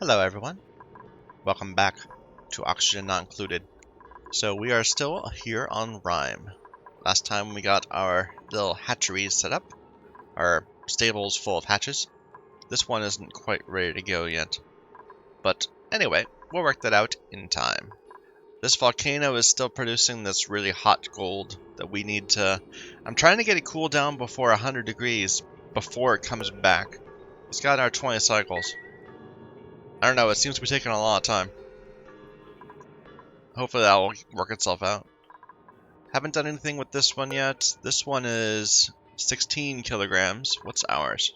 Hello everyone, welcome back to Oxygen Not Included. So we are still here on Rhyme. Last time we got our little hatcheries set up, our stables full of hatches. This one isn't quite ready to go yet. But anyway, we'll work that out in time. This volcano is still producing this really hot gold that we need to... I'm trying to get it cooled down before 100 degrees before it comes back. It's got our 20 cycles. I don't know, it seems to be taking a lot of time. Hopefully that will work itself out. Haven't done anything with this one yet. This one is 16 kilograms. What's ours?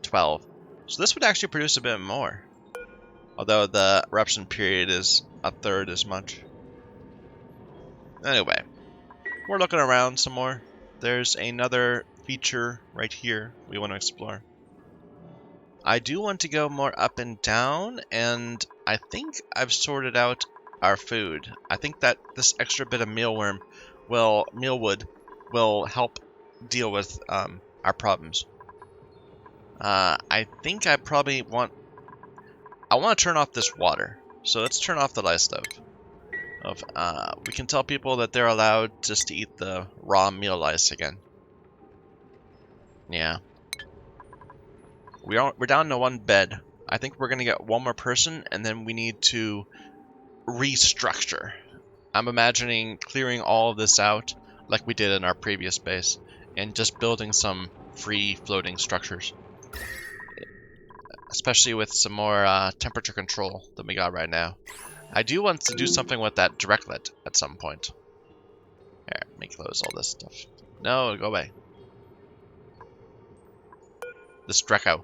12. So this would actually produce a bit more. Although the eruption period is a third as much. Anyway, we're looking around some more. There's another feature right here we want to explore. I do want to go more up and down, and I think I've sorted out our food. I think that this extra bit of mealwood will help deal with our problems. I think I probably want to turn off this water. So let's turn off the light stove. We can tell people that they're allowed just to eat the raw meal lice again. Yeah. We're down to one bed. I think we're gonna get one more person, and then we need to restructure. I'm imagining clearing all of this out like we did in our previous base and just building some free floating structures, especially with some more temperature control than we got right now. I do want to do something with that directlet at some point. Here, let me close all this stuff. No, go away. This Dreco.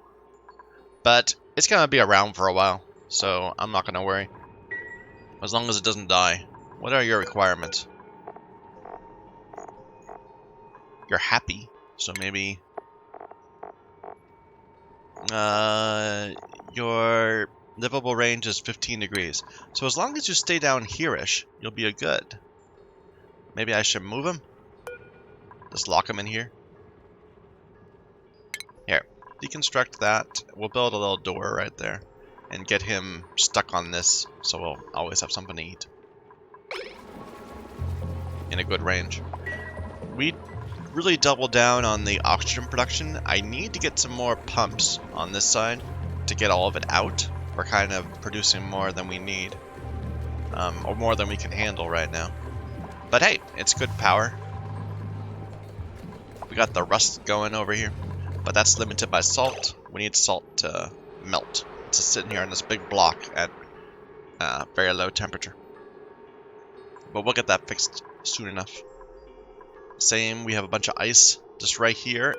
But it's gonna be around for a while, so I'm not gonna worry. As long as it doesn't die. What are your requirements? You're happy, so maybe... your livable range is 15 degrees. So as long as you stay down here-ish, you'll be a good. Maybe I should move him? Just lock him in here? Here, deconstruct that. We'll build a little door right there. And get him stuck on this, so we'll always have something to eat. In a good range. We really double down on the oxygen production. I need to get some more pumps on this side to get all of it out. We're kind of producing more than we need. Or more than we can handle right now. But hey, it's good power. We got the rust going over here. But that's limited by salt. We need salt to melt. It's just sitting here on this big block at very low temperature. But we'll get that fixed soon enough. Same, we have a bunch of ice just right here.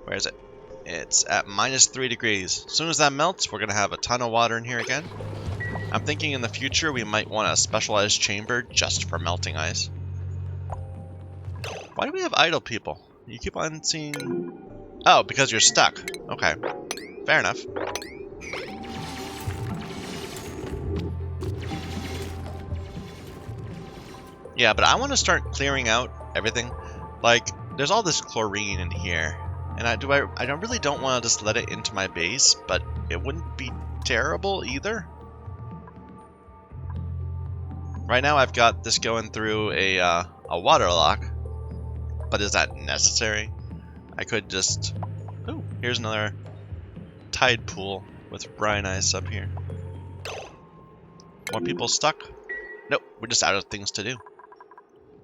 Where is it? It's at -3 degrees. As soon as that melts, we're going to have a ton of water in here again. I'm thinking in the future we might want a specialized chamber just for melting ice. Why do we have idle people? You keep on seeing... Oh, because you're stuck. Okay. Fair enough. Yeah, but I want to start clearing out everything. Like, there's all this chlorine in here. And I really don't want to just let it into my base, but it wouldn't be terrible either. Right now I've got this going through a water lock. But is that necessary? I could just... Oh, here's another tide pool with brine ice up here. More people stuck? Nope, we're just out of things to do.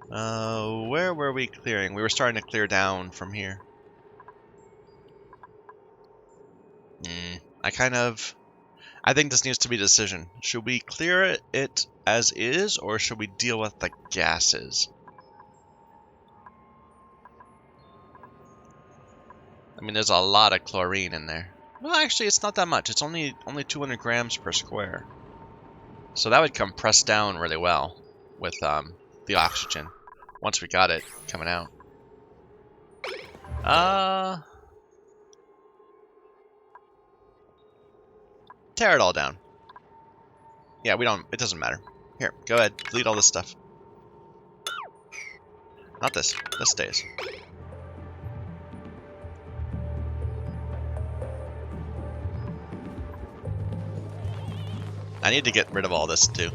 Where were we clearing? We were starting to clear down from here. I think this needs to be a decision. Should we clear it as is, or should we deal with the gases? I mean, there's a lot of chlorine in there. Well, actually, it's not that much. It's only 200 grams per square. So that would compress down really well with the oxygen once we got it coming out. Tear it all down. Yeah, it doesn't matter. Here, go ahead, delete all this stuff. Not this. This stays. I need to get rid of all this too.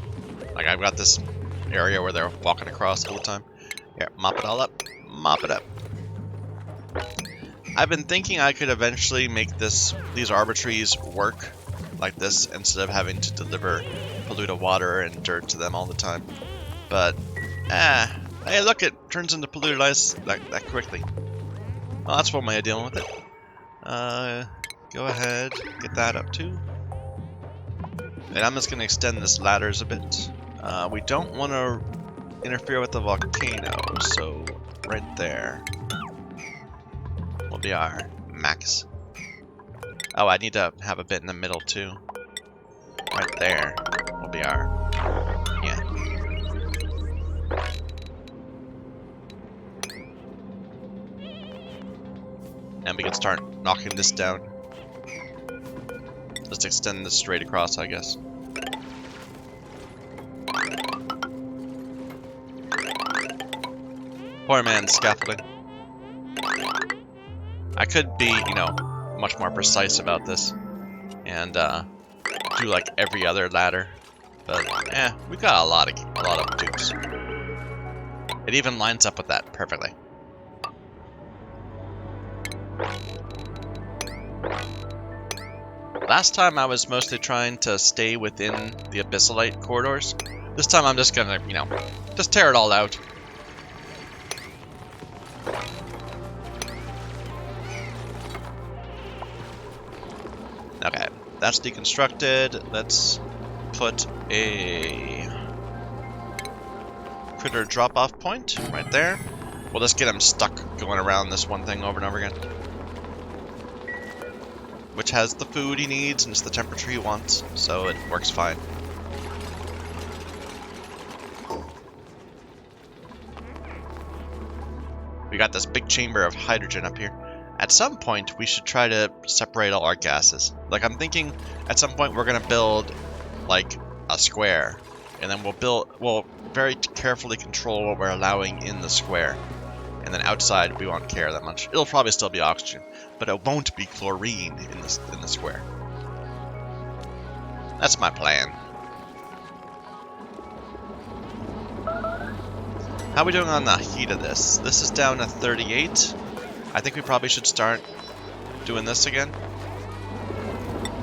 Like, I've got this area where they're walking across all the time. Here, mop it all up. Mop it up. I've been thinking I could eventually make these arbitries work like this instead of having to deliver polluted water and dirt to them all the time. But, hey look, it turns into polluted ice that quickly. Well, that's one way of dealing with it. Go ahead, get that up too. And I'm just going to extend this ladders a bit. We don't want to interfere with the volcano, so right there will be our max. Oh, I need to have a bit in the middle too. Right there will be our, yeah. And we can start knocking this down. Just extend this straight across, I guess. Poor man's scaffolding. I could be, you know, much more precise about this and do like every other ladder, but we've got a lot of dupes. It even lines up with that perfectly. Last time I was mostly trying to stay within the abyssalite corridors. This time I'm just gonna, you know, just tear it all out. Okay, that's deconstructed. Let's put a critter drop-off point right there. We'll just get him stuck going around this one thing over and over again. Which has the food he needs and it's the temperature he wants, so it works fine. We got this big chamber of hydrogen up here. At some point, we should try to separate all our gases. Like, I'm thinking at some point we're gonna build like a square, and then we'll very carefully control what we're allowing in the square. And then outside, we won't care that much. It'll probably still be oxygen, but it won't be chlorine in the square. That's my plan. How are we doing on the heat of this? This is down to 38. I think we probably should start doing this again.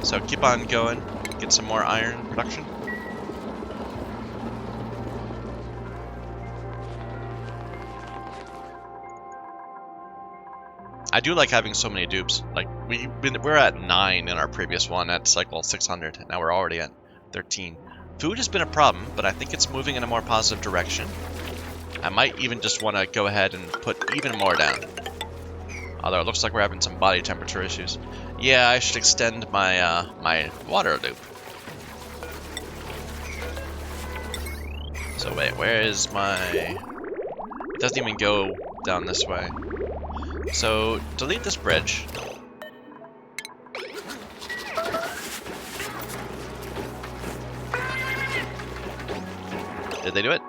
So keep on going. Get some more iron production. I do like having so many dupes. Like, we're at 9 in our previous one at cycle 600. Now we're already at 13. Food has been a problem, but I think it's moving in a more positive direction. I might even just want to go ahead and put even more down. Although it looks like we're having some body temperature issues. Yeah, I should extend my my water loop. So wait, where is my... It doesn't even go down this way. So, delete this bridge. Did they do it?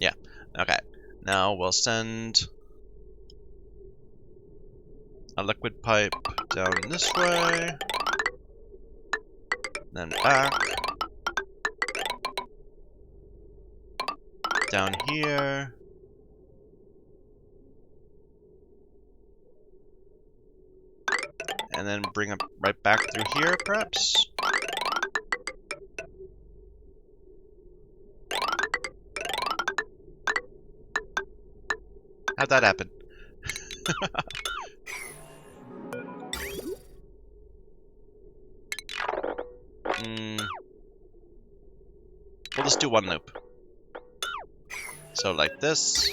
Yeah. Okay. Now we'll send a liquid pipe down this way. Then back. Down here. And then bring it right back through here, perhaps? How'd that happen? We'll just do one loop. So like this,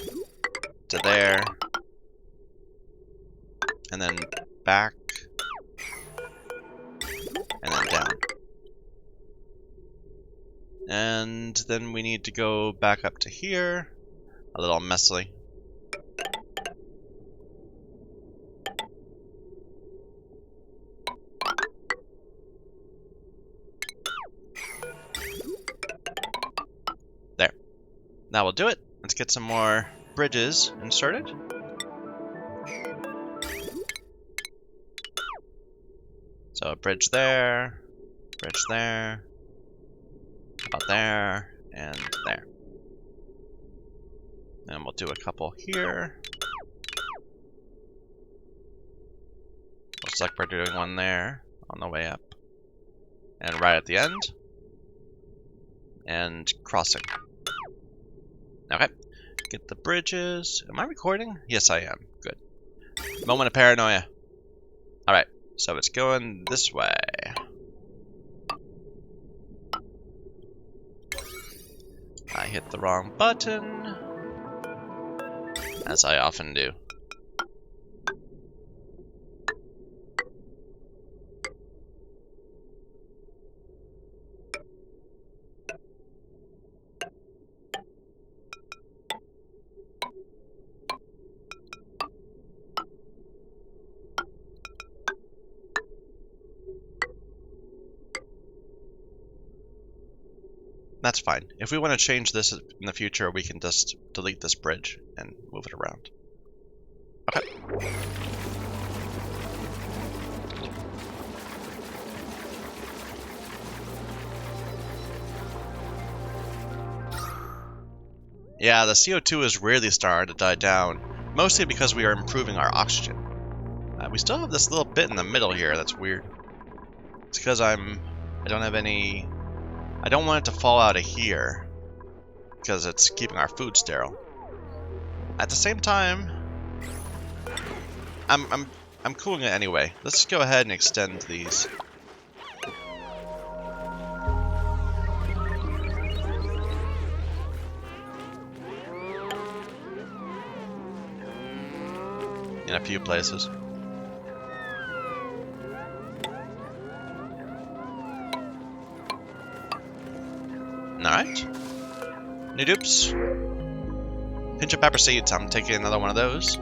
to there, and then back, and then down. And then we need to go back up to here, a little messily. There. Now we'll do it. Let's get some more bridges inserted. So a bridge there, Bridge there. About there. And there. And we'll do a couple here. Looks like we're doing one there on the way up. And right at the end. And crossing. Okay. Get the bridges. Am I recording? Yes, I am. Good. Moment of paranoia. Alright, so it's going this way. I hit the wrong button. As I often do. That's fine. If we want to change this in the future, we can just delete this bridge and move it around. Okay. Yeah, the CO2 is really starting to die down, mostly because we are improving our oxygen. We still have this little bit in the middle here that's weird. It's because I don't have any... I don't want it to fall out of here because it's keeping our food sterile. At the same time, I'm cooling it anyway. Let's go ahead and extend these. In a few places. Alright. New dupes. Pinch of pepper seeds. I'm taking another one of those.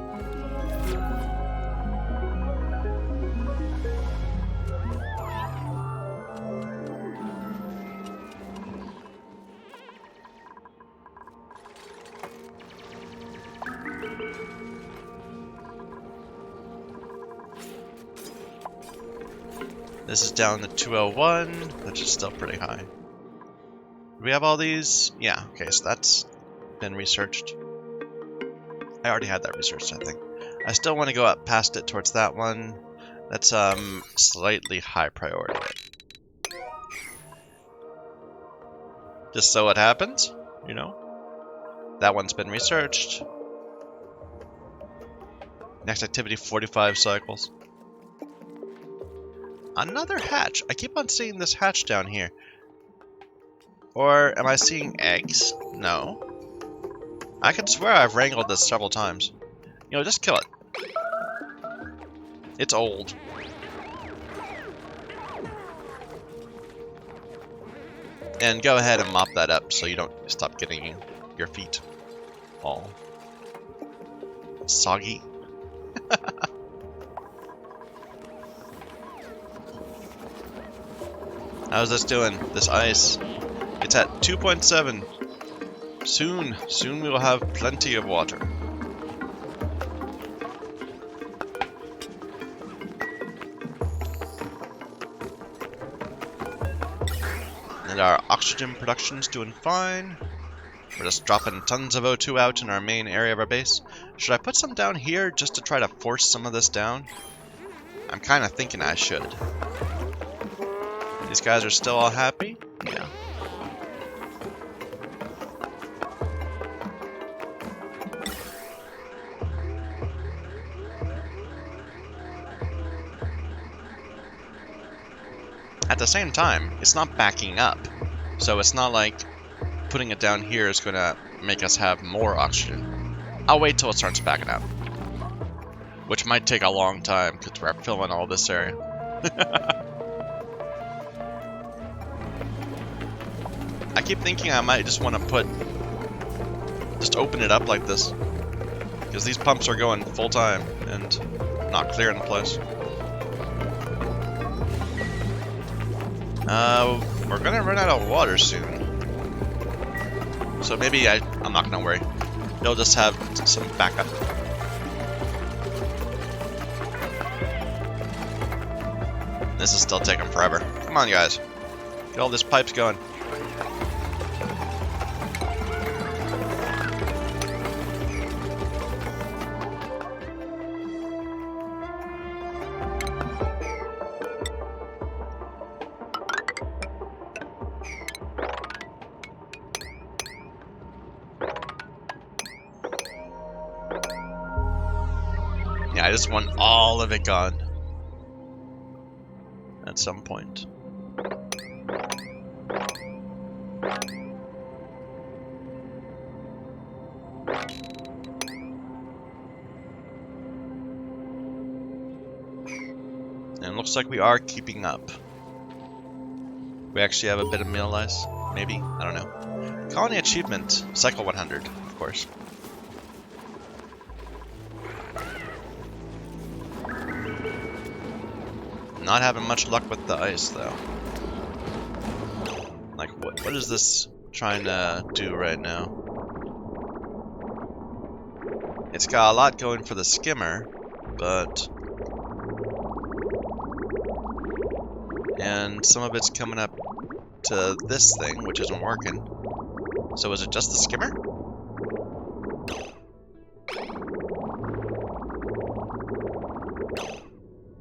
This is down to 201, which is still pretty high. Do we have all these? Yeah, okay, so that's been researched. I already had that researched, I think. I still want to go up past it towards that one. That's slightly high priority. Just so it happens, you know. That one's been researched. Next activity, 45 cycles. Another hatch. I keep on seeing this hatch down here. Or am I seeing eggs? No. I could swear I've wrangled this several times. You know, just kill it. It's old. And go ahead and mop that up so you don't stop getting your feet all soggy. How's this doing? This ice? It's at 2.7. Soon we will have plenty of water. And our oxygen production's doing fine. We're just dropping tons of O2 out in our main area of our base. Should I put some down here just to try to force some of this down? I'm kind of thinking I should. These guys are still all happy? Yeah. At the same time, it's not backing up. So it's not like putting it down here is going to make us have more oxygen. I'll wait till it starts backing up. Which might take a long time because we're filling all this area. I keep thinking I might just want to just open it up like this. Because these pumps are going full time and not clearing the place. We're gonna run out of water soon. So maybe I'm not gonna worry. They'll just have some backup. This is still taking forever. Come on, guys. Get all these pipes going. Yeah, I just want all of it gone at some point. And it looks like we are keeping up. We actually have a bit of meal ice, maybe? I don't know. Colony achievement, cycle 100, of course. Not having much luck with the ice, though. Like, what is this trying to do right now? It's got a lot going for the skimmer, but... And some of it's coming up to this thing, which isn't working. So is it just the skimmer?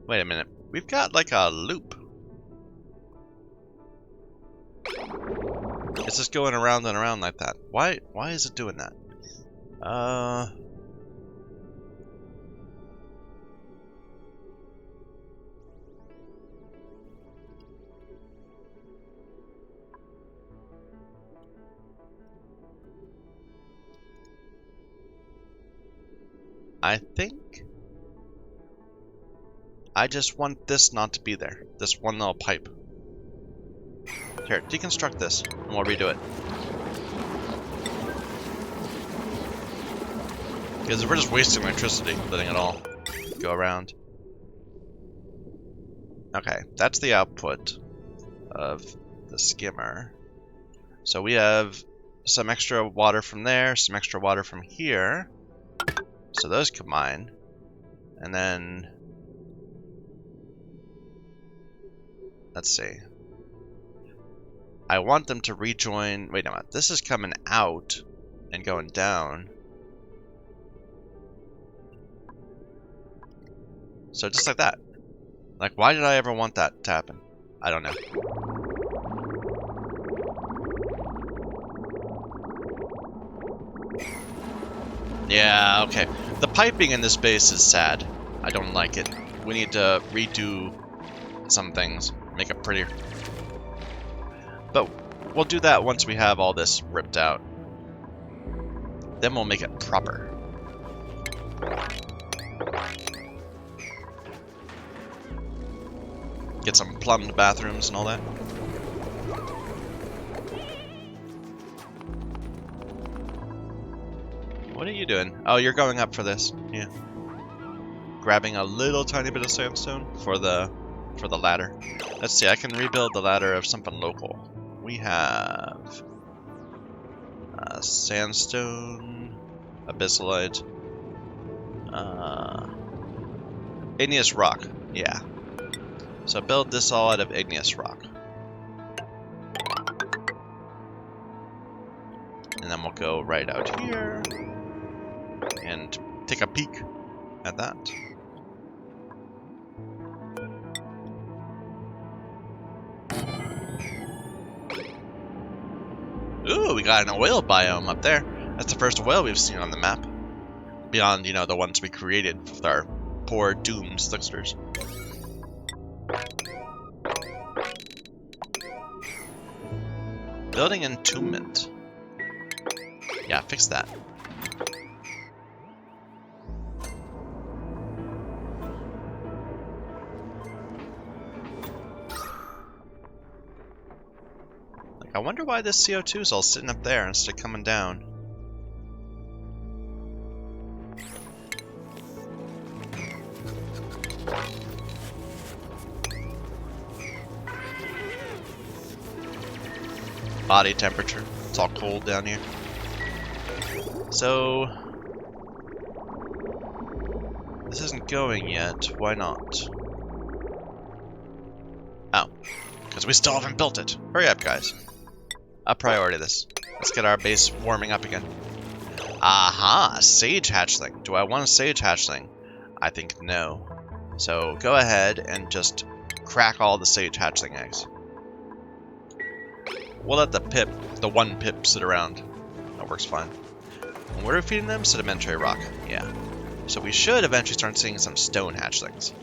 Wait a minute. We've got like a loop. It's just going around and around like that. Why is it doing that? I think I just want this not to be there. This one little pipe. Here, deconstruct this, and we'll redo it. Because we're just wasting electricity, letting it all go around. Okay, that's the output of the skimmer. So we have some extra water from there, some extra water from here. So those combine. And then... let's see. I want them to rejoin... wait a minute. This is coming out and going down. So just like that. Like, why did I ever want that to happen? I don't know. Yeah, okay. The piping in this base is sad. I don't like it. We need to redo some things. Make it prettier. But we'll do that once we have all this ripped out. Then we'll make it proper. Get some plumbed bathrooms and all that. What are you doing? Oh, you're going up for this. Yeah. Grabbing a little tiny bit of sandstone for the ladder. Let's see, I can rebuild the ladder of something local. We have sandstone, abyssalite, igneous rock. Yeah. So build this all out of igneous rock. And then we'll go right out here and take a peek at that. Ooh, we got an oil biome up there. That's the first oil we've seen on the map. Beyond, you know, the ones we created with our poor doomed slicksters. Building entombment. Yeah, fix that. Like, I wonder why this CO2 is all sitting up there instead of coming down. Body temperature. It's all cold down here. So... this isn't going yet. Why not? Oh. Because We still haven't built it. Hurry up, guys. A priority this. Let's get our base warming up again. Aha! Sage hatchling. Do I want a sage hatchling? I think no. So go ahead and just crack all the sage hatchling eggs. We'll let the one pip sit around. That works fine. And what are we feeding them? Sedimentary rock. Yeah. So we should eventually start seeing some stone hatchlings.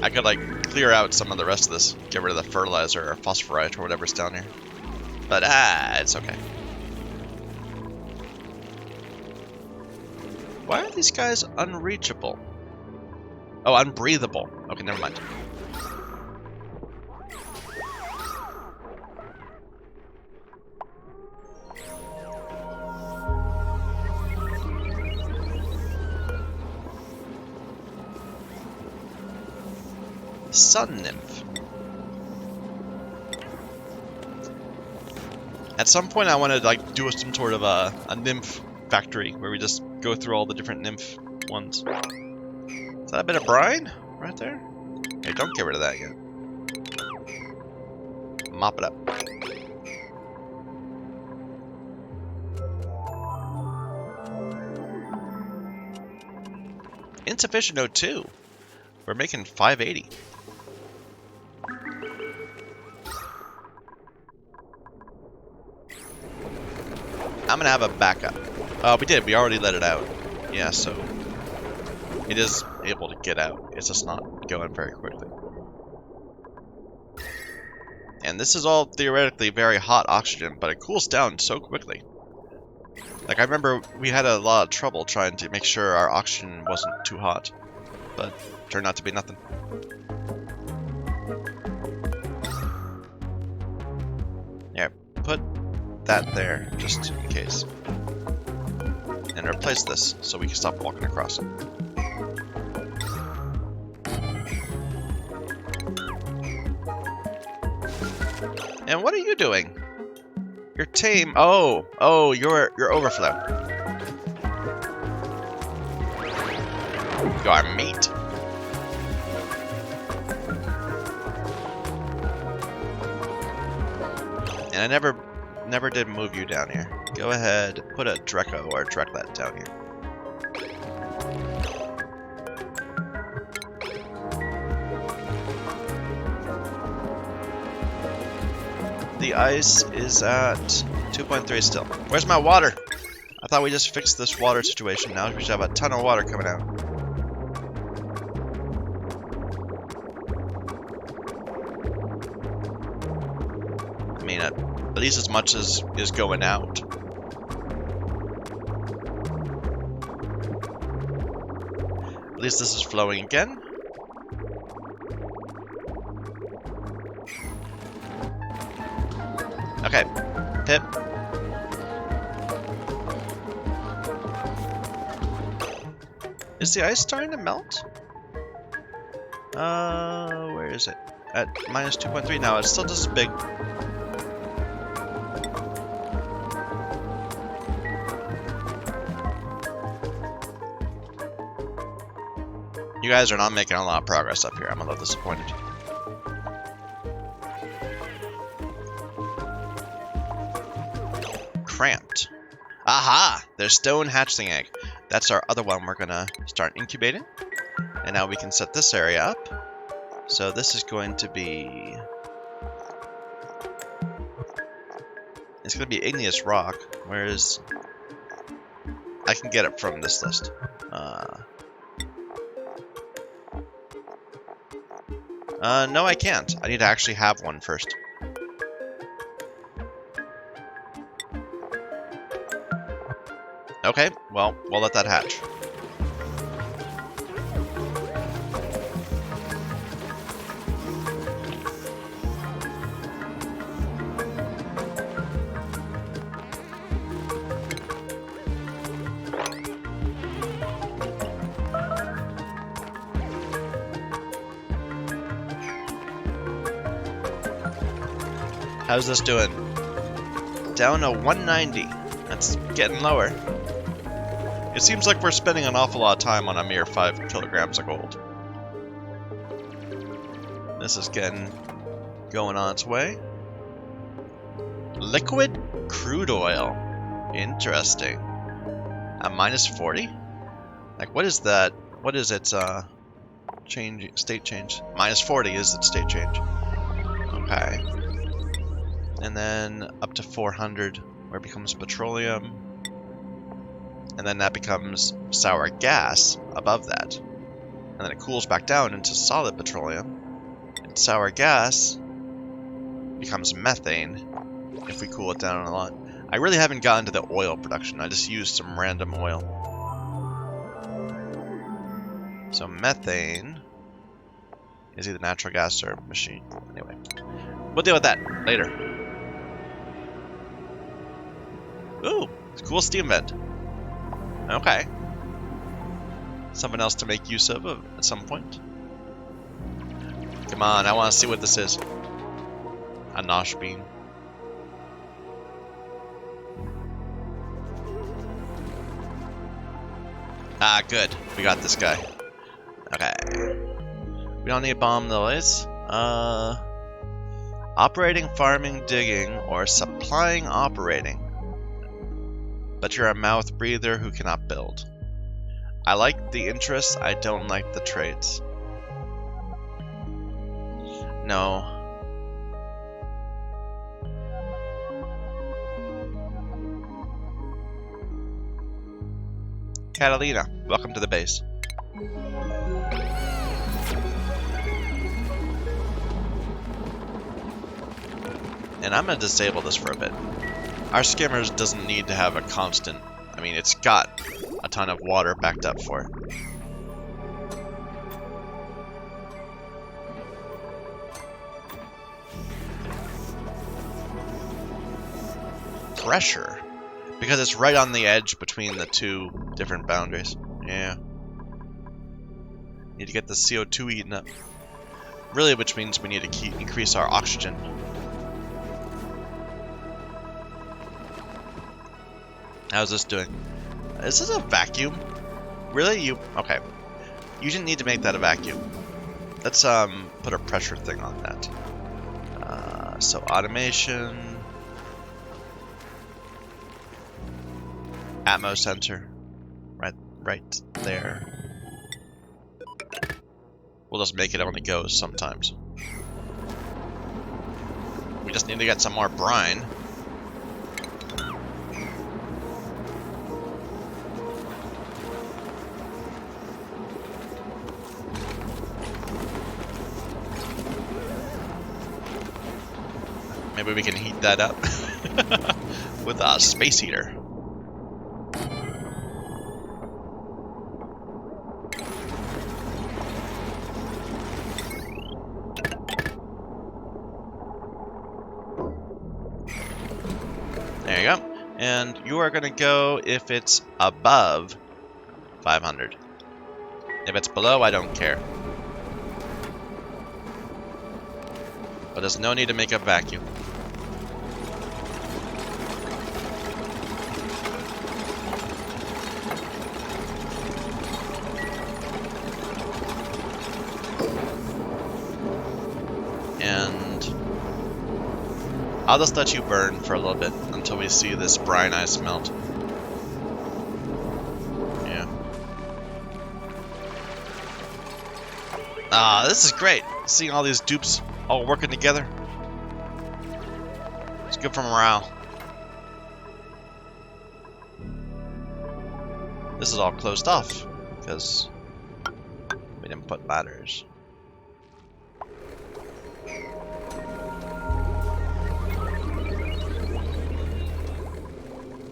I could, like, clear out some of the rest of this. Get rid of the fertilizer or phosphorite or whatever's down here. But, it's okay. Why are these guys unreachable? Oh, unbreathable. Okay, never mind. Sun nymph. At some point I want to like do some sort of a nymph factory where we just go through all the different nymph ones. Is that a bit of brine right there? Hey, don't get rid of that yet. Mop it up. Insufficient O2. We're making 580. I'm gonna have a backup. We did. We already let it out. Yeah, so it is able to get out. It's just not going very quickly. And this is all theoretically very hot oxygen, but it cools down so quickly. Like, I remember we had a lot of trouble trying to make sure our oxygen wasn't too hot, but turned out to be nothing. Yeah, put that there, just in case. And replace this, so we can stop walking across it. And what are you doing? You're tame. Oh, you're overflow. You are meat. And I never did move you down here. Go ahead, put a Dreco or Dreklet down here. The ice is at 2.3 still. Where's my water? I thought we just fixed this water situation. Now we should have a ton of water coming out. I mean, at least as much as is going out. At least this is flowing again. Okay, Pip. Is the ice starting to melt? Where is it? At minus 2.3 now. It's still just as big. You guys are not making a lot of progress up here. I'm a little disappointed. Cramped. Aha! There's stone hatchling egg. That's our other one we're gonna start incubating. And now we can set this area up. So this is going to be... It's gonna be igneous rock, whereas I can get it from this list. No, I can't. I need to actually have one first. Okay, well, we'll let that hatch. How's this doing? Down to 190. That's getting lower. It seems like we're spending an awful lot of time on a mere 5 kilograms of gold. This is getting going on its way. Liquid crude oil. Interesting. At minus 40? Like, what is that? What is its change, state change? Minus 40 is its state change. Okay. And then up to 400, where it becomes petroleum. And then that becomes sour gas above that. And then it cools back down into solid petroleum. And sour gas becomes methane if we cool it down a lot. I really haven't gotten to the oil production. I just used some random oil. So methane is either natural gas or machine. Anyway, we'll deal with that later. Ooh, cool steam vent. Okay. Something else to make use of at some point. Come on, I want to see what this is. A nosh beam. Ah, good. We got this guy. Okay. We don't need bomb noise. Operating, farming, digging, or supplying operating. But you're a mouth breather who cannot build. I like the interests, I don't like the traits. No. Catalina, welcome to the base. And I'm gonna disable this for a bit. Our skimmers doesn't need to have a constant. I mean, it's got a ton of water backed up for it. Pressure. Because it's right on the edge between the two different boundaries. Yeah. Need to get the CO2 eaten up. Really, which means we need to increase our oxygen. How's this doing? Is this a vacuum? Really? You... Okay. You didn't need to make that a vacuum. Let's put a pressure thing on that. So automation... Atmos sensor. Right there. We'll just make it only goes sometimes. We just need to get some more brine. Maybe we can heat that up with a space heater. There you go. And you are going to go if it's above 500. If it's below, I don't care. But there's no need to make a vacuum. And I'll just let you burn for a little bit until we see this brine ice melt. Yeah. Ah, this is great. Seeing all these dupes all working together. It's good for morale. This is all closed off because we didn't put ladders.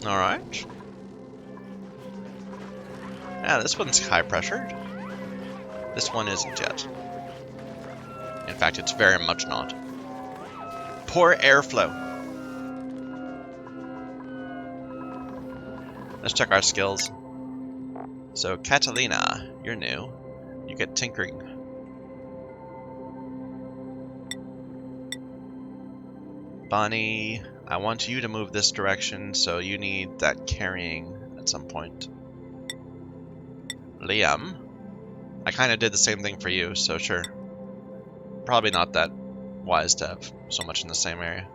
Alright. Yeah, this one's high pressured. This one isn't yet. In fact, it's very much not. Poor airflow. Let's check our skills. So, Catalina, you're new. You get tinkering. Bonnie, I want you to move this direction, so you need that carrying at some point. Liam, I kind of did the same thing for you, so sure. probably not that wise to have so much in the same area.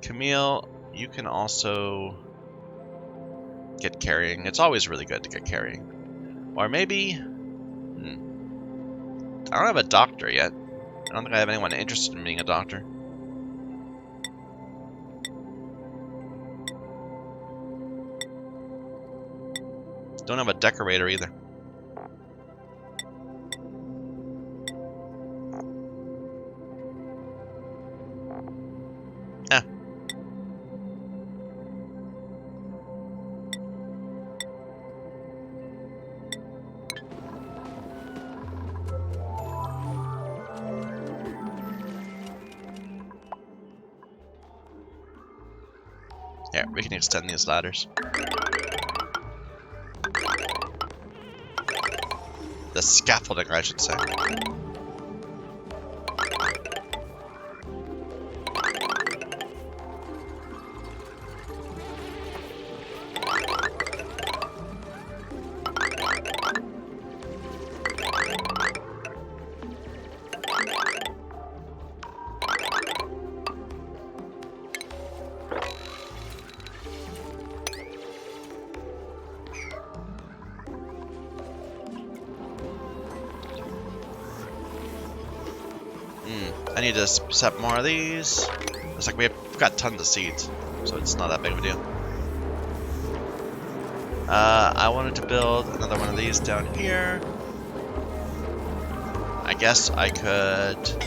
Camille, you can also get carrying. It's always really good to get carrying. Or maybe... I don't have a doctor yet. I don't think I have anyone interested in being a doctor. Don't have a decorator either. Eh. Here, we can extend these ladders. The scaffolding, I should say. I need to set more of these. It's like we've got tons of seeds, so it's not that big of a deal. I wanted to build another one of these down here. I guess I could...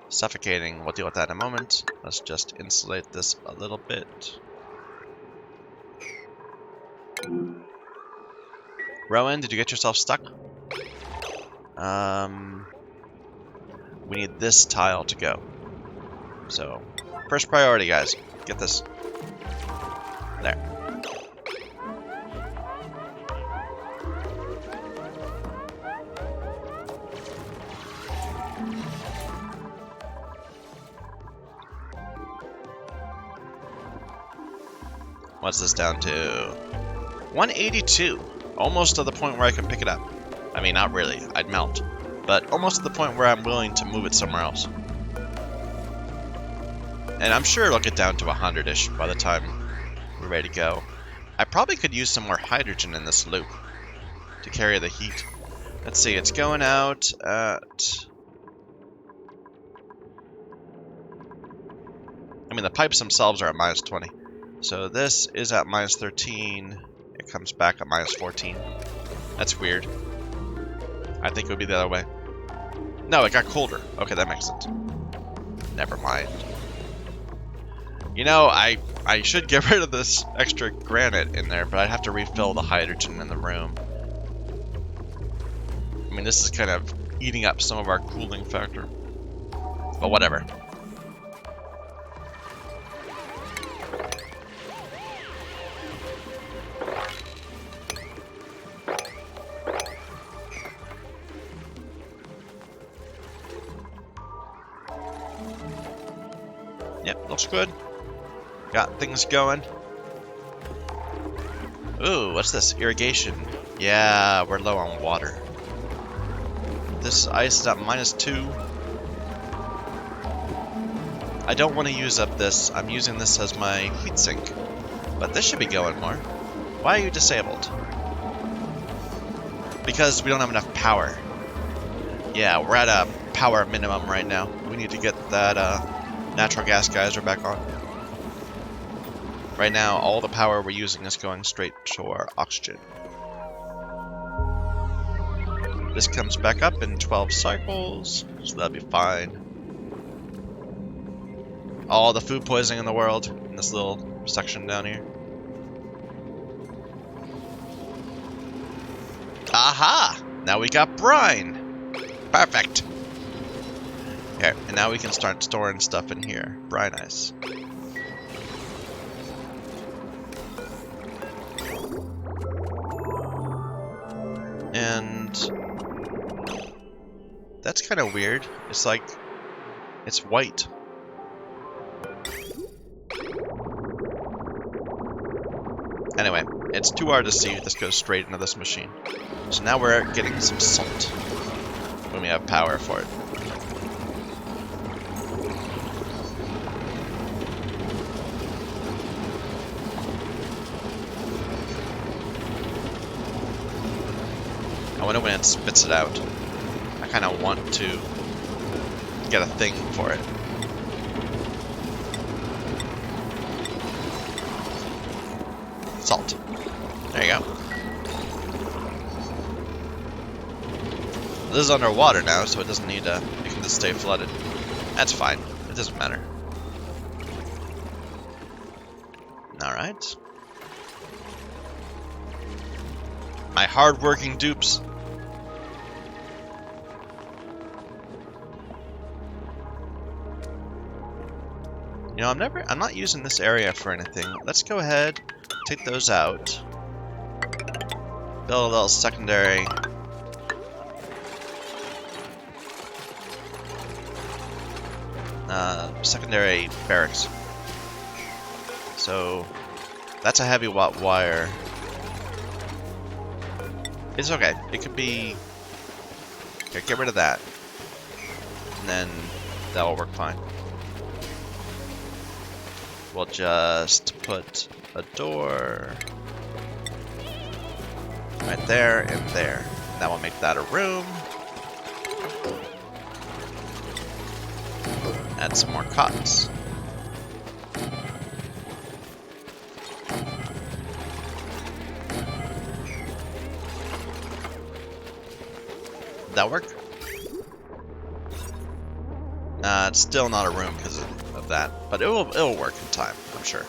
Suffocating, we'll deal with that in a moment. Let's just insulate this a little bit. Rowan, did you get yourself stuck? We need this tile to go. So, first priority, guys. Get this. There. What's this down to? 182. Almost to the point where I can pick it up. I mean, not really. I'd melt. But almost to the point where I'm willing to move it somewhere else. And I'm sure it'll get down to 100-ish by the time we're ready to go. I probably could use some more hydrogen in this loop to carry the heat. Let's see, it's going out at... I mean, the pipes themselves are at -20. So this is at -13. It comes back at -14. That's weird. I think it would be the other way. No, it got colder. Okay, that makes sense. Never mind. You know, I should get rid of this extra granite in there, but I'd have to refill the hydrogen in the room. I mean, this is kind of eating up some of our cooling factor. But whatever. Yep, looks good. Got things going. Ooh, what's this? Irrigation. Yeah, we're low on water. This ice is at -2. I don't want to use up this. I'm using this as my heatsink. But this should be going more. Why are you disabled? Because we don't have enough power. Yeah, we're at a power minimum right now. We need to get that natural gas geyser back on. Right now, all the power we're using is going straight to our oxygen. This comes back up in 12 cycles, so that'll be fine. All the food poisoning in the world in this little section down here. Aha! Now we got brine! Perfect! Okay, and now we can start storing stuff in here. Brine ice. And that's kind of weird. It's like it's white. Anyway, it's too hard to see. This goes straight into this machine. So now we're getting some salt when we have power for it. wonder when it spits it out. I kind of want to get a thing for it. Salt. There you go. This is underwater now, so it doesn't need to... It can just stay flooded. That's fine. It doesn't matter. Alright. My hard-working dupes. You know, I'm not using this area for anything. Let's go ahead, take those out. Build a little secondary. Secondary barracks. So, that's a heavy watt wire. It's okay. It could be... Okay, get rid of that. And then that'll work fine. We'll just put a door right there and there. That will make that a room. Add some more cots. Did that work? It's still not a room because of that, but it'll work in time, I'm sure.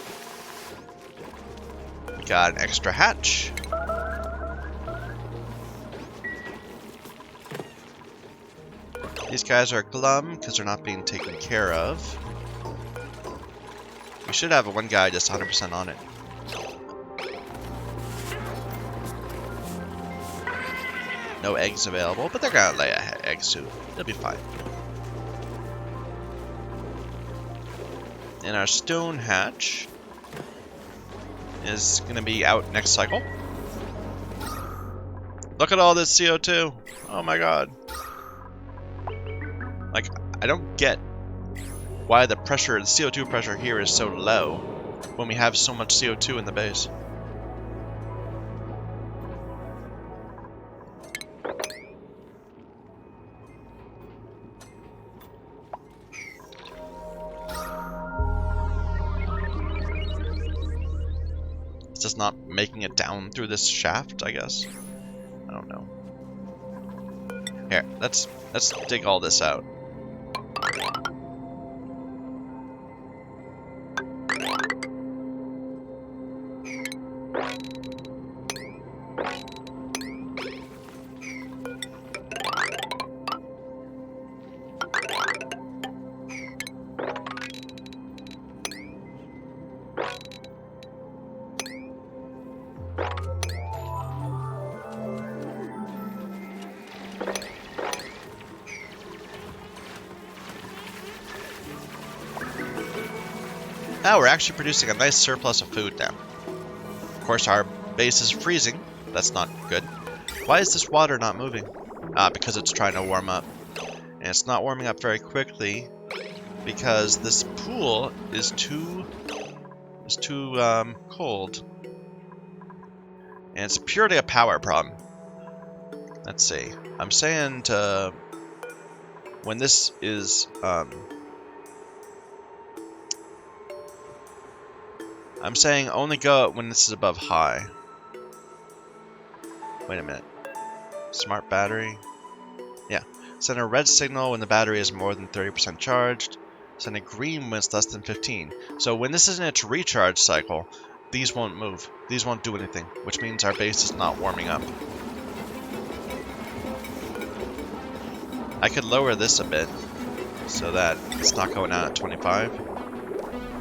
We got an extra hatch. These guys are glum because they're not being taken care of. We should have one guy just 100% on it. No eggs available, but they're gonna lay eggs too. It'll be fine. And our stone hatch is gonna be out next cycle. Look at all this CO2! Oh my god. Like, I don't get why the pressure, the CO2 pressure here is so low when we have so much CO2 in the base. It's just not making it down through this shaft, I guess. I don't know. Here, let's dig all this out. Now we're actually producing a nice surplus of food now. Of course, our base is freezing. That's not good. Why is this water not moving? Because it's trying to warm up. And it's not warming up very quickly because this pool is too cold. And it's purely a power problem. Let's see. I'm saying to... When this is... I'm saying only go when this is above high. Wait a minute. Smart battery. Yeah. Send a red signal when the battery is more than 30% charged. Send a green when it's less than 15. So when this is in its recharge cycle, these won't move. These won't do anything, which means our base is not warming up. I could lower this a bit so that it's not going out at 25.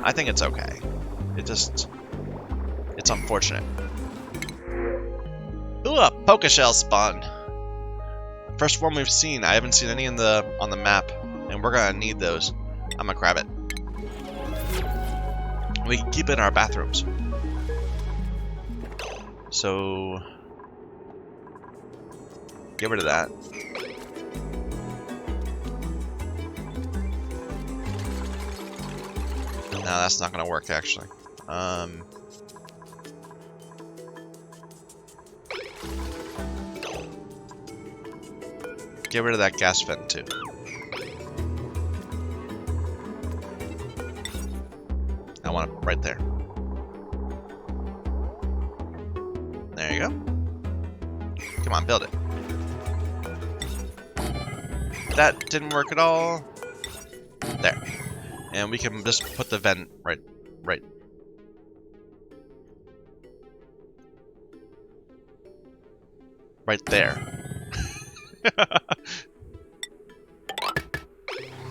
I think it's okay. It's unfortunate. Ooh, a poke shell spawn. First one we've seen. I haven't seen any on the map, and we're gonna need those. I'm gonna grab it. We can keep it in our bathrooms. So get rid of that. No, that's not gonna work actually. get rid of that gas vent too. I want it right there. There you go. Come on, build it. That didn't work at all. There. And we can just put the vent right there.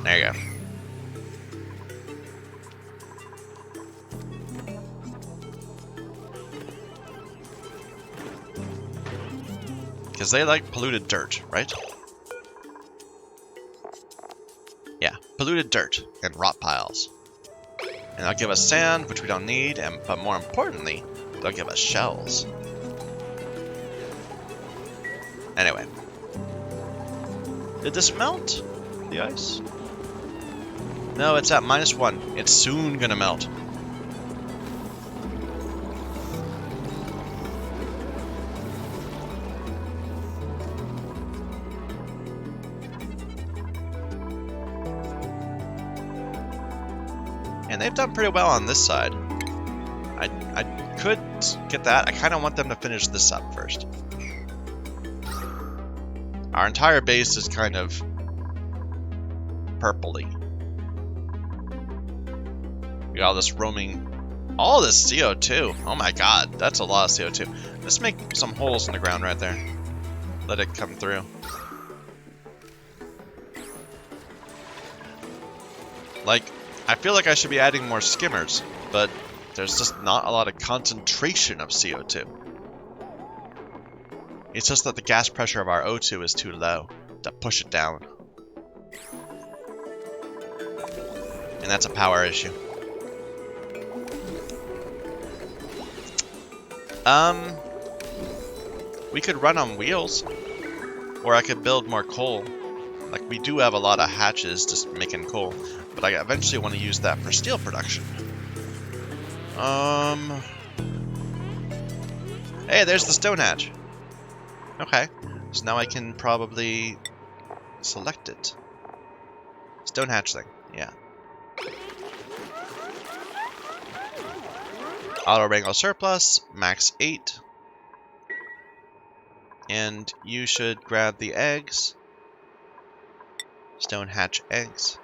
There you go. Because they like polluted dirt, right? Yeah, polluted dirt and rot piles. And they'll give us sand, which we don't need, but more importantly, they'll give us shells. Anyway. Did this melt? The ice? No, it's at -1. It's soon gonna melt. And they've done pretty well on this side. I could get that. I kind of want them to finish this up first. Our entire base is kind of purpley. We got all this roaming, all this CO2. Oh my god, that's a lot of CO2. Let's make some holes in the ground right there. Let it come through. Like, I feel like I should be adding more skimmers, but there's just not a lot of concentration of CO2. It's just that the gas pressure of our O2 is too low to push it down. And that's a power issue. We could run on wheels, or I could build more coal. Like, we do have a lot of hatches just making coal, but I eventually want to use that for steel production. Hey, there's the stone hatch. Okay, so now I can probably select it. Stone hatchling, yeah. Auto wrangle surplus, max 8. And you should grab the eggs. Stone hatch eggs.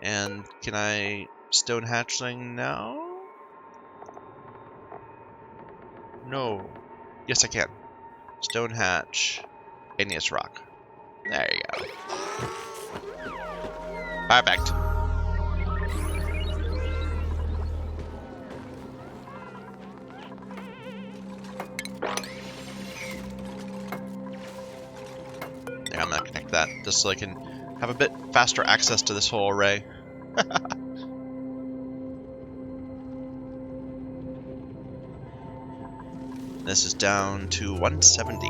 And can I stone hatchling now? No. Yes, I can. Stone hatch. Igneous rock. There you go. Perfect. Yeah, I'm gonna connect that just so I can have a bit faster access to this whole array. This is down to 170.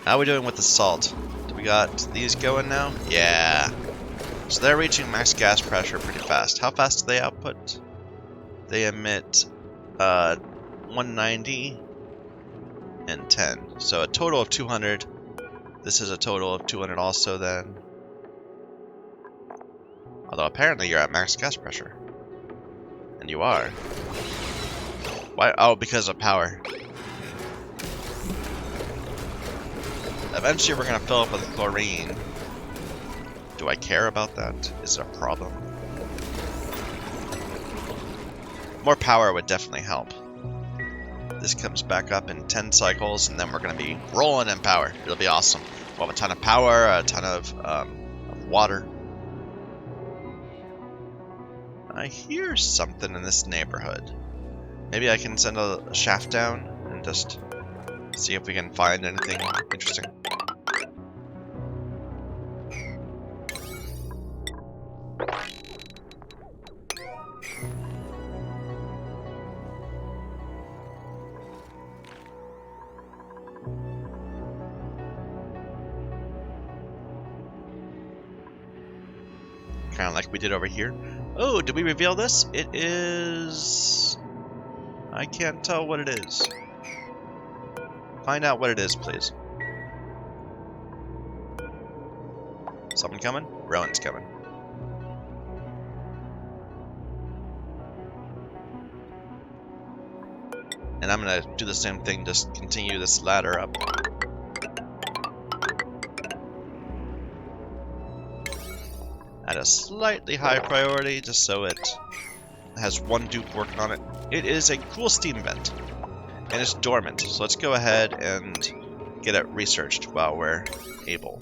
How are we doing with the salt? Do we got these going now? Yeah. So they're reaching max gas pressure pretty fast. How fast do they output? They emit 190 and 10. So a total of 200. This is a total of 200 also then. Although apparently you're at max gas pressure. And you are. Why? Oh, because of power. Eventually we're going to fill up with chlorine. Do I care about that? Is it a problem? More power would definitely help. This comes back up in 10 cycles, and then we're going to be rolling in power. It'll be awesome. We'll have a ton of power, a ton of water. I hear something in this neighborhood. Maybe I can send a shaft down and just see if we can find anything interesting. Kind of like we did over here. Oh, did we reveal this? It is... I can't tell what it is. Find out what it is, please. Someone coming? Rowan's coming. And I'm gonna do the same thing, just continue this ladder up. At a slightly high priority, just so it has one dupe working on it. It is a cool steam vent, and it's dormant, so let's go ahead and get it researched while we're able.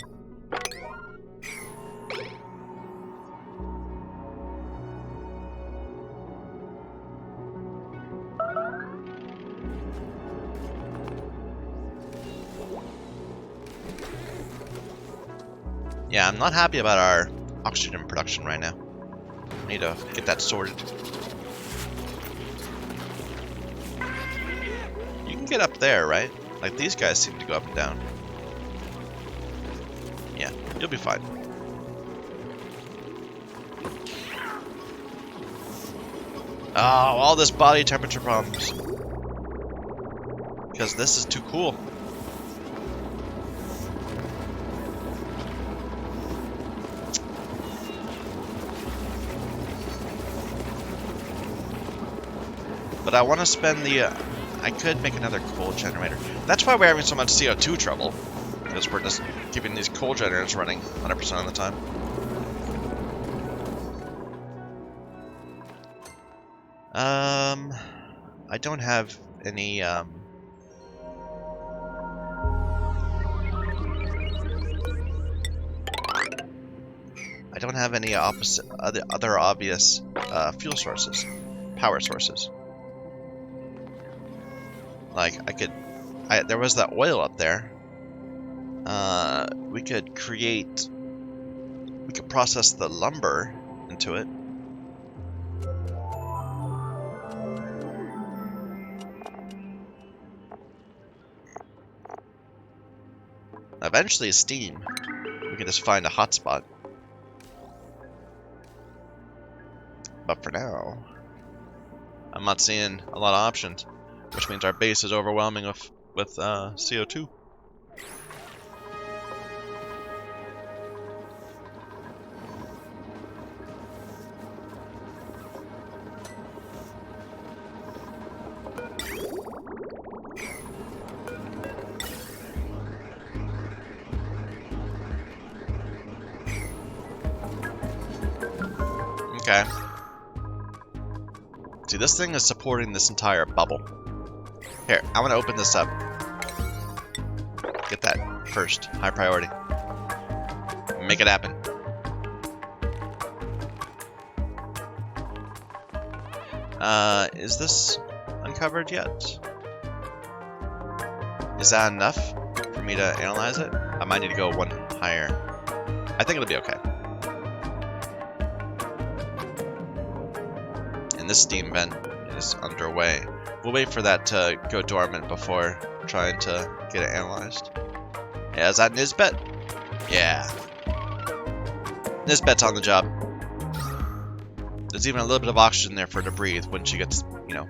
Yeah, I'm not happy about our oxygen production right now. I need to get that sorted. You can get up there, right? Like, these guys seem to go up and down. Yeah, you'll be fine. Oh, all this body temperature problems. Because this is too cool. But I want to spend the... I could make another coal generator. That's why we're having so much CO2 trouble. Because we're just keeping these coal generators running 100% of the time. I don't have any... I don't have any other obvious fuel sources, power sources. Like, there was that oil up there. We could process the lumber into it. Eventually steam. We can just find a hotspot. But for now, I'm not seeing a lot of options. Which means our base is overwhelming with CO2. Okay. See, this thing is supporting this entire bubble. Here, I want to open this up. Get that first, high priority. Make it happen. Is this uncovered yet? Is that enough for me to analyze it? I might need to go one higher. I think it'll be okay. And this steam vent is underway. We'll wait for that to go dormant before trying to get it analyzed. Yeah, is that Nisbet? Yeah. Nisbet's on the job. There's even a little bit of oxygen there for her to breathe when she gets, you know,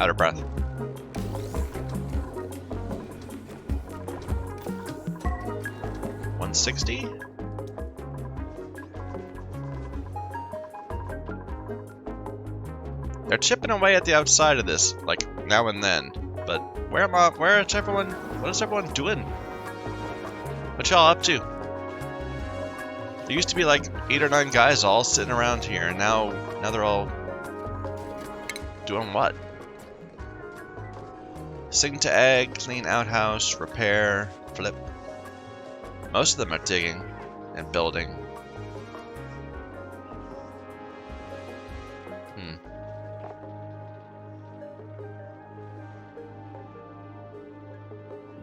out of breath. $160? They're chipping away at the outside of this, like, now and then. But where is everyone, what is everyone doing? What y'all up to? There used to be like 8 or 9 guys all sitting around here, and now they're all doing what? Sing to egg, clean outhouse, repair, flip. Most of them are digging and building.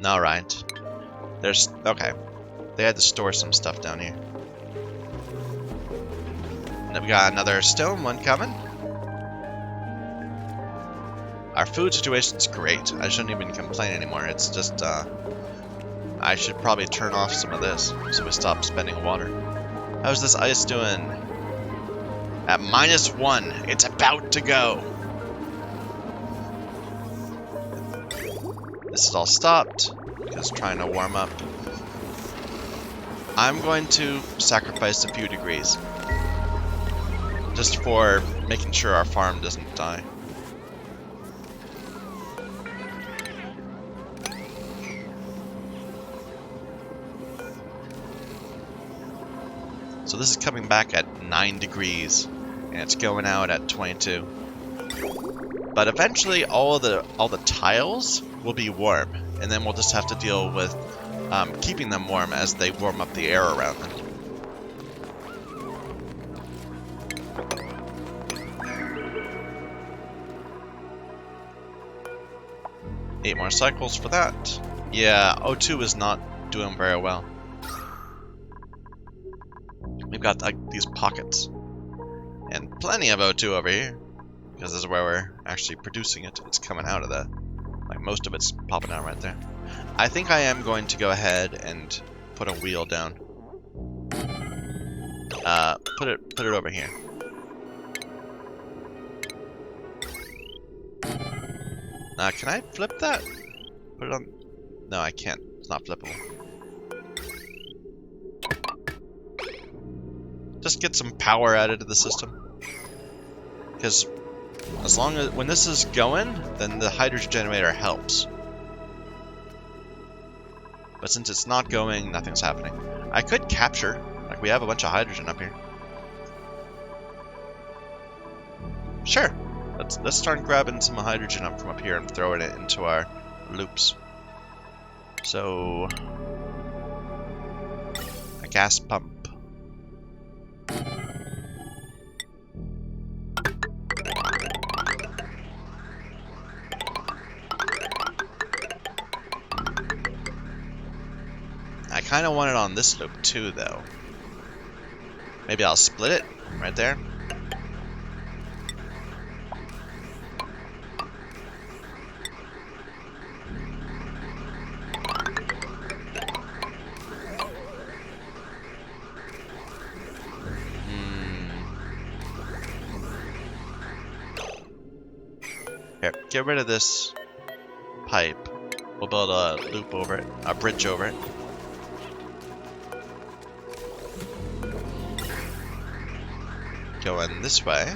Alright. Okay. They had to store some stuff down here. And then we got another stone one coming. Our food situation's great. I shouldn't even complain anymore. It's just, I should probably turn off some of this so we stop spending water. How's this ice doing? At -1, it's about to go. This is all stopped because trying to warm up. I'm going to sacrifice a few degrees just for making sure our farm doesn't die. So this is coming back at 9 degrees, and it's going out at 22. But eventually, all the tiles will be warm, and then we'll just have to deal with keeping them warm as they warm up the air around them. Eight more cycles for that. Yeah, O2 is not doing very well. We've got like these pockets, and plenty of O2 over here, because this is where we're actually producing it. It's coming out of that. Like most of it's popping out right there. I think I am going to go ahead and put a wheel down. Put it over here. Can I flip that? Put it on. No, I can't. It's not flippable. Just get some power added to the system. Because as long as when this is going, then the hydrogen generator helps. But since it's not going, nothing's happening. I could capture. Like, we have a bunch of hydrogen up here. Sure. Let's start grabbing some hydrogen up from up here and throwing it into our loops. So, a gas pump. I kind of want it on this loop too, though. Maybe I'll split it right there. Here, get rid of this pipe. We'll build a loop over it, a bridge over it. Going this way.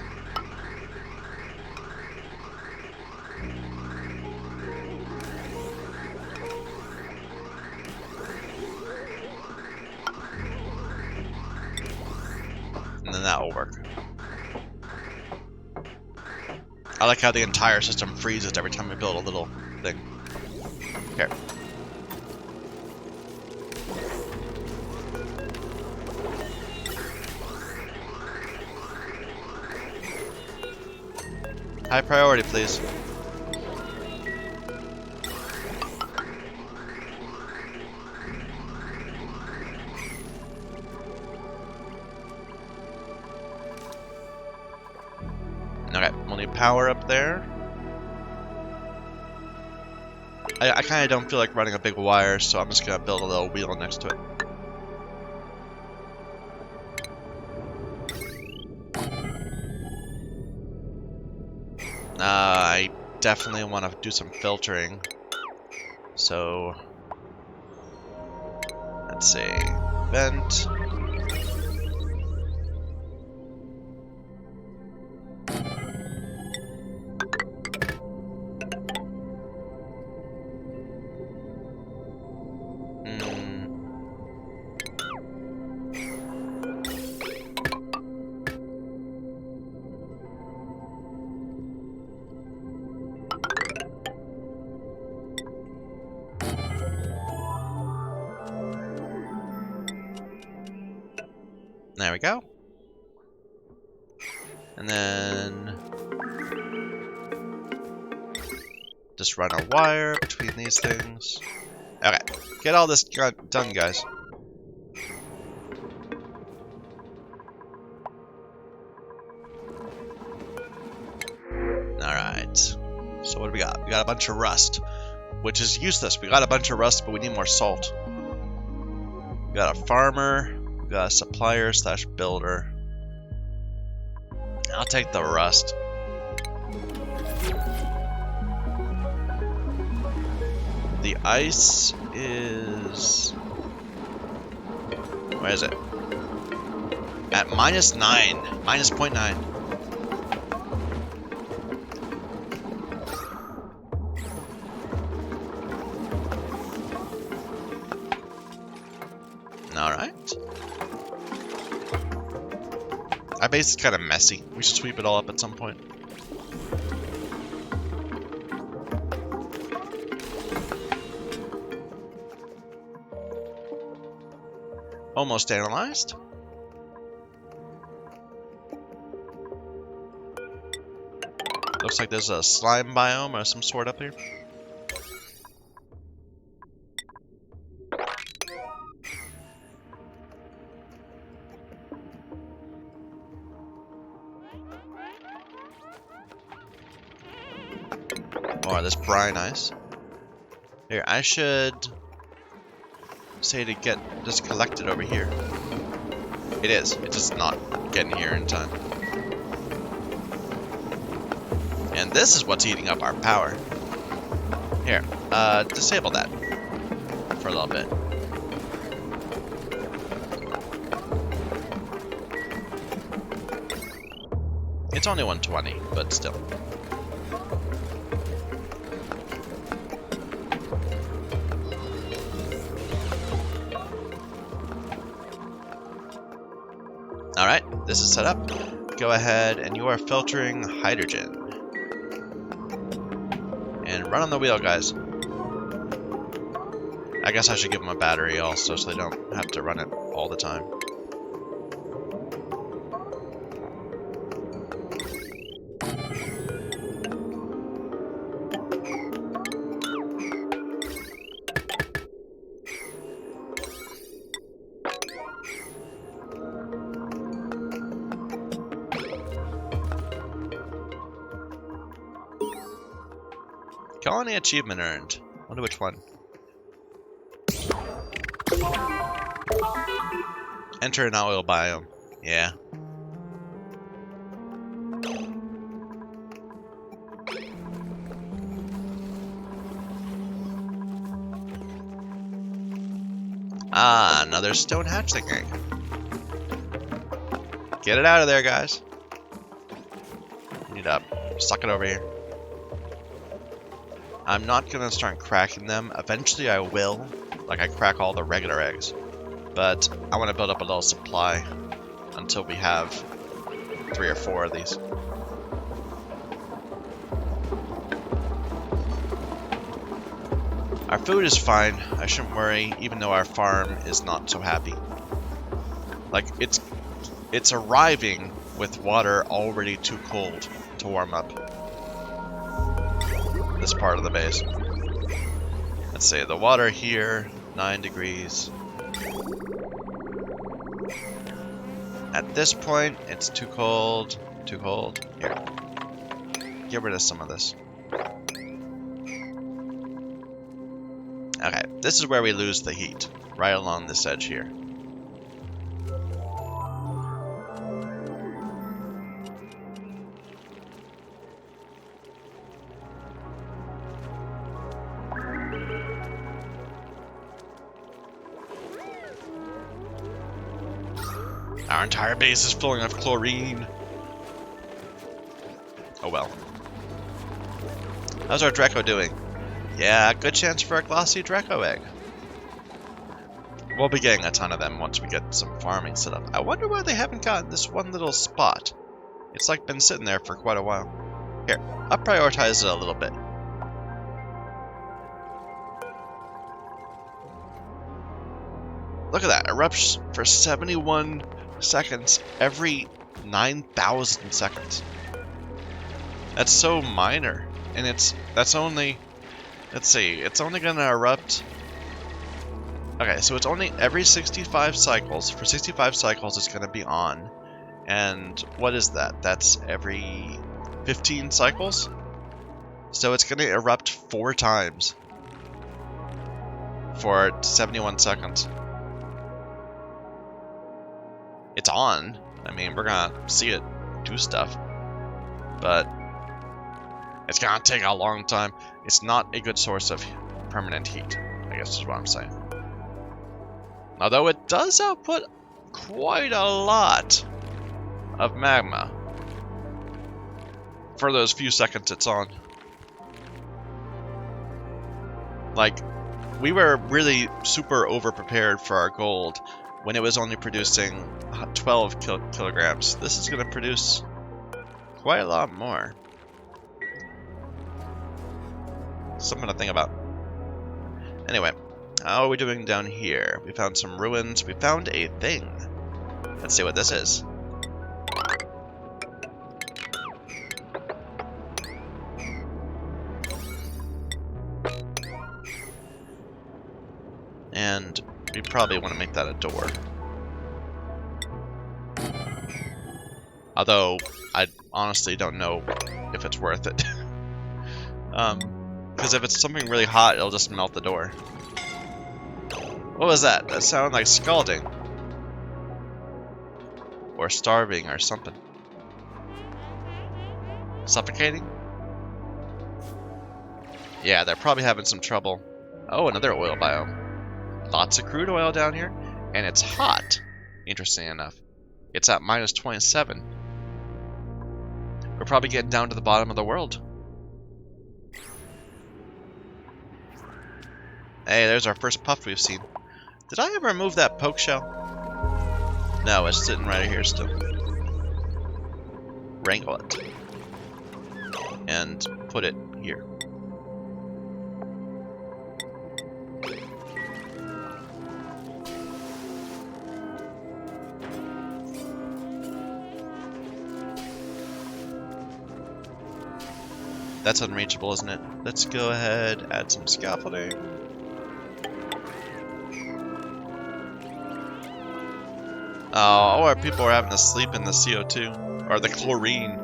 And then that will work. I like how the entire system freezes every time we build a little thing. Here. High priority, please. Okay, we'll need power up there. I kind of don't feel like running a big wire, so I'm just going to build a little wheel next to it. I definitely want to do some filtering. So, let's see. Vent. There we go. And then just run a wire between these things. Okay, get all this done, guys. Alright, so what do we got? We got a bunch of rust, which is useless. We got a bunch of rust, but we need more salt. We got a farmer. We got a supplier / builder. I'll take the rust. The ice is... Where is it? At -9. Minus 0.9. Alright. Our base is kind of messy. We should sweep it all up at some point. Almost analyzed. Looks like there's a slime biome or some sort up here. Oh, this brine ice. Here, I should say to get this collected over here. It is. It's just not getting here in time. And this is what's eating up our power. Here, disable that for a little bit. It's only 120, but still. Alright, this is set up. Go ahead and you are filtering hydrogen. And run on the wheel, guys. I guess I should give them a battery also so they don't have to run it all the time. Colony achievement earned. Wonder which one. Enter an oil biome. Yeah. Ah, another stone hatchling egg. Get it out of there, guys. Need to suck it over here. I'm not gonna start cracking them. Eventually I will, like I crack all the regular eggs. But I want to build up a little supply until we have 3 or 4 of these. Our food is fine. I shouldn't worry, even though our farm is not so happy. Like, it's arriving with water already too cold to warm up this part of the base. Let's see, the water here, 9 degrees. At this point, it's too cold, too cold. Here, get rid of some of this. Okay, this is where we lose the heat, right along this edge here. Our entire base is flowing off chlorine. Oh well. How's our Draco doing? Yeah, good chance for a glossy Draco egg. We'll be getting a ton of them once we get some farming set up. I wonder why they haven't gotten this one little spot. It's like been sitting there for quite a while. Here, I'll prioritize it a little bit. Look at that, erupts for 71 seconds every 9,000 seconds. That's so minor, and that's only, let's see, it's only gonna erupt. Okay, so it's only every 65 cycles. For 65 cycles, it's gonna be on, and what is that? That's every 15 cycles. So it's gonna erupt 4 times for 71 seconds. It's on. I mean, we're gonna see it do stuff. But it's gonna take a long time. It's not a good source of permanent heat, I guess is what I'm saying. Although it does output quite a lot of magma for those few seconds it's on. Like, we were really super over-prepared for our gold when it was only producing 12 kilograms. This is going to produce quite a lot more. Something to think about. Anyway, how are we doing down here? We found some ruins. We found a thing. Let's see what this is. And we probably want to make that a door. Although, I honestly don't know if it's worth it. Because if it's something really hot, it'll just melt the door. What was that? That sounded like scalding. Or starving or something. Suffocating? Yeah, they're probably having some trouble. Oh, another oil biome. Lots of crude oil down here, and it's hot, interesting enough. It's at minus 27. We're probably getting down to the bottom of the world. Hey, there's our first puff we've seen. Did I ever remove that poke shell? No, it's sitting right here still. Wrangle it. And put it here. That's unreachable, isn't it? Let's go ahead, add some scaffolding. Oh, all our people are having to sleep in the CO2, or the chlorine.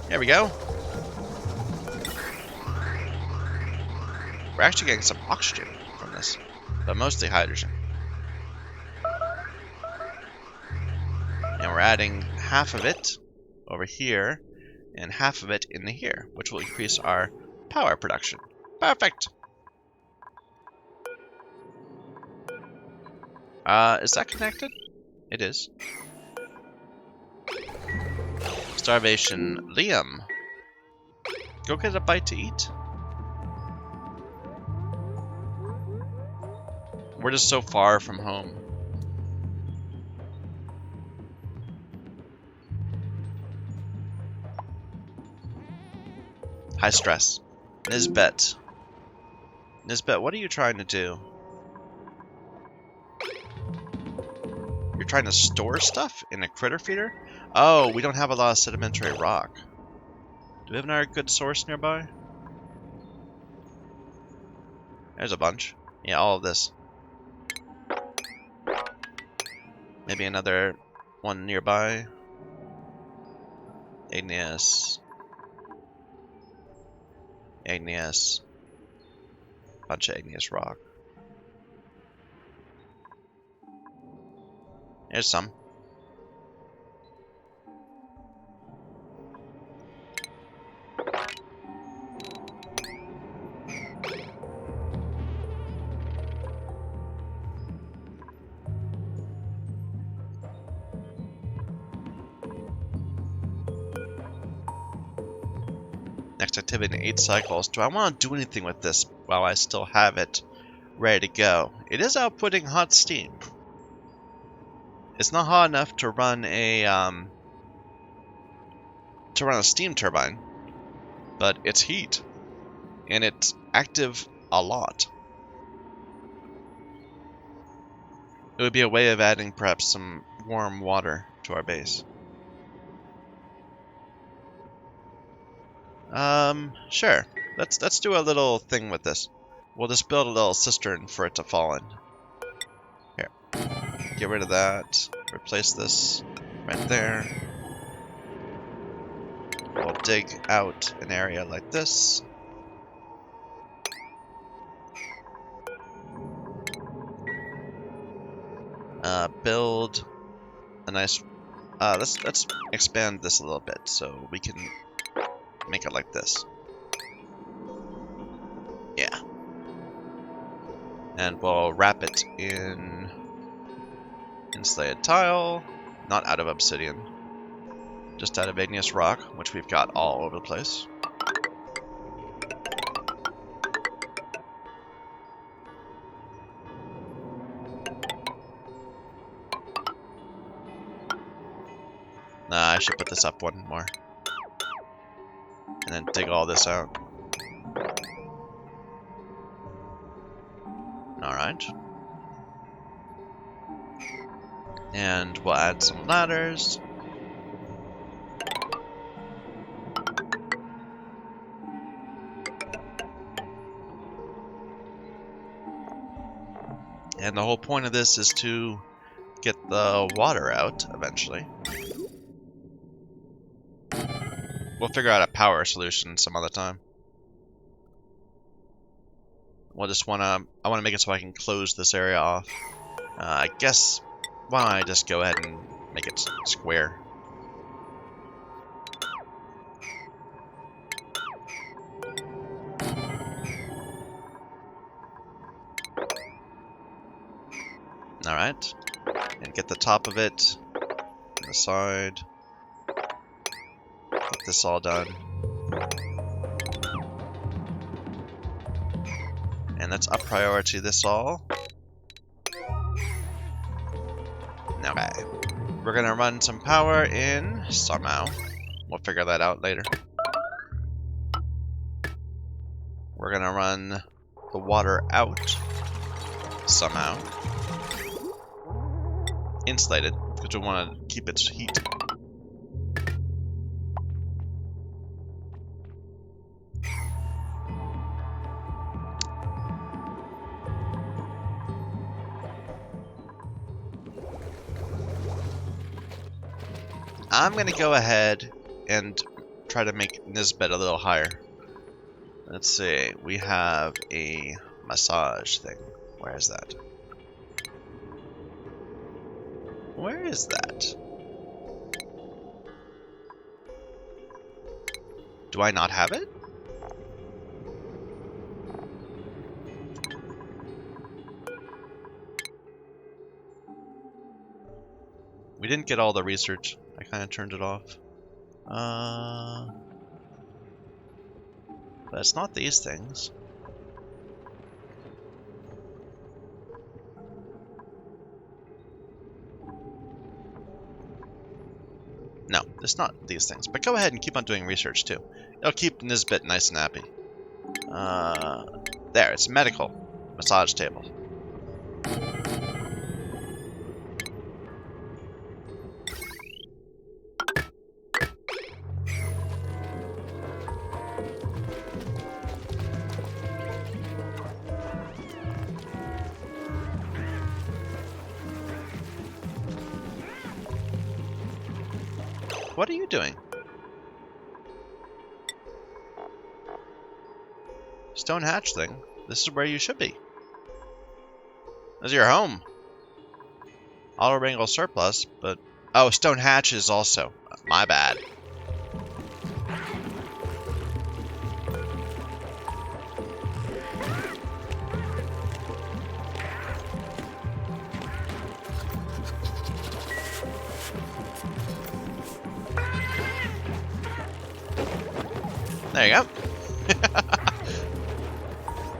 There we go. We're actually getting some oxygen from this, but mostly hydrogen. And we're adding half of it over here, and half of it in here, which will increase our power production. Perfect! Is that connected? It is. Starvation. Liam! Go get a bite to eat. We're just so far from home. High stress. Nisbet. Nisbet, what are you trying to do? You're trying to store stuff in a critter feeder? Oh, we don't have a lot of sedimentary rock. Do we have another good source nearby? There's a bunch. Yeah, all of this. Maybe another one nearby. Igneous. Igneous. Bunch of igneous rock. There's some. Next activity in 8 cycles. Do I want to do anything with this while I still have it ready to go? It is outputting hot steam. It's not hot enough to run a steam turbine, but it's heat, and it's active a lot. It would be a way of adding perhaps some warm water to our base. Sure. Let's do a little thing with this. We'll just build a little cistern for it to fall in. Here. Get rid of that. Replace this right there. We'll dig out an area like this. build a nice. Let's expand this a little bit so we can make it like this. Yeah. And we'll wrap it in insulated tile, not out of obsidian, just out of igneous rock, which we've got all over the place. Nah, I should put this up one more. And then dig all this out. Alright. And we'll add some ladders. And the whole point of this is to get the water out eventually. We'll figure out a power solution some other time. I want to make it so I can close this area off. I guess, why don't I just go ahead and make it square? Alright. And get the top of it on the side. Get this all done. And let's up priority this all. Okay. We're gonna run some power in somehow. We'll figure that out later. We're gonna run the water out somehow. Insulated, because we want to keep its heat. I'm gonna go ahead and try to make Nisbet a little higher. Let's see, we have a massage thing. Where is that? Where is that? Do I not have it? We didn't get all the research. I kind of turned it off. But it's not these things. No, it's not these things. But go ahead and keep on doing research too. It'll keep Nisbet nice and happy. There, it's medical. Massage table. What are you doing? Stone hatch thing. This is where you should be. This is your home. Auto wrangle surplus, but oh, stone hatch is also. My bad. There you go.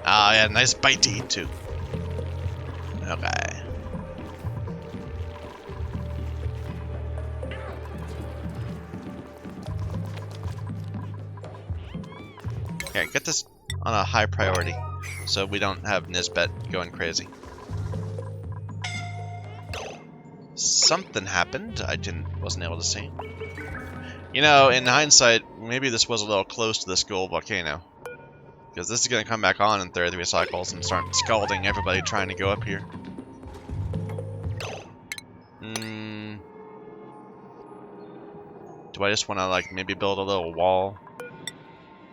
Ah, yeah, nice bite to eat too. Okay. Okay, get this on a high priority so we don't have Nisbet going crazy. Something happened I wasn't able to see. You know, in hindsight, maybe this was a little close to the school volcano. Because this is going to come back on in 33 cycles and start scalding everybody trying to go up here. Do I just want to, like, maybe build a little wall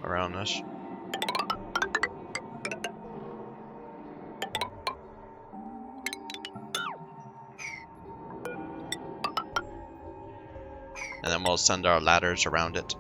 around this? then we'll send our ladders around it.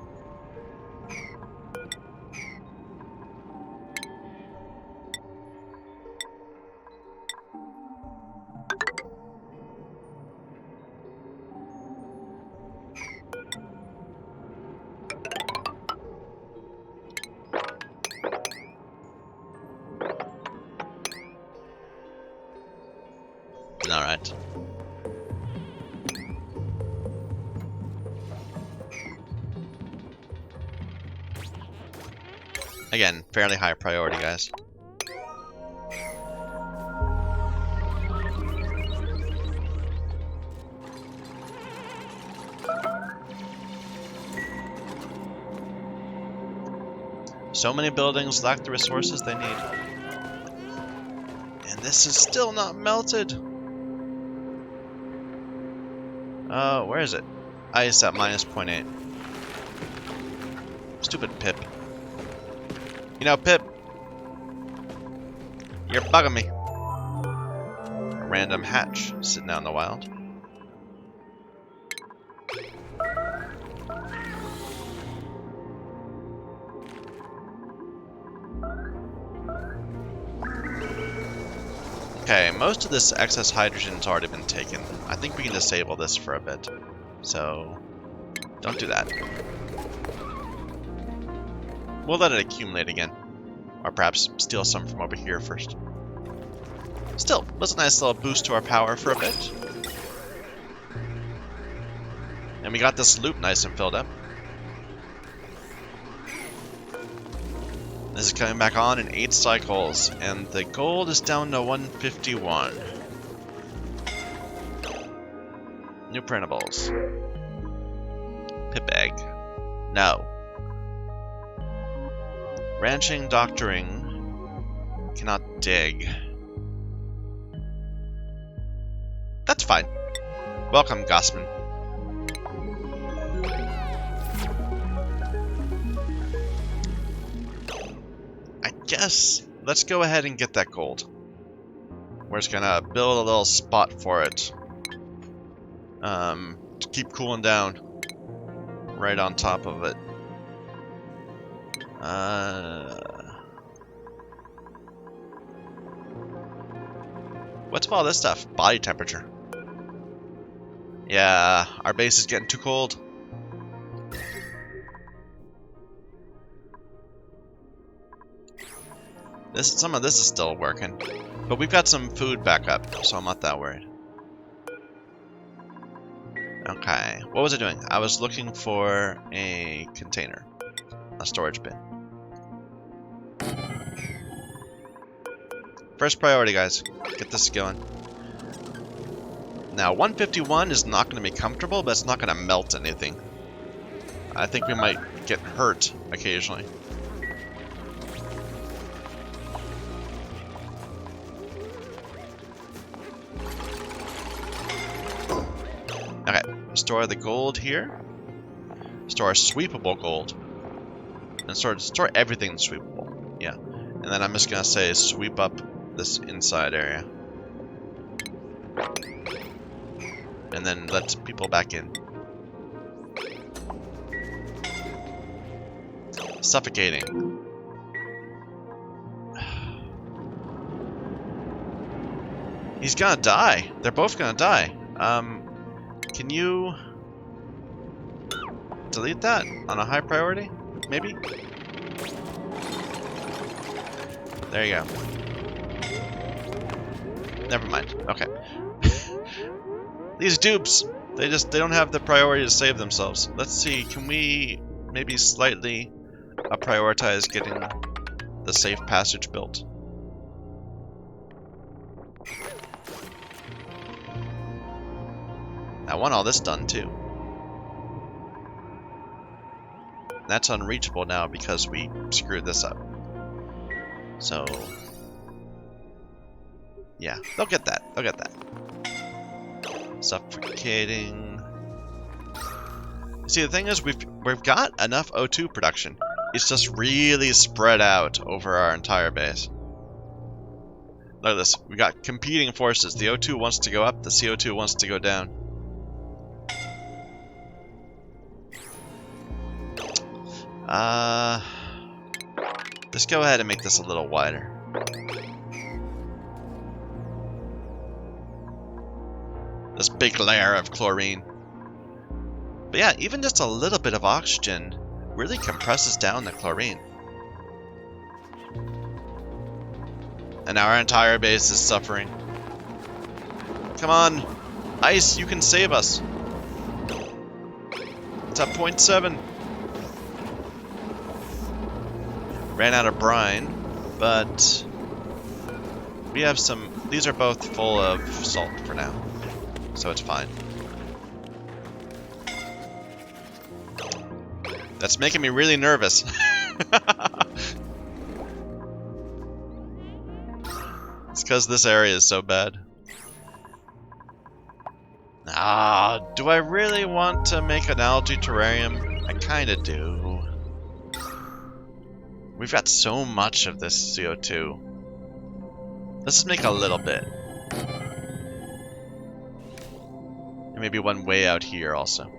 Alright. Again, fairly high priority, guys. So many buildings lack the resources they need. And this is still not melted! Where is it? Ice at minus 0.8. Stupid Pip. You know, Pip, you're bugging me. A random hatch sitting out in the wild. Okay, most of this excess hydrogen's already been taken. I think we can disable this for a bit. So, don't do that. We'll let it accumulate again. Or perhaps steal some from over here first. Still, that's a nice little boost to our power for a bit. And we got this loop nice and filled up. This is coming back on in 8 cycles, and the gold is down to 151. New printables. Pip egg. No. Ranching, doctoring. Cannot dig. That's fine. Welcome, Gossman. Guess let's go ahead and get that gold. We're just gonna build a little spot for it. To keep cooling down. Right on top of it. What's all this stuff? Body temperature. Yeah, our base is getting too cold. Some of this is still working, but we've got some food back up, so I'm not that worried. Okay, what was I doing? I was looking for a container, a storage bin. First priority, guys, get this going. Now, 151 is not going to be comfortable, but it's not going to melt anything. I think we might get hurt occasionally. Okay, store the gold here. Store sweepable gold. And store everything that's sweepable. Yeah. And then I'm just gonna say sweep up this inside area. And then let people back in. Suffocating. He's gonna die. They're both gonna die. Can you delete that on a high priority? Maybe? There you go. Never mind. Okay. These dupes, they don't have the priority to save themselves. Let's see, can we maybe slightly prioritize getting the safe passage built? I want all this done too. That's unreachable now because we screwed this up. So, yeah, they'll get that. They'll get that. Suffocating. See, the thing is, we've got enough O2 production. It's just really spread out over our entire base. Look at this. We got competing forces. The O2 wants to go up. The CO2 wants to go down. Just go ahead and make this a little wider. This big layer of chlorine. But yeah, even just a little bit of oxygen really compresses down the chlorine. And our entire base is suffering. Come on, ice, you can save us. It's at 0.7. Ran out of brine, but we have some. These are both full of salt for now, so it's fine. That's making me really nervous. It's because this area is so bad. Do I really want to make an algae terrarium? I kinda do. We've got so much of this CO2. Let's just make a little bit. And maybe one way out here also.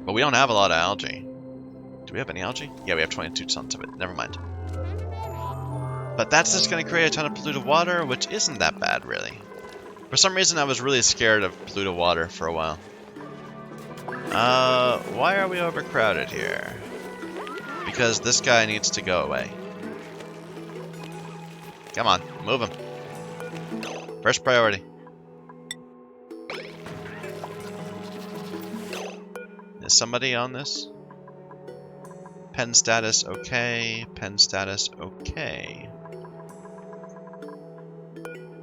But we don't have a lot of algae. Do we have any algae? Yeah, we have 22 tons of it. Never mind. But that's just going to create a ton of polluted water, which isn't that bad, really. For some reason, I was really scared of polluted water for a while. Why are we overcrowded here? Because this guy needs to go away. Come on, move him. First priority. Is somebody on this? Pen status okay. Pen status okay.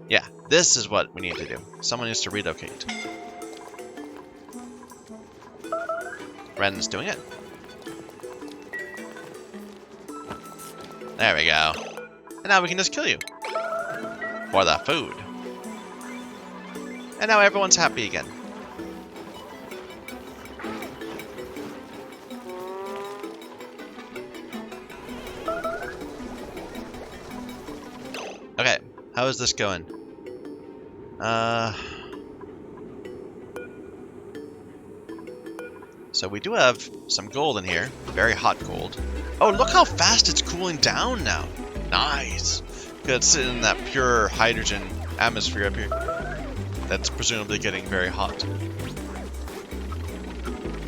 Yeah, this is what we need to do. Someone needs to relocate. Ren's doing it. There we go. And now we can just kill you. For the food. And now everyone's happy again. Okay, how is this going? So we do have some gold in here. Very hot gold. Oh, look how fast it's cooling down now. Nice. It's sitting in that pure hydrogen atmosphere up here. That's presumably getting very hot.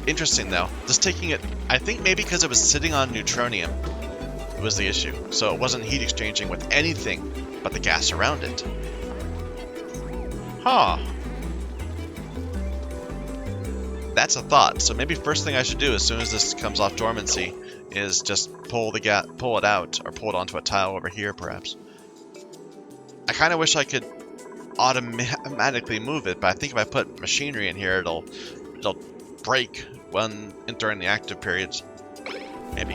Interesting though. Just taking it, I think maybe because it was sitting on neutronium was the issue. So it wasn't heat exchanging with anything but the gas around it. Huh. That's a thought. So maybe first thing I should do as soon as this comes off dormancy is just pull it out, or pull it onto a tile over here perhaps. I kind of wish I could automatically move it, but I think if I put machinery in here, it'll break during the active periods. Maybe.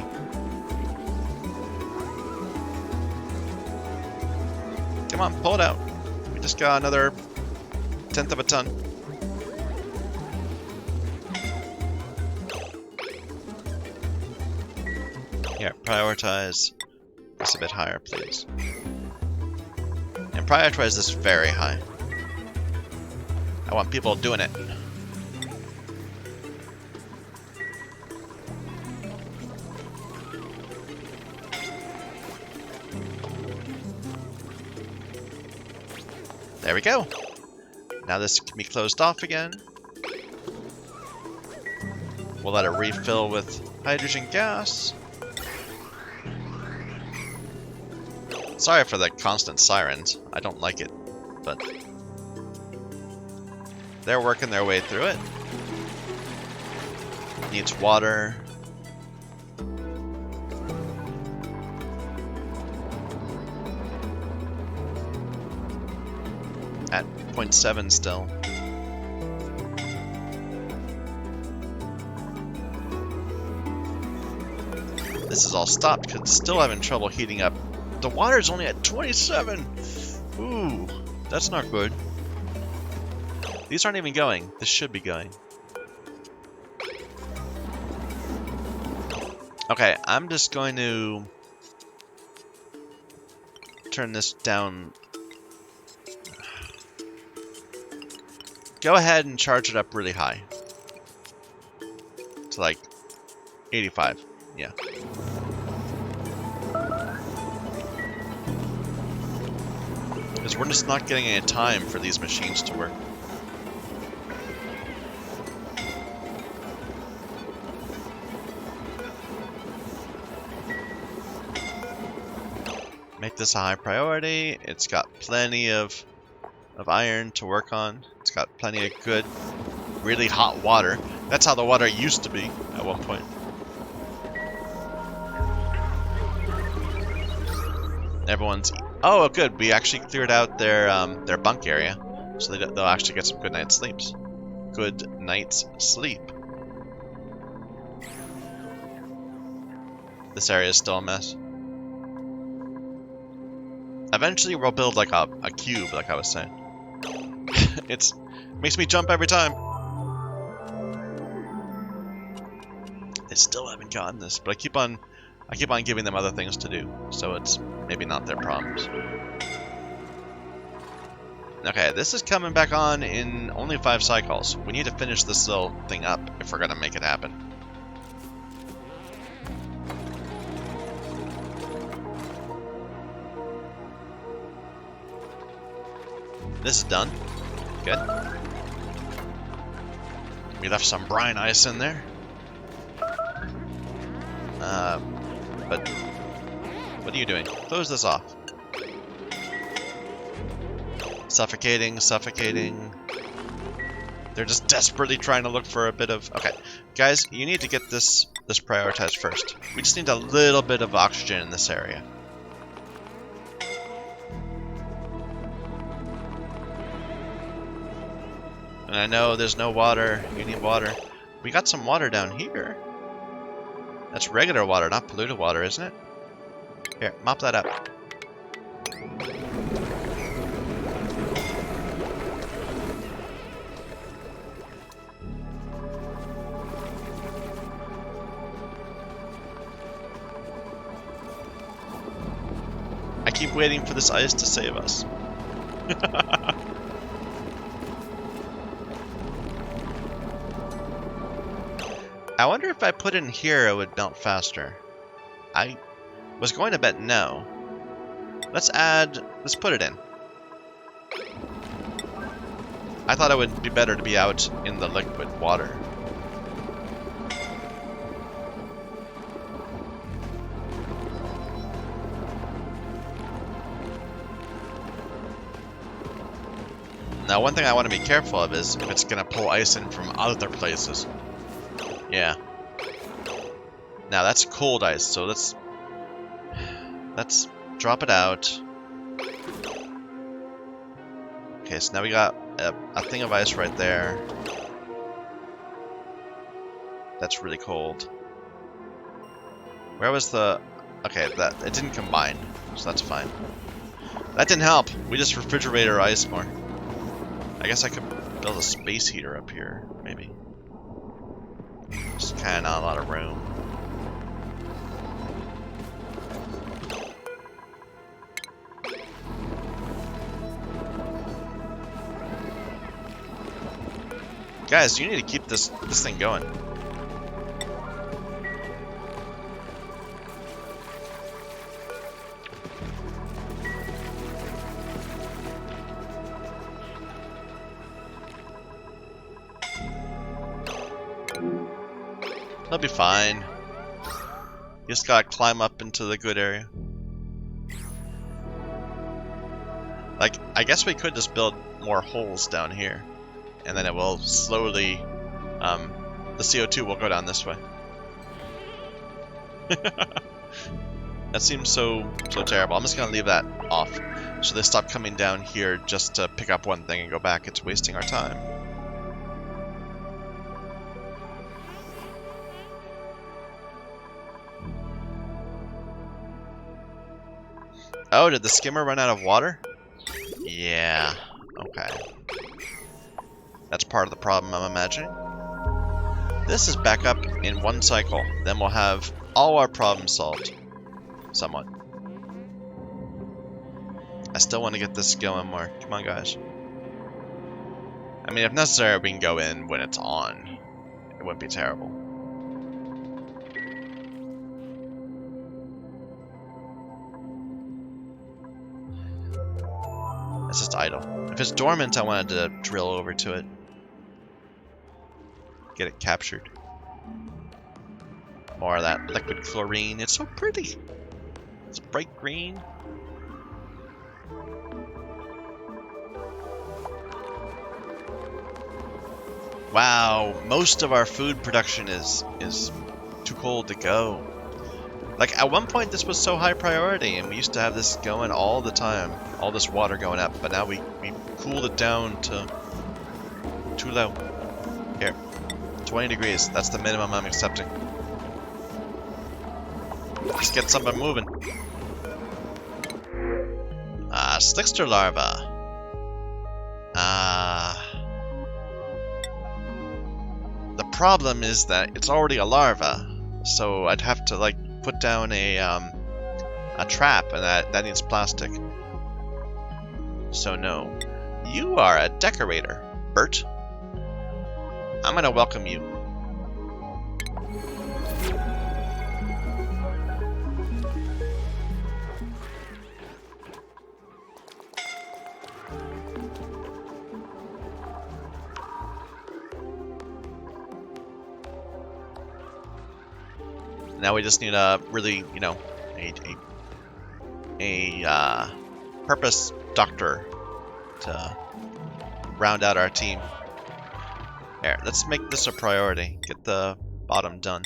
Come on, pull it out. We just got another 1/10 of a ton. Here, prioritize this a bit higher, please. And prioritize this very high. I want people doing it. There we go. Now this can be closed off again. We'll let it refill with hydrogen gas. Sorry for the constant sirens. I don't like it, but they're working their way through it. Needs water. At 0.7 still. This is all stopped because it's still having trouble heating up. The water's only at 27! Ooh, that's not good. These aren't even going. This should be going. Okay, I'm just going to turn this down. Go ahead and charge it up really high. to like 85. Yeah. Because we're just not getting any time for these machines to work. Make this a high priority. It's got plenty of iron to work on. It's got plenty of good, really hot water. That's how the water used to be at one point. Everyone's... Oh, good. We actually cleared out their bunk area, so they'll actually get some good night's sleeps. Good night's sleep. This area is still a mess. Eventually, we'll build like a cube, like I was saying. It makes me jump every time. They still haven't gotten this, but I keep on giving them other things to do, so it's maybe not their problems. Okay, this is coming back on in only 5 cycles. We need to finish this little thing up if we're gonna make it happen. This is done. Good. We left some brine ice in there. But what are you doing? Close this off. Suffocating, suffocating. They're just desperately trying to look for a bit of... Okay, guys, you need to get this prioritized first. We just need a little bit of oxygen in this area. And I know there's no water. You need water. We got some water down here. That's regular water, not polluted water, isn't it? Here, mop that up. I keep waiting for this ice to save us. I wonder if I put it in here, it would melt faster. I was going to bet no. Let's put it in. I thought it would be better to be out in the liquid water. Now, one thing I want to be careful of is if it's going to pull ice in from other places. Yeah. Now that's cold ice, so let's drop it out. Okay, so now we got a thing of ice right there. That's really cold. Where was the... Okay, that it didn't combine, so that's fine. That didn't help. We just refrigerated our ice more. I guess I could build a space heater up here, maybe. Just kind of not a lot of room. Guys, you need to keep this thing going. They'll be fine. You just gotta climb up into the good area. Like, I guess we could just build more holes down here. And then it will slowly... the CO2 will go down this way. That seems so terrible. I'm just gonna leave that off. So they stop coming down here just to pick up one thing and go back. It's wasting our time. Oh, did the skimmer run out of water? Yeah. Okay. That's part of the problem, I'm imagining. This is back up in 1 cycle. Then we'll have all our problems solved. Somewhat. I still want to get this going more. Come on, guys. I mean, if necessary, we can go in when it's on. It wouldn't be terrible. just idle. If it's dormant, I wanted to drill over to it. Get it captured. More of that liquid chlorine. It's so pretty. It's bright green. Wow, most of our food production is too cold to go. Like, at one point this was so high priority and we used to have this going all the time. All this water going up, but now we cooled it down to too low. Here, 20 degrees, that's the minimum I'm accepting. Let's get something moving. Slickster larva. The problem is that it's already a larva, so I'd have to like put down a trap, and that needs plastic. So no. You are a decorator, Bert. I'm gonna welcome you. Now we just need a really, you know, a purpose doctor to round out our team. Here, let's make this a priority. Get the bottom done.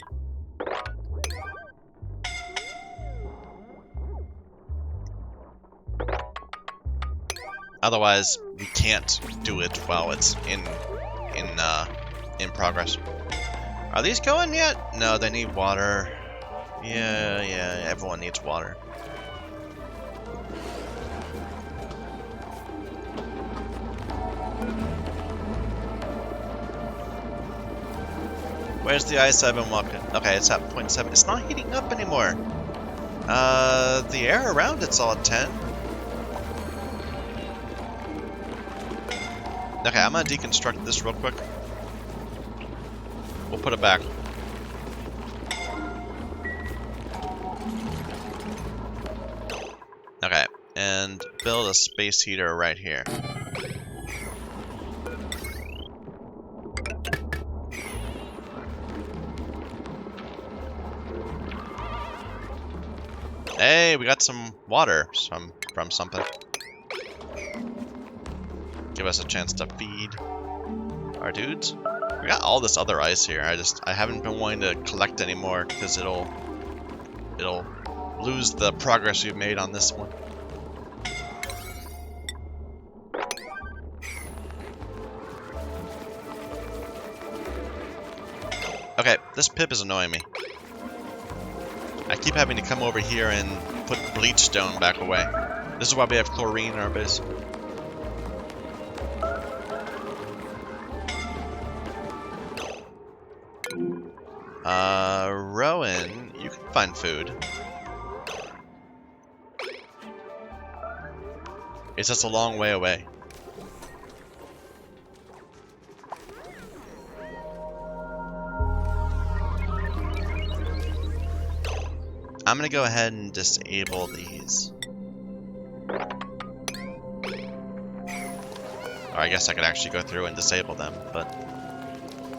Otherwise, we can't do it while it's in progress. Are these going yet? No, they need water. Yeah, everyone needs water. Where's the ice I've been walking? Okay, it's at 0.7. It's not heating up anymore. The air around it's all at 10. Okay, I'm gonna deconstruct this real quick. We'll put it back. Okay, and build a space heater right here. Hey, we got some water from something. Give us a chance to feed our dudes. We got all this other ice here. I haven't been wanting to collect anymore because it'll lose the progress we've made on this one. Okay, this pip is annoying me. I keep having to come over here and put bleach stone back away. This is why we have chlorine in our base. Rowan, you can find food. It's just a long way away. I'm gonna go ahead and disable these. Or I guess I could actually go through and disable them, but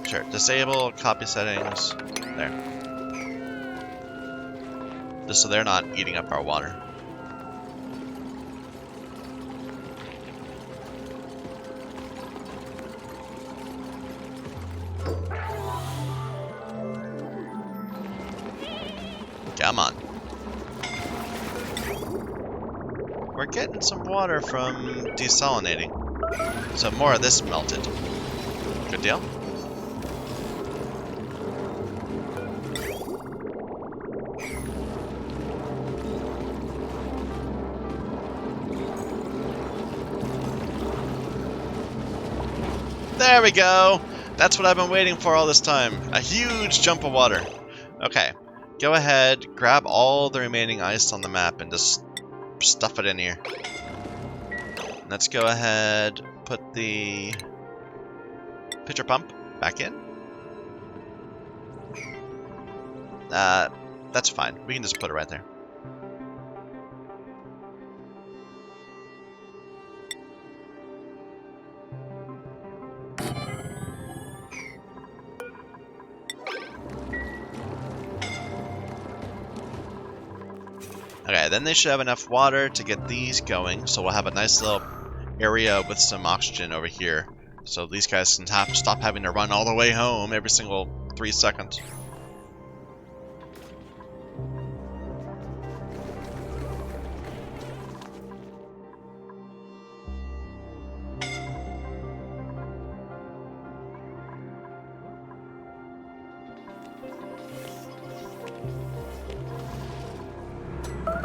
sure. Disable copy settings. There. Just so they're not eating up our water. Come on. We're getting some water from desalinating. So more of this melted. Good deal. There we go! That's what I've been waiting for all this time. A huge jump of water. Okay. Go ahead, grab all the remaining ice on the map and just stuff it in here. Let's go ahead, put the pitcher pump back in. That's fine. We can just put it right there. Okay, then they should have enough water to get these going, so we'll have a nice little area with some oxygen over here. So these guys can stop having to run all the way home every single 3 seconds.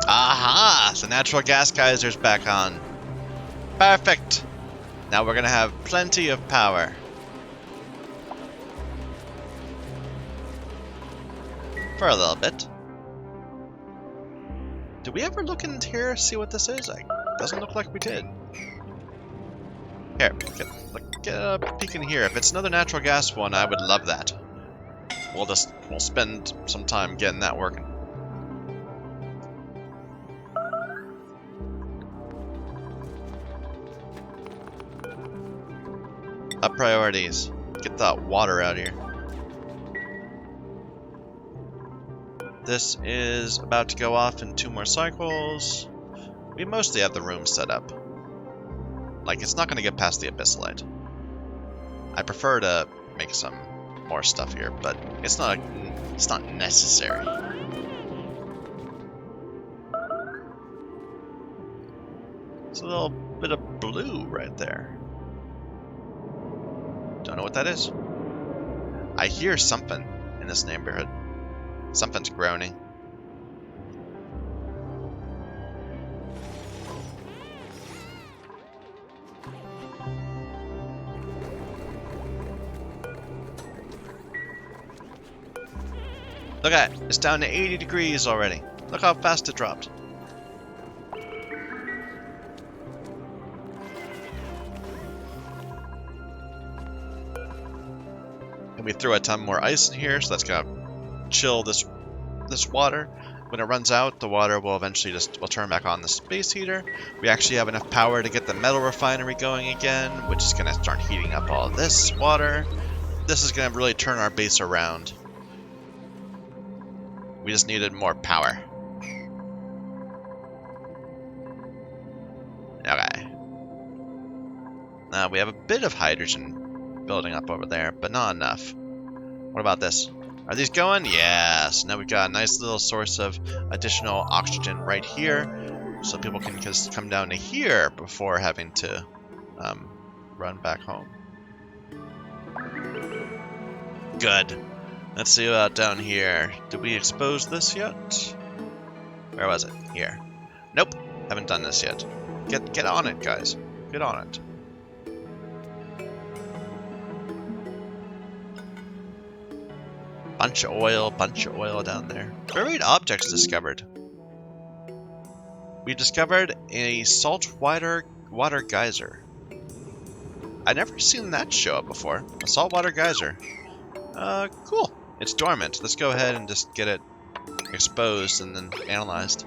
Aha! The natural gas geyser's back on. Perfect! Now we're gonna have plenty of power. For a little bit. Did we ever look in here, see what this is? Doesn't look like we did. Here, get a peek in here. If it's another natural gas one, I would love that. We'll spend some time getting that working. Up priorities. Get that water out here. This is about to go off in 2 more cycles. We mostly have the room set up. Like, it's not going to get past the abyssalite. I prefer to make some more stuff here, but it's not necessary. It's a little bit of blue right there. Don't know what that is. I hear something in this neighborhood. Something's groaning. Look at it. It's down to 80 degrees already. Look how fast it dropped. And we threw a ton more ice in here, so that's gonna chill this water. When it runs out, the water will eventually will turn back on the space heater. We actually have enough power to get the metal refinery going again, which is gonna start heating up all this water. This is gonna really turn our base around. We just needed more power. Okay. Now we have a bit of hydrogen building up over there, but not enough. What about this? Are these going? Yes. Now we've got a nice little source of additional oxygen right here, so people can just come down to here before having to run back home. Good. Let's see about down here. Did we expose this yet? Where was it? Here. Nope. Haven't done this yet. Get on it, guys. Get on it. Bunch of oil down there. Buried objects discovered. We discovered a saltwater geyser. I've never seen that show up before. A saltwater geyser. Cool. It's dormant. Let's go ahead and just get it exposed and then analyzed.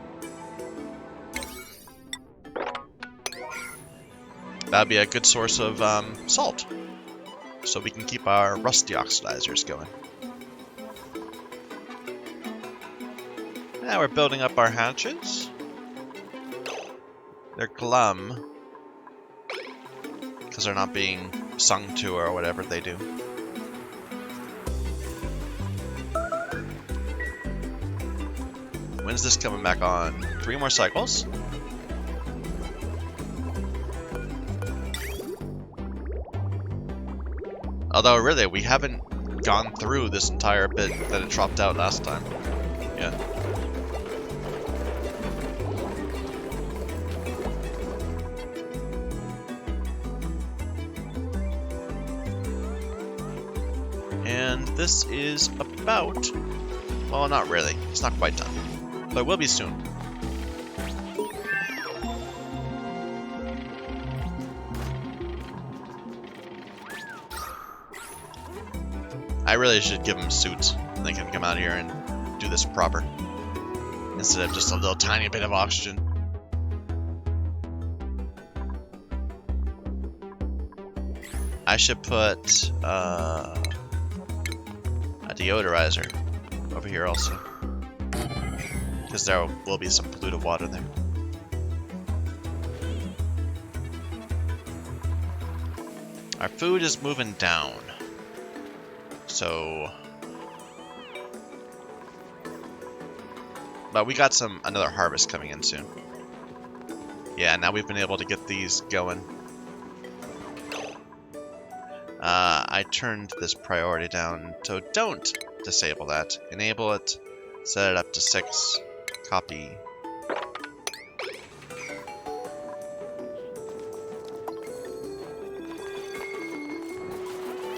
That'd be a good source of salt, so we can keep our rusty oxidizers going. Now we're building up our hatches. They're glum because they're not being sung to or whatever they do. When's this coming back on? 3 more cycles. Although, really, we haven't gone through this entire bit that it dropped out last time. Yeah. And this is about... well, not really. It's not quite done. But it will be soon. I really should give them suits. They can come out here and do this proper. Instead of just a little tiny bit of oxygen. I should put a deodorizer over here also. because there will be some polluted water there. Our food is moving down. So... But we got another harvest coming in soon. Yeah, now we've been able to get these going. I turned this priority down, so don't disable that. Enable it, set it up to 6, copy.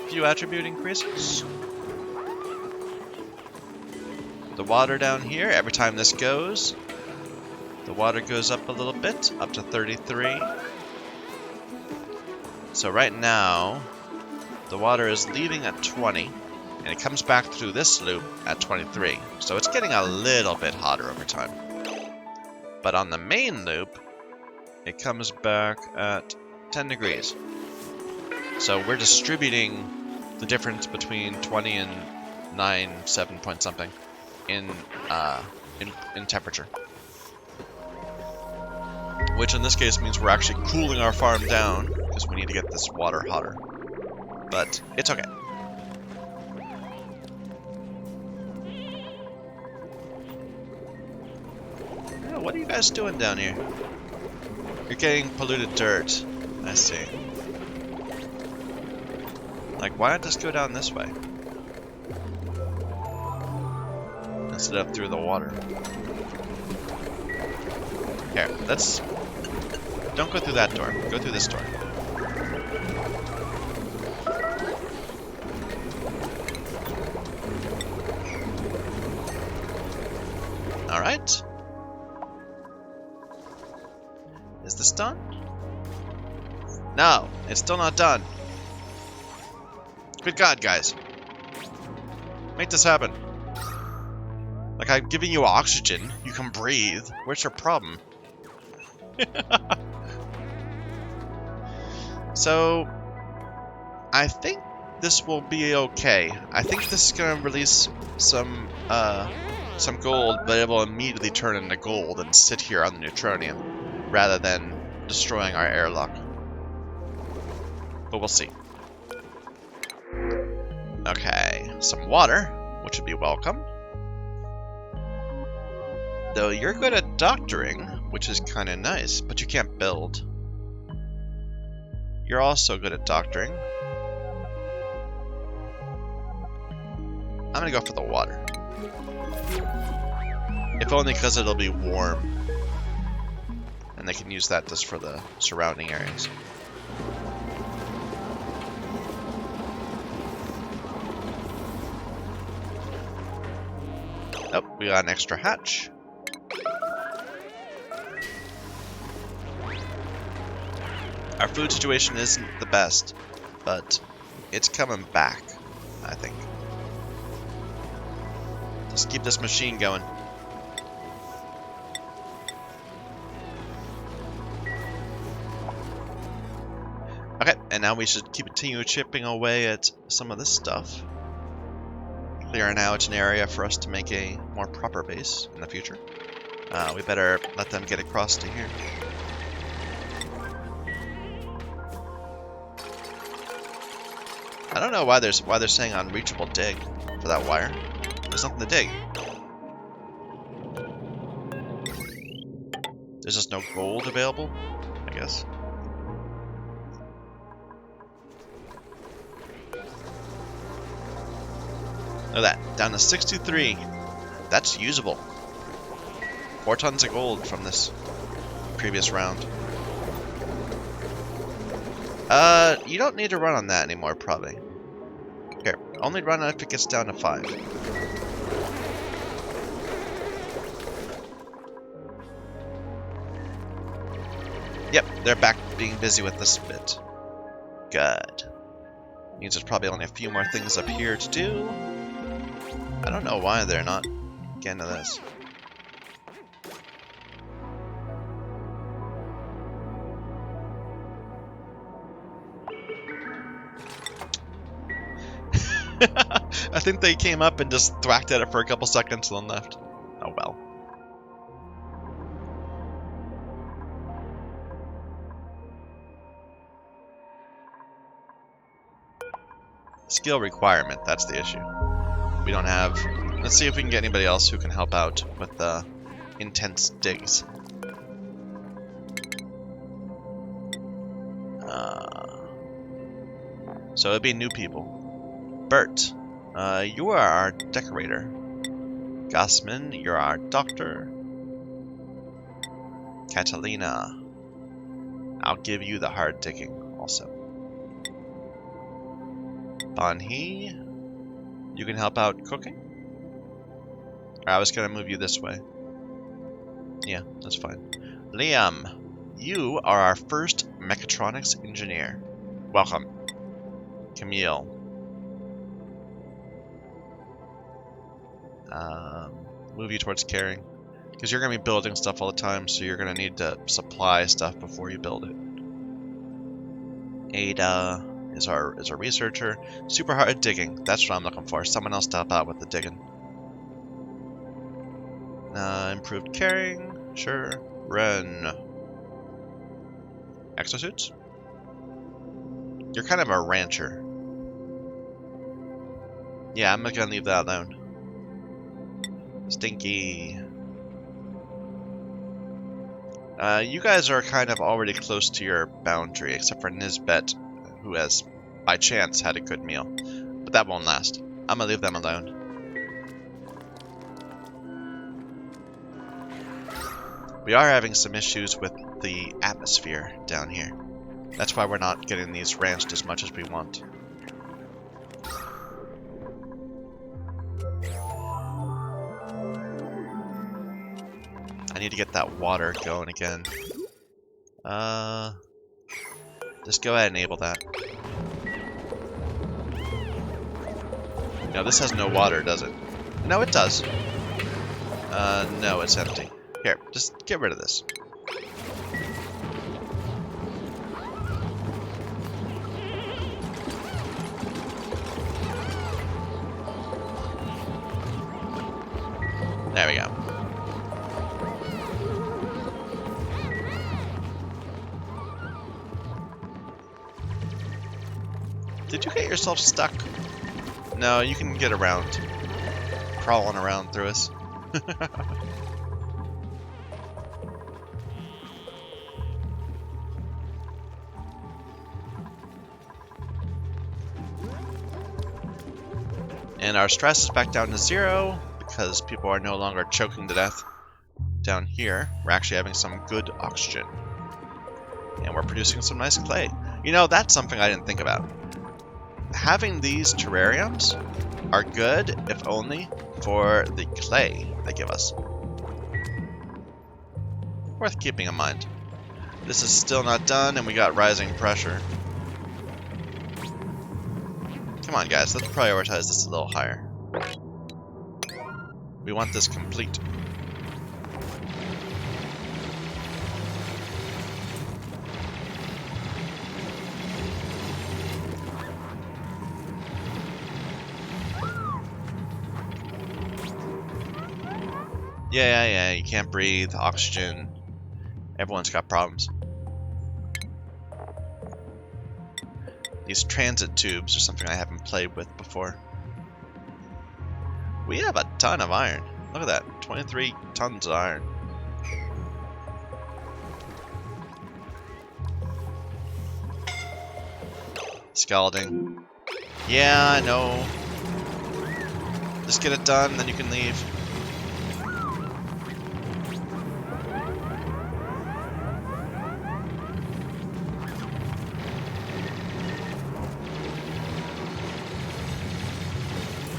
Few attribute increases. The water down here, every time this goes, the water goes up a little bit, up to 33. So right now, the water is leaving at 20, and it comes back through this loop at 23. So it's getting a little bit hotter over time. But on the main loop, it comes back at 10 degrees. So we're distributing the difference between 20 and 9, 7 point something in temperature. Which in this case means we're actually cooling our farm down because we need to get this water hotter. But it's okay. Yeah, what are you guys doing down here? You're getting polluted dirt. I see. Like, why not just go down this way? Instead of through the water. Here, let's... Don't go through that door. Go through this door. Alright. Is this done? No, it's still not done. Good God, guys. Make this happen. Like, I'm giving you oxygen. You can breathe. Where's your problem? So, I think this will be okay. I think this is going to release some gold, but it will immediately turn into gold and sit here on the neutronium, rather than destroying our airlock. But we'll see. Okay, some water, which would be welcome. Though you're good at doctoring, which is kind of nice, but you can't build. You're also good at doctoring. I'm gonna go for the water. If only because it'll be warm. And they can use that just for the surrounding areas. Oh, we got an extra hatch. Our food situation isn't the best, but it's coming back, I think. Just keep this machine going. Okay, and now we should continue chipping away at some of this stuff. Clearing out an area for us to make a more proper base in the future. We better let them get across to here. I don't know why they're saying unreachable dig for that wire. There's nothing to dig. There's just no gold available, I guess. Look at that, down to 63. That's usable. 4 tons of gold from this previous round. You don't need to run on that anymore, probably. Here, only run if it gets down to 5. Yep, they're back being busy with this bit. Good. Means there's probably only a few more things up here to do. I don't know why they're not getting to this. I think they came up and just thwacked at it for a couple seconds and then left. Oh well. skill requirement, that's the issue. We don't have... Let's see if we can get anybody else who can help out with the intense digs. So it'd be new people. Bert, you are our decorator. Gossman, you're our doctor. Catalina, I'll give you the hard digging also. Bonhee, you can help out cooking? I was gonna move you this way. Yeah, that's fine. Liam, you are our first mechatronics engineer. Welcome. Camille. Move you towards caring. Because you're going to be building stuff all the time, so you're going to need to supply stuff before you build it. Ada is our researcher. Super hard at digging. That's what I'm looking for. Someone else to help out with the digging. Improved caring. Sure. Ren. Exosuits? You're kind of a rancher. Yeah, I'm gonna leave that alone. Stinky. You guys are kind of already close to your boundary, except for Nisbet, who has, by chance, had a good meal. But that won't last. I'm gonna leave them alone. We are having some issues with the atmosphere down here. That's why we're not getting these ranched as much as we want. I need to get that water going again. Just go ahead and enable that. No, this has no water, does it? No, it does. No, it's empty. Here, just get rid of this. There we go. Did you get yourself stuck? No, you can get around. Crawling around through us. And our stress is back down to 0 because people are no longer choking to death. Down here, we're actually having some good oxygen. And we're producing some nice clay. You know, that's something I didn't think about. Having these terrariums are good, if only for the clay they give us. Worth keeping in mind. This is still not done, and we got rising pressure. Come on, guys, let's prioritize this a little higher. We want this complete. Yeah, you can't breathe, oxygen. Everyone's got problems. These transit tubes are something I haven't played with before. We have a ton of iron. Look at that, 23 tons of iron. Scalding. Yeah, I know. Just get it done, then you can leave.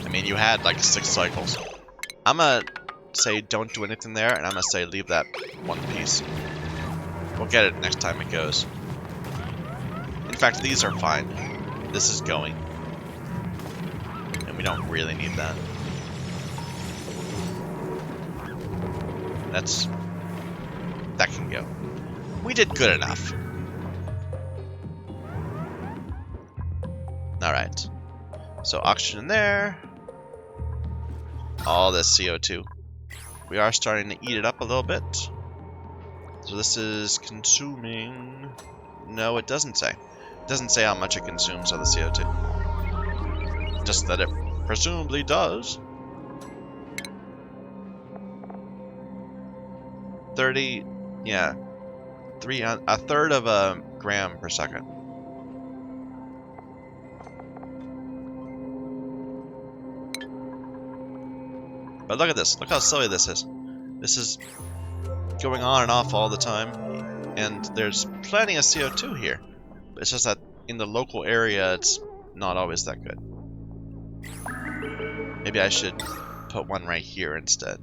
I mean, you had like 6 cycles. I'm gonna say don't do anything there, and I'm gonna say leave that one piece. We'll get it next time it goes. In fact, these are fine. This is going. And we don't really need that. That can go. We did good enough. Alright. So oxygen there. All this CO2. We are starting to eat it up a little bit. So this is consuming... No, it doesn't say. It doesn't say how much it consumes of the CO2. Just that it presumably does. 30, yeah, a third of a gram per second. But look at this. Look how silly this is. This is going on and off all the time, and there's plenty of CO2 here. It's just that in the local area, it's not always that good. Maybe I should put one right here instead.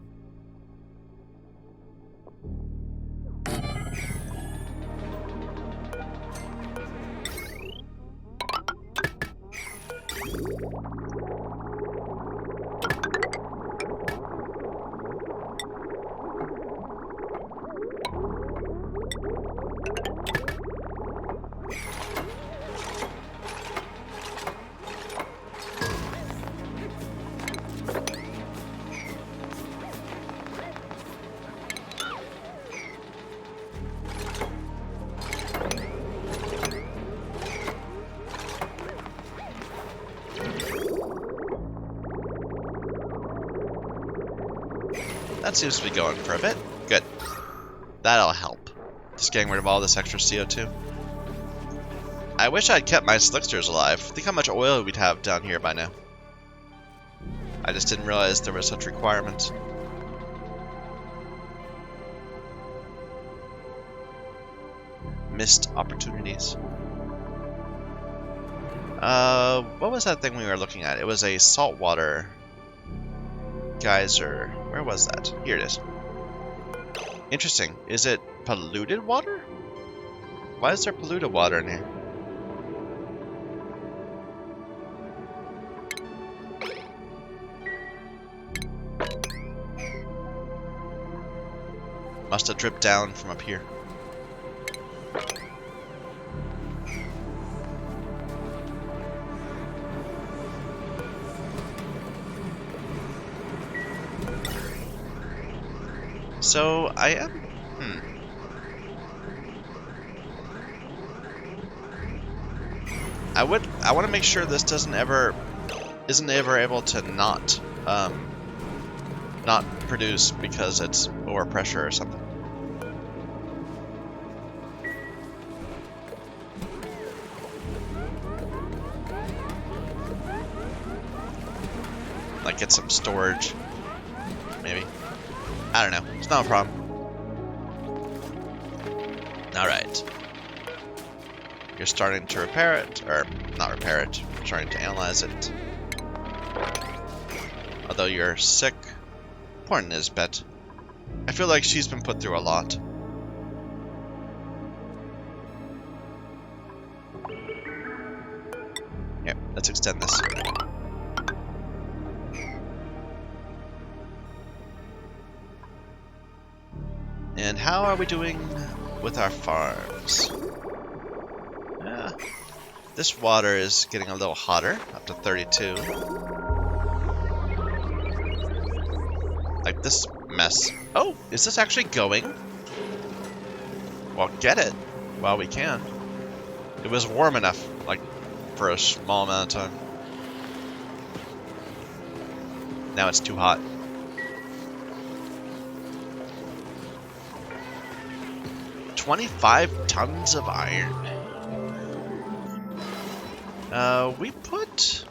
That seems to be going for a bit. Good. That'll help. Just getting rid of all this extra CO2. I wish I'd kept my slicksters alive. Think how much oil we'd have down here by now. I just didn't realize there were such requirements. Missed opportunities. What was that thing we were looking at? It was a saltwater geyser. Where was that? Here it is. Interesting. Is it polluted water? Why is there polluted water in here? Must have dripped down from up here. So I am. I want to make sure this isn't ever able to not produce because it's overpressure or something. Like get some storage, maybe. I don't know. It's not a problem. Alright. You're starting to repair it, or not repair it, starting to analyze it. Although you're sick. Poor Nisbet. I feel like she's been put through a lot. Here, let's extend this. And how are we doing with our farms? Yeah, this water is getting a little hotter, up to 32. Like this mess. Oh, is this actually going? Well, get it while we can. It was warm enough, like, for a small amount of time. Now it's too hot. $25 tons of iron. We put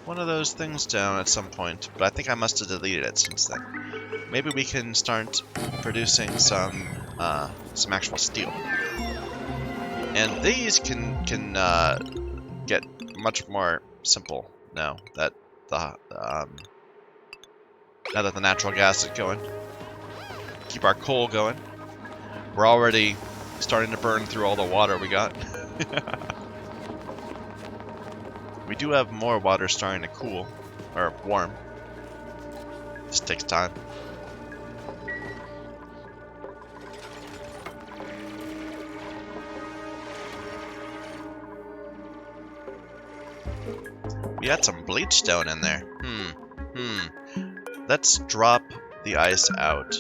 one of those things down at some point, but I think I must have deleted it since then. Maybe we can start producing some actual steel, and these can get much more simple now that the natural gas is going. Keep our coal going. We're already starting to burn through all the water we got. We do have more water starting to cool, or warm. This takes time. We had some bleach stone in there. Let's drop the ice out.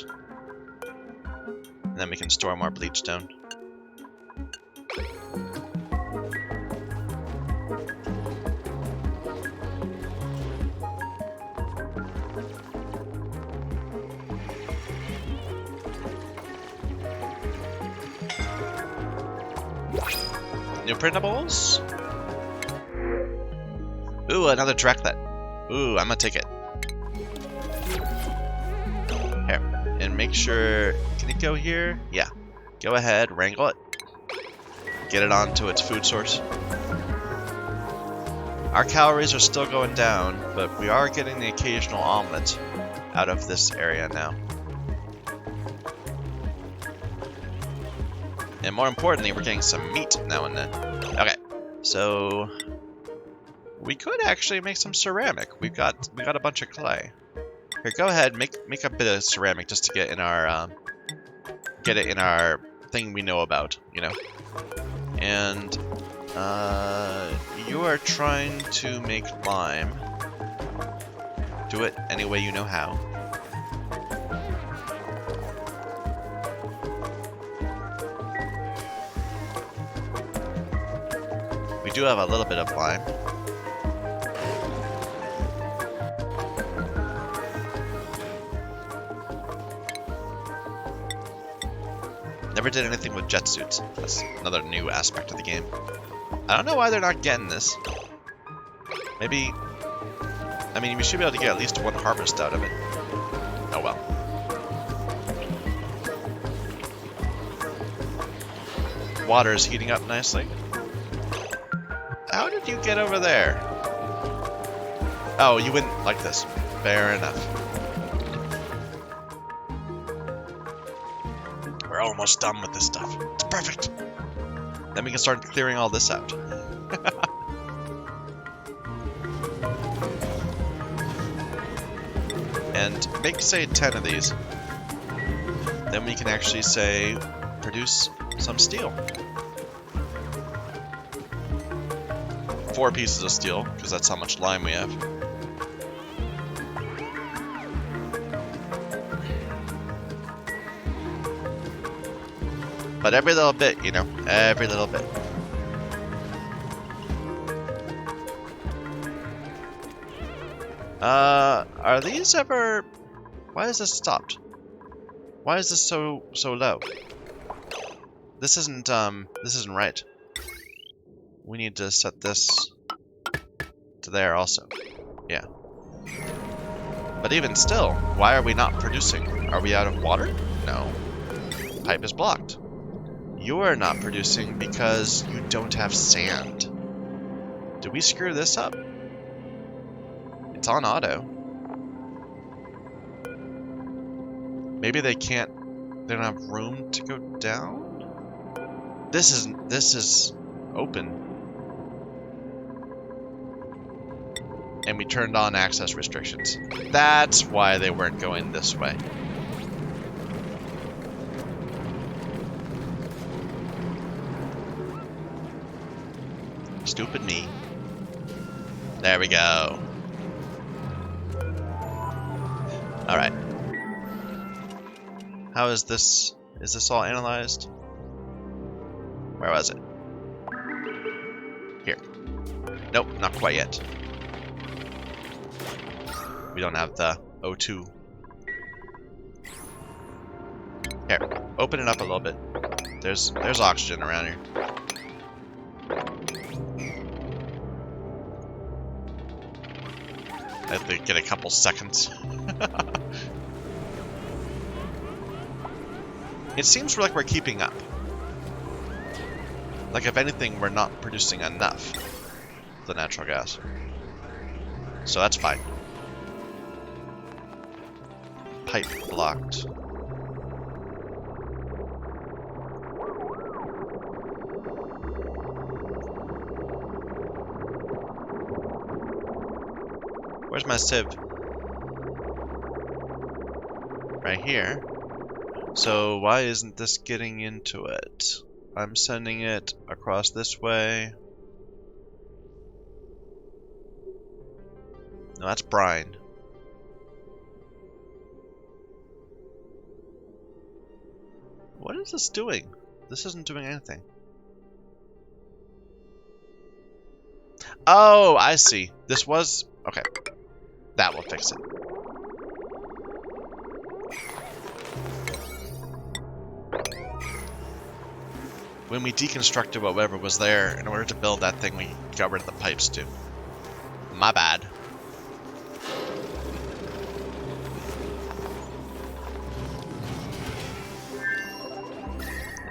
And then we can store more bleach stone. New printables. Ooh, another tracklet. Ooh, I'm gonna take it. Here, and make sure. Can it go here? Yeah. Go ahead, wrangle it. Get it onto its food source. Our calories are still going down, but we are getting the occasional omelet out of this area now. And more importantly, we're getting some meat now and then. Okay, so we could actually make some ceramic. We got a bunch of clay. Here, go ahead, make a bit of ceramic just to get in our thing we know about, you know. And you are trying to make lime. Do it any way you know how. We do have a little bit of lime. Never did anything with jet suits. That's another new aspect of the game. I don't know why they're not getting this. Maybe... I mean, we should be able to get at least one harvest out of it. Oh well. Water is heating up nicely. How did you get over there? Oh, you wouldn't like this. Fair enough. We're almost done with this stuff. It's perfect. Then we can start clearing all this out. And make, say, 10 of these. Then we can actually, say, produce some steel. 4 pieces of steel, because that's how much lime we have. But every little bit, you know, every little bit. Are these ever... Why is this stopped? Why is this so low? This isn't right. We need to set this to there also. Yeah. But even still, why are we not producing? Are we out of water? No. Pipe is blocked. You are not producing because you don't have sand. Did we screw this up? It's on auto. Maybe they don't have room to go down? This is open. And we turned on access restrictions. That's why they weren't going this way. Stupid me. There we go. Alright. How is this? Is this all analyzed? Where was it? Here. Nope, not quite yet. We don't have the O2. Here, open it up a little bit. There's oxygen around here. I have to get a couple seconds. It seems like we're keeping up. Like, if anything, we're not producing enough of the natural gas. So that's fine. Pipe blocked. Where's my sieve? Right here. So why isn't this getting into it? I'm sending it across this way. No, that's brine. What is this doing? This isn't doing anything. Oh, I see. This was... Okay. That will fix it. when we deconstructed whatever was there, in order to build that thing, we got rid of the pipes too. My bad.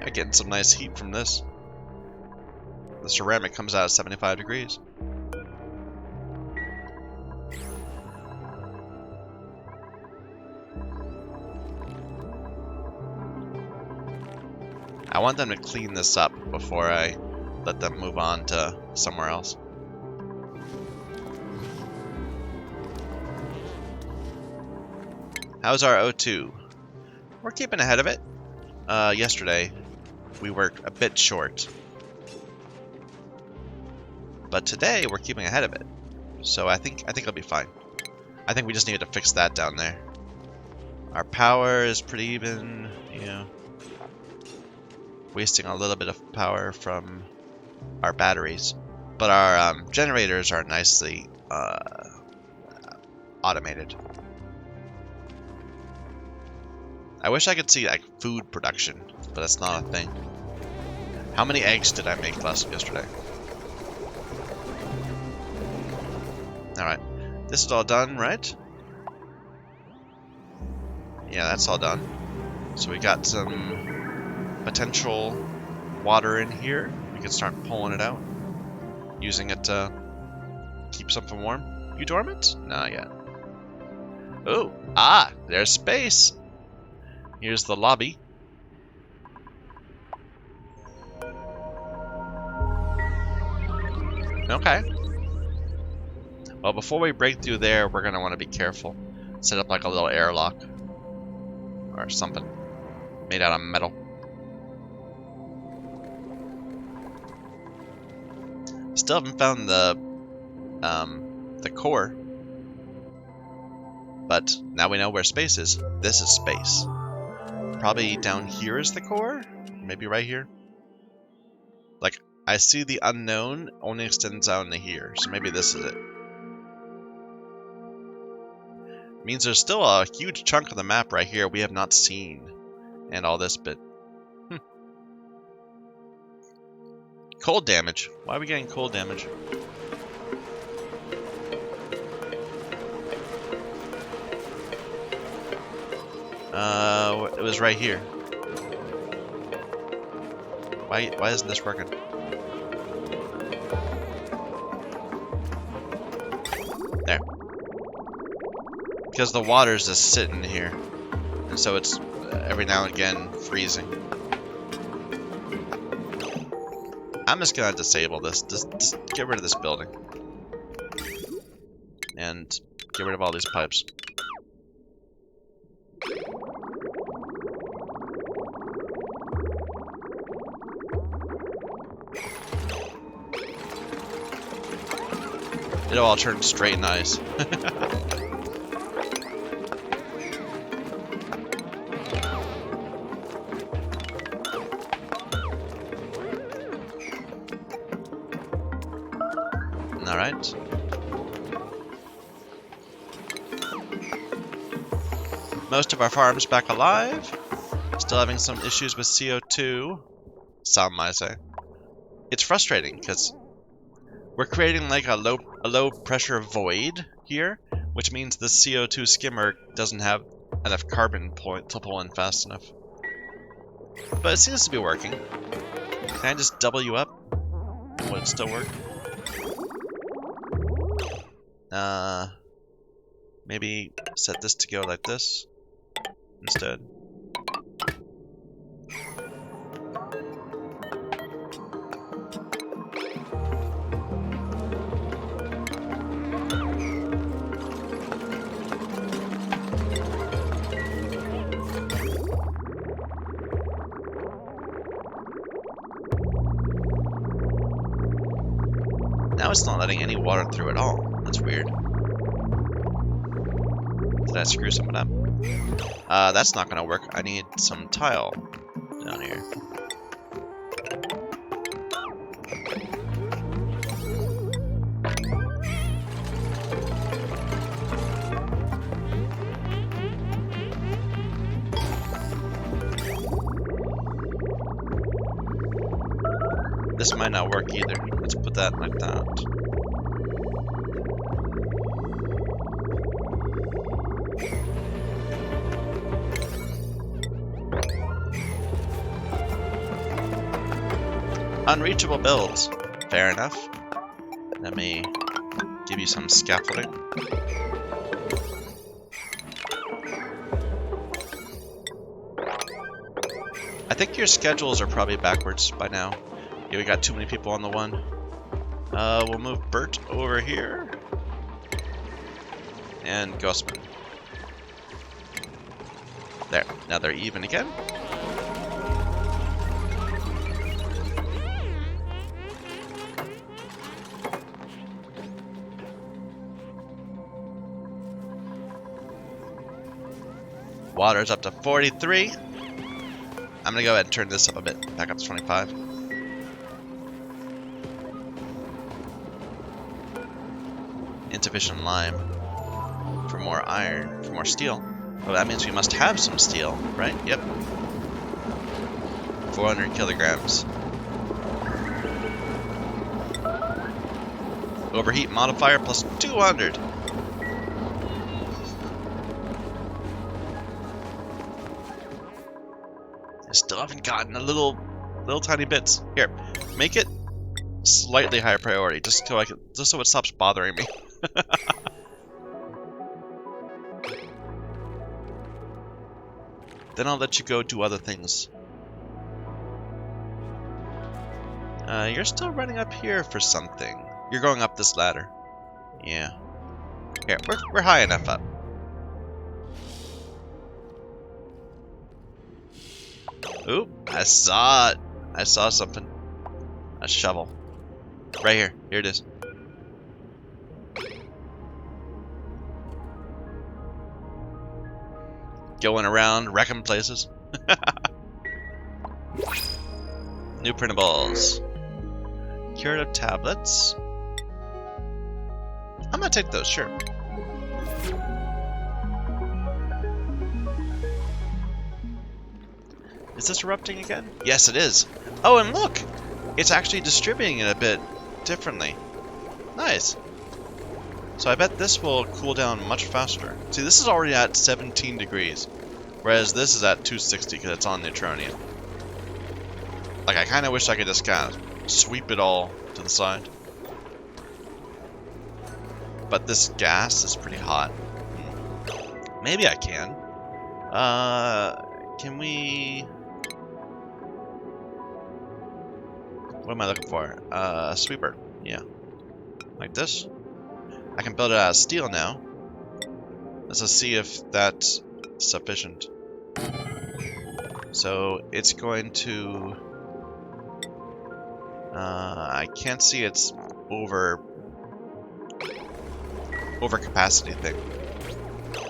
Yeah, getting some nice heat from this. The ceramic comes out at 75 degrees. I want them to clean this up before I let them move on to somewhere else. How's our O2? We're keeping ahead of it. Yesterday, we were a bit short. But today, we're keeping ahead of it. So I think it'll be fine. I think we just needed to fix that down there. Our power is pretty even, you know. Wasting a little bit of power from our batteries. But our generators are nicely automated. I wish I could see like food production, but that's not a thing. How many eggs did I make yesterday? Alright. This is all done, right? Yeah, that's all done. So we got some potential water in here. We can start pulling it out. Using it to keep something warm. You dormant? Not yet. Oh, there's space. Here's the lobby. Okay. Well, before we break through there, we're going to want to be careful. Set up like a little airlock. Or something. Made out of metal. Still haven't found the core. But now we know where space is. This is space. Probably down here is the core? Maybe right here? Like, I see the unknown only extends out into here, so maybe this is it. Means there's still a huge chunk of the map right here we have not seen. And all this bit. Cold damage. Why are we getting cold damage? It was right here. Why isn't this working? There. Because the water's just sitting here. And so it's every now and again freezing. I'm just gonna disable this. Just get rid of this building. And get rid of all these pipes. It'll all turn straight and nice. Alright. Most of our farms back alive. Still having some issues with CO2. Some might say. It's frustrating because we're creating like a low pressure void here, which means the CO2 skimmer doesn't have enough carbon to pull in fast enough. But it seems to be working. Can I just double you up? Would it still work? Maybe set this to go like this instead. Now it's not letting any water through at all. That's weird. Did I screw something up? That's not gonna work. I need some tile down here. This might not work either. Let's put that like that. Unreachable builds. Fair enough. Let me give you some scaffolding. I think your schedules are probably backwards by now. Yeah, we got too many people on the one. We'll move Bert over here. And Ghostman. There. Now they're even again. Water's up to 43. I'm gonna go ahead and turn this up a bit. Back up to 25. Insufficient lime. For more iron. For more steel. Well, that means we must have some steel, right? Yep. 400 kilograms. Overheat modifier plus 200. Still haven't gotten a little tiny bits. Here, make it slightly higher priority, just so it stops bothering me. Then I'll let you go do other things. You're still running up here for something. You're going up this ladder. Yeah. Here, we're high enough up. Oop, I saw it. I saw something. A shovel. Right here. Here it is. Going around, wrecking places. New printables. Curative tablets. I'm gonna take those, sure. Is this erupting again? Yes, it is. Oh, and look! It's actually distributing it a bit differently. Nice. So I bet this will cool down much faster. See, this is already at 17 degrees, whereas this is at 260 because it's on Neutronium. Like, I kind of wish I could just kind of sweep it all to the side. But this gas is pretty hot. Maybe I can. Can we... What am I looking for? Sweeper. Yeah. Like this. I can build it out of steel now. Let's just see if that's sufficient. So it's going to... I can't see its over capacity thing.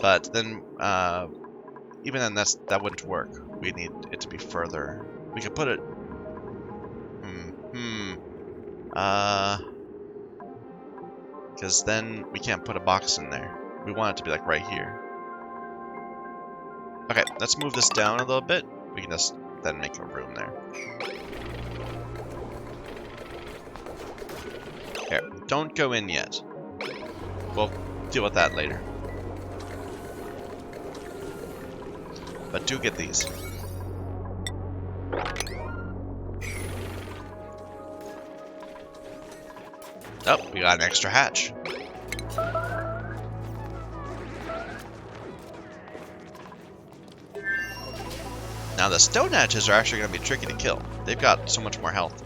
But then, even then that wouldn't work. We need it to be further. We could put it... Because then we can't put a box in there. We want it to be like right here. Okay, let's move this down a little bit. We can just then make a room there. Here, don't go in yet. We'll deal with that later. But do get these. Oh, we got an extra hatch. Now the stone hatches are actually going to be tricky to kill. They've got so much more health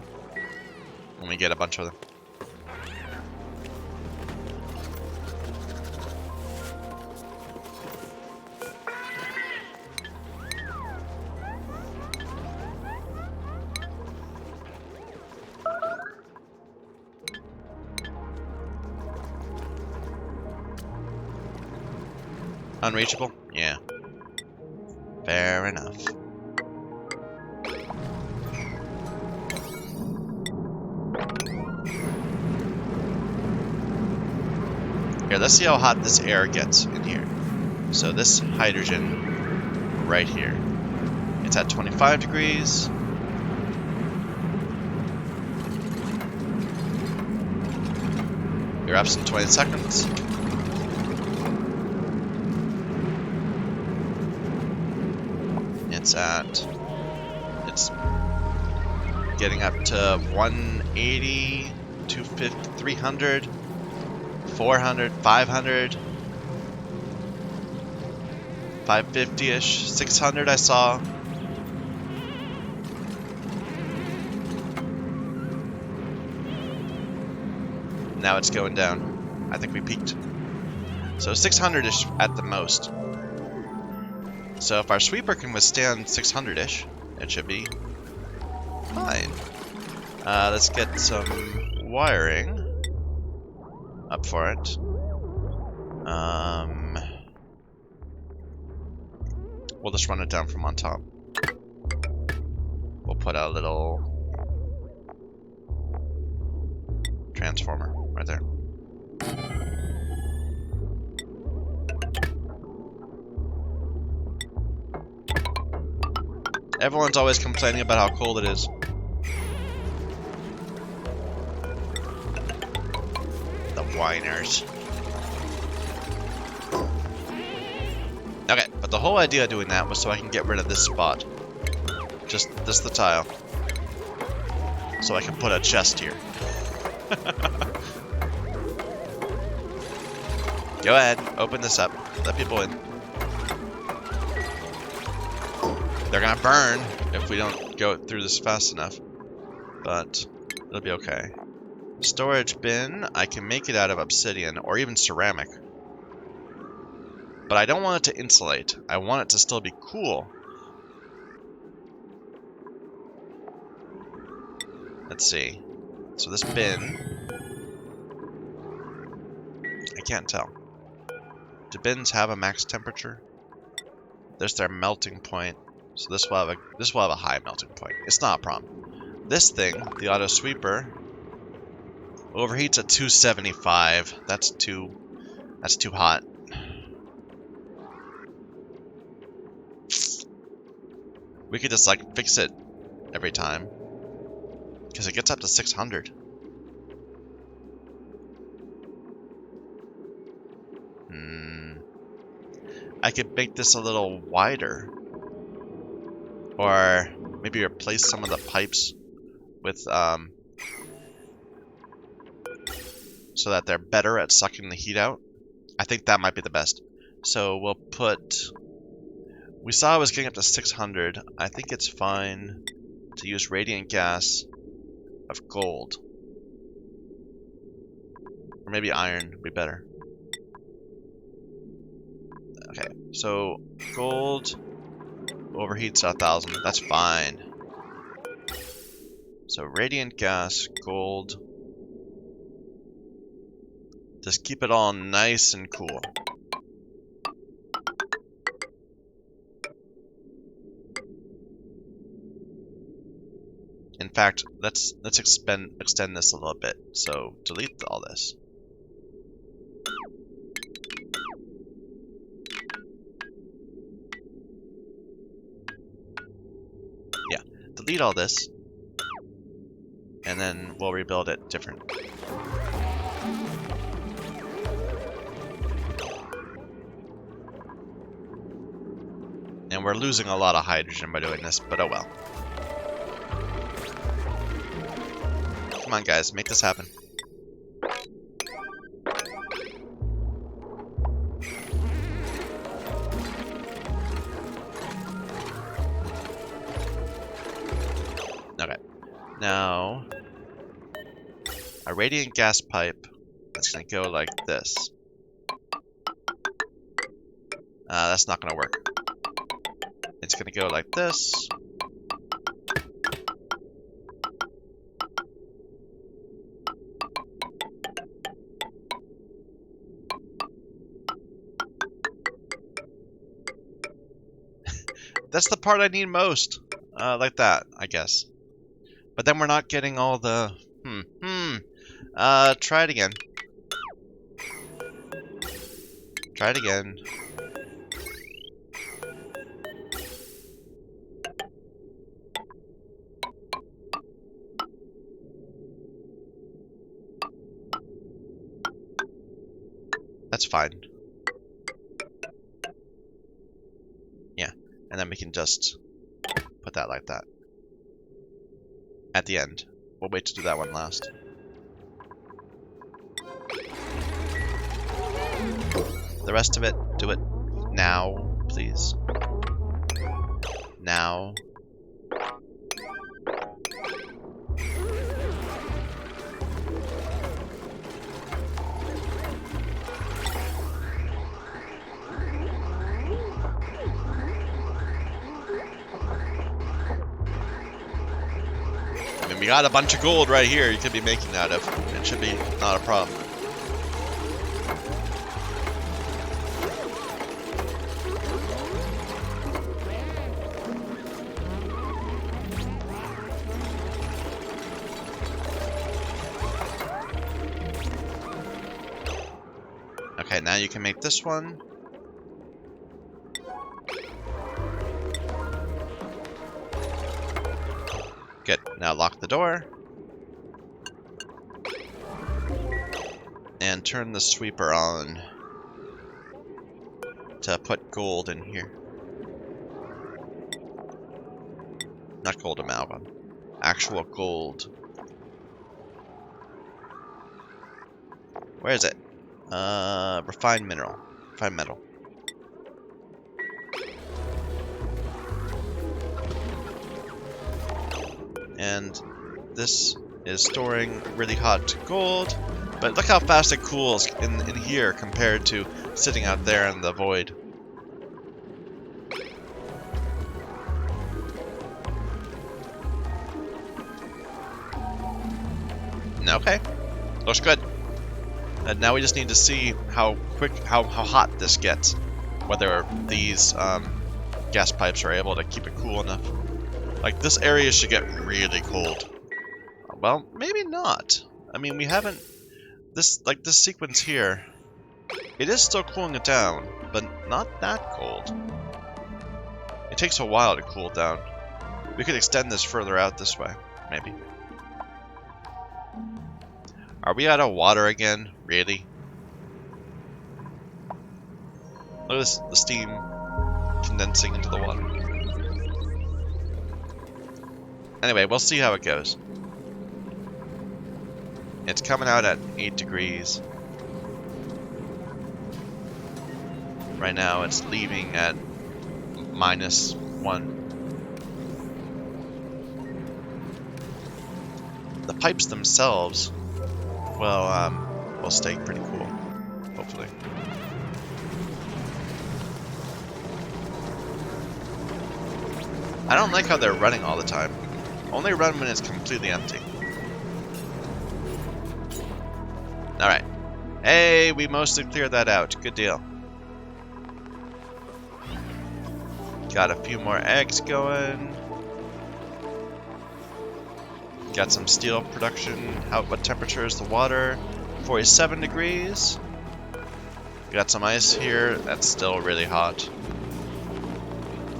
when we get a bunch of them. Unreachable? Yeah. Fair enough. Here, let's see how hot this air gets in here. So this hydrogen right here. It's at 25 degrees. Erupts in 20 seconds. It's getting up to 180, 250, 300, 400, 500, 550-ish, 600 I saw. Now it's going down. I think we peaked. So 600-ish at the most. So if our sweeper can withstand 600-ish, it should be fine. Let's get some wiring up for it. We'll just run it down from on top. We'll put a little transformer right there. Everyone's always complaining about how cold it is. The whiners. Okay, but the whole idea of doing that was so I can get rid of this spot. Just the tile. So I can put a chest here. Go ahead, open this up. Let people in. They're gonna burn if we don't go through this fast enough. But it'll be okay. Storage bin, I can make it out of obsidian or even ceramic. But I don't want it to insulate. I want it to still be cool. Let's see. So this bin... I can't tell. Do bins have a max temperature? There's their melting point. So this will have a high melting point. It's not a problem. This thing, the auto sweeper, overheats at 275. That's too hot. We could just like fix it every time. Because it gets up to 600. I could make this a little wider. Or maybe replace some of the pipes with, so that they're better at sucking the heat out. I think that might be the best. So we'll put... We saw it was getting up to 600. I think it's fine to use radiant gas of gold. Or maybe iron would be better. Okay, so gold overheats 1,000. That's fine. So radiant gas, gold. Just keep it all nice and cool. In fact, let's extend this a little bit. So delete all this. Yeah, delete all this, and then we'll rebuild it different. And we're losing a lot of hydrogen by doing this, but oh well. Come on, guys, make this happen. Okay. Now, a radiant gas pipe that's going to go like this. That's not going to work. It's going to go like this. That's the part I need most. Like that, I guess. But then we're not getting all the... Try it again. Try it again. That's fine. Yeah, and then we can just put that like that. At the end. We'll wait to do that one last. The rest of it, do it now, please. Now. I mean, we got a bunch of gold right here you could be making out of. It should be not a problem. Okay, now you can make this one. Good. Now lock the door. And turn the sweeper on to put gold in here. Not gold amalgam. Actual gold. Where is it? Refined mineral. Refined metal. And this is storing really hot gold. But look how fast it cools in here compared to sitting out there in the void. Okay. Looks good. And now we just need to see how hot this gets. Whether these gas pipes are able to keep it cool enough. Like, this area should get really cold. Well, maybe not. I mean, we haven't... This sequence here, it is still cooling it down, but not that cold. It takes a while to cool down. We could extend this further out this way, maybe. Are we out of water again? Really? Look at this, the steam condensing into the water. Anyway, we'll see how it goes. It's coming out at 8 degrees. Right now it's leaving at -1. The pipes themselves will stay pretty cool, hopefully. I don't like how they're running all the time. Only run when it's completely empty. Alright. Hey, we mostly cleared that out. Good deal. Got a few more eggs going. Got some steel production. What temperature is the water? 47 degrees. Got some ice here. That's still really hot.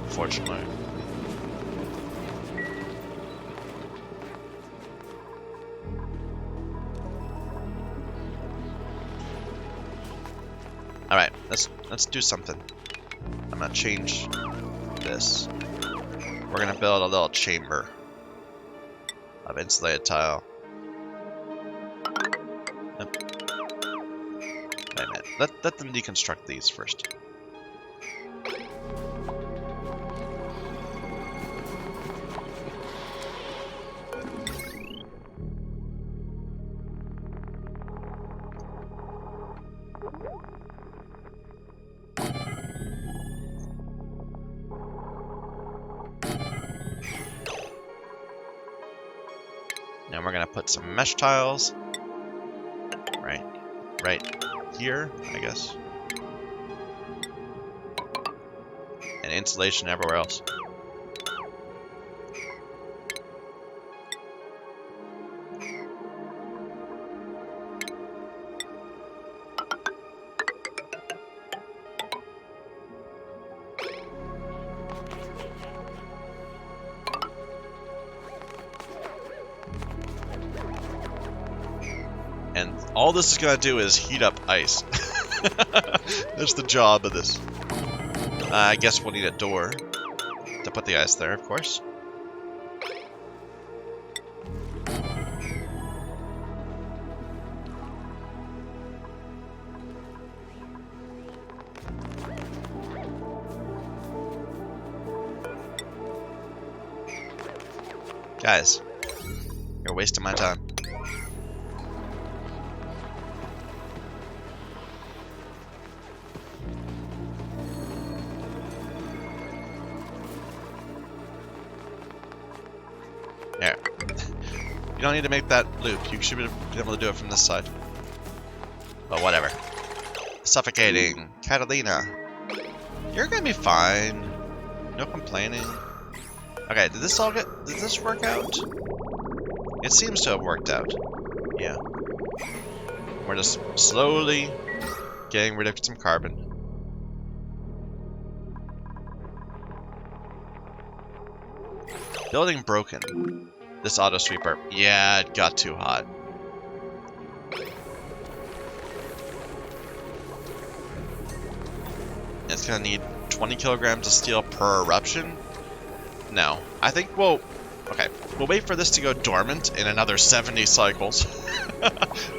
Fortunately. Alright, let's do something. I'm gonna change this. We're gonna build a little chamber of insulated tile. Wait a minute. Let them deconstruct these first. And we're gonna put some mesh tiles right here, I guess, and insulation everywhere else. And all this is going to do is heat up ice. That's the job of this. I guess we'll need a door to put the ice there, of course. Guys, you're wasting my time. There. You don't need to make that loop. You should be able to do it from this side. But whatever. Suffocating. Catalina. You're gonna be fine. No complaining. Okay, did this work out? It seems to have worked out. Yeah. We're just slowly getting rid of some carbon. Building broken. This auto sweeper. Yeah, it got too hot. It's gonna need 20 kilograms of steel per eruption. No, I think we'll wait for this to go dormant in another 70 cycles.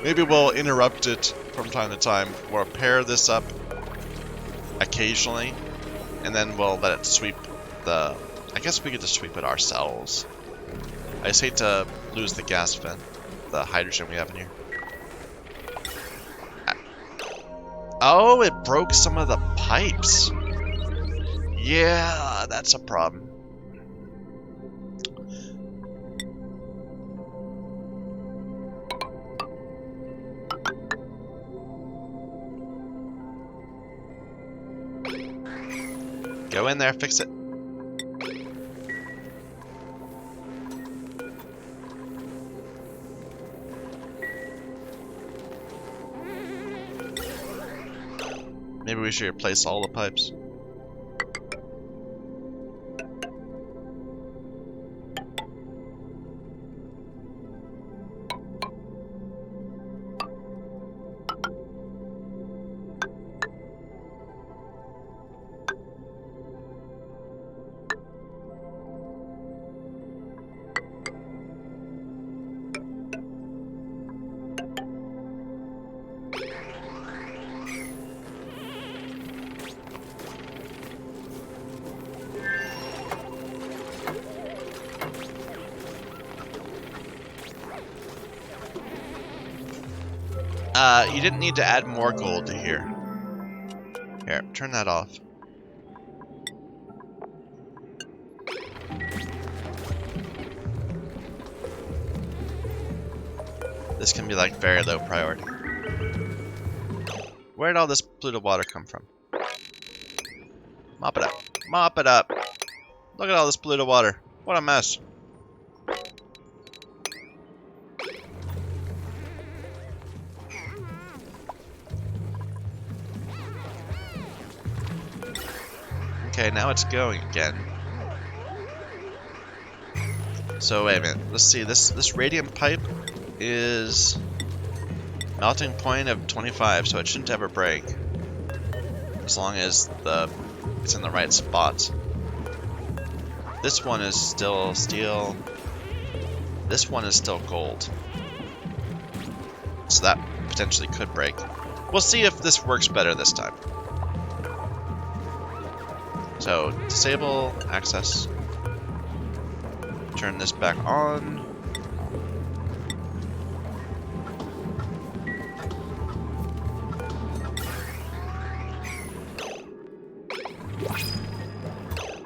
Maybe we'll interrupt it from time to time. We'll pair this up occasionally, and then we'll let it sweep the... I guess we could just sweep it ourselves. I just hate to lose the gas vent, the hydrogen we have in here. Oh, it broke some of the pipes. Yeah, that's a problem. Go in there, fix it. Maybe we should replace all the pipes. You didn't need to add more gold to here. Here, turn that off. This can be like very low priority. Where did all this polluted water come from? Mop it up. Mop it up. Look at all this polluted water. What a mess. Okay, now it's going again. So wait a minute. Let's see. This radiant pipe is melting point of 25, so it shouldn't ever break as long as it's in the right spots. This one is still steel. This one is still gold. So that potentially could break. We'll see if this works better this time. So, disable access. Turn this back on.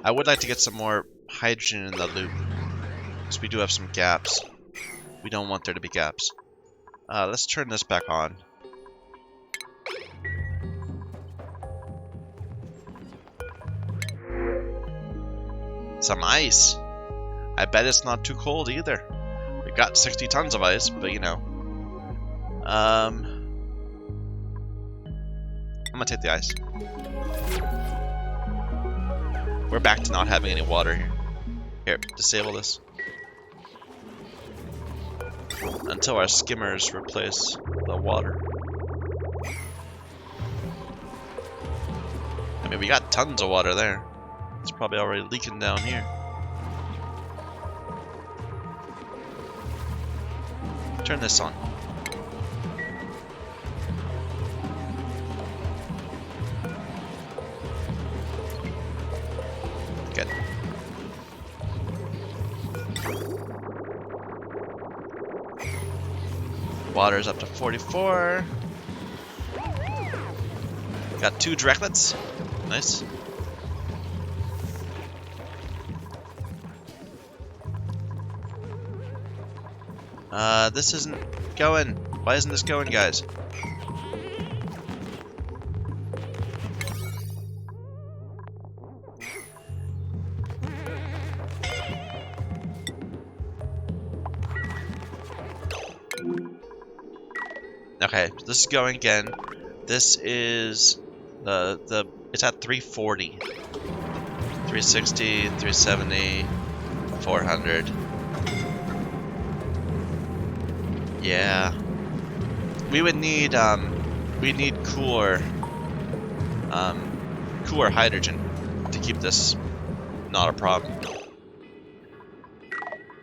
I would like to get some more hydrogen in the loop, because we do have some gaps. We don't want there to be gaps. Let's turn this back on. Some ice. I bet it's not too cold either. We got 60 tons of ice, but you know. I'm gonna take the ice. We're back to not having any water here. Here, disable this. Until our skimmers replace the water. I mean, we got tons of water there. It's probably already leaking down here. Turn this on. Good. Water's up to 44. Got 2 directlets. Nice. This isn't going. Why isn't this going, guys? Okay, this is going again. This is it's at 340. 360, 370, 400. Yeah. We would need cooler cooler hydrogen to keep this not a problem.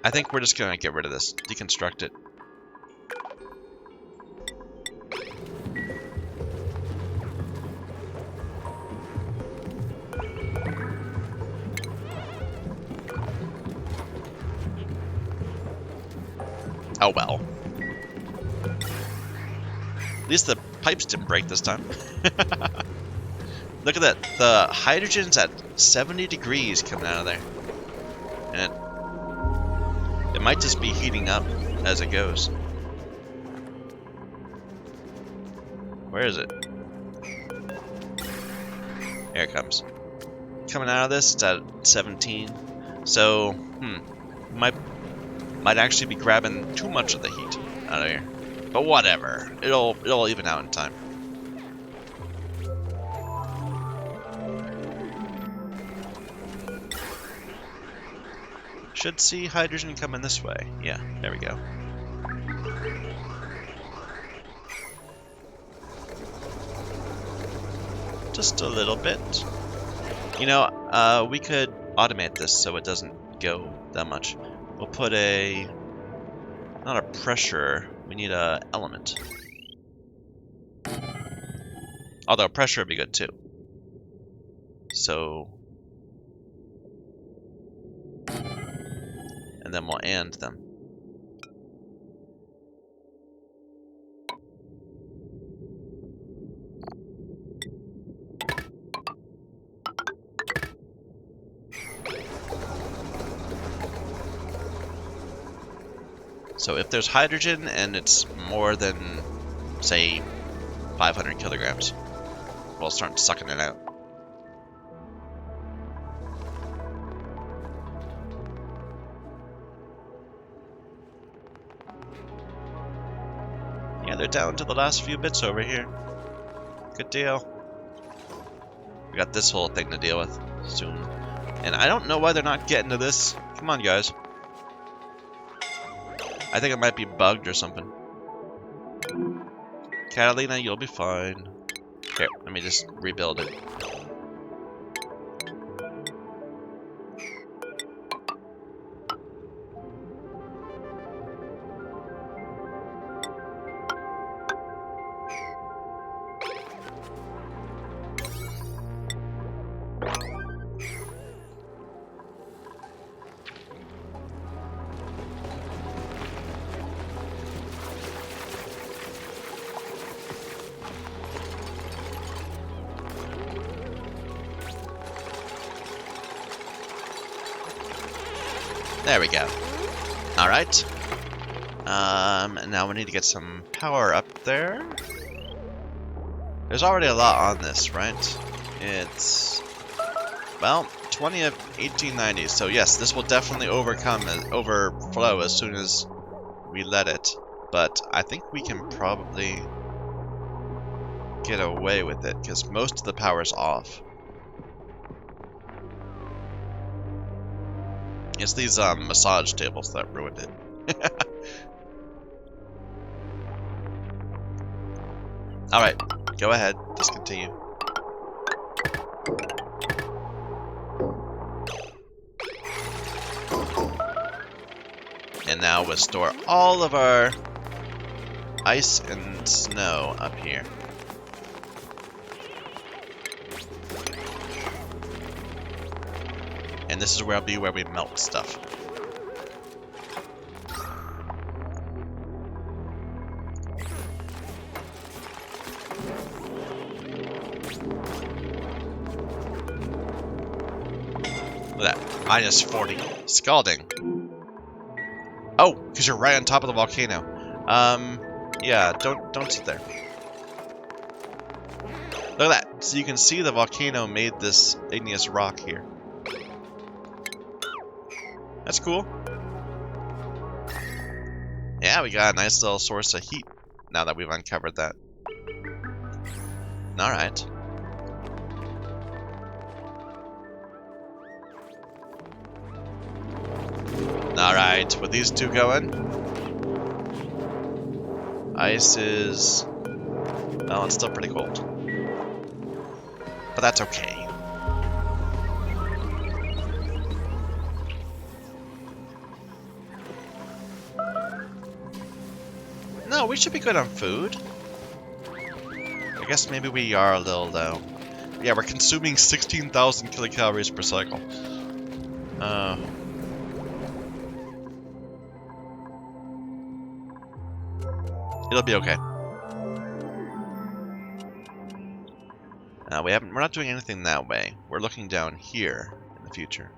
I think we're just gonna get rid of this, deconstruct it. Oh well. At least the pipes didn't break this time. Look at that. The hydrogen's at 70 degrees coming out of there. And it might just be heating up as it goes. Where is it? Here it comes. Coming out of this, it's at 17. So, might actually be grabbing too much of the heat out of here. But whatever. It'll even out in time. Should see hydrogen coming this way. Yeah, there we go. Just a little bit. You know, we could automate this so it doesn't go that much. We'll put not a pressure, we need a element. Although pressure would be good too. So, and then we'll and them. So if there's hydrogen and it's more than, say, 500 kilograms, we'll start sucking it out. Yeah, they're down to the last few bits over here. Good deal. We got this whole thing to deal with soon. And I don't know why they're not getting to this. Come on, guys. I think it might be bugged or something. Catalina, you'll be fine. Here, let me just rebuild it. There we go. Alright. Now we need to get some power up there. There's already a lot on this, right? It's, well, 20 of 1890. So yes, this will definitely overflow as soon as we let it. But I think we can probably get away with it because most of the power's off. It's these massage tables that ruined it. Alright, go ahead, discontinue. And now we'll store all of our ice and snow up here. And this is where it'll be where we melt stuff. Look at that. -40. Scalding. Oh, because you're right on top of the volcano. Yeah, don't sit there. Look at that. So you can see the volcano made this igneous rock here. That's cool. Yeah, we got a nice little source of heat now that we've uncovered that. Alright. Alright, with these two going. Ice is... well, it's still pretty cold. But that's okay. No, we should be good on food. I guess maybe we are a little low. Yeah, we're consuming 16,000 kilocalories per cycle. It'll be okay. We're not doing anything that way. We're looking down here in the future.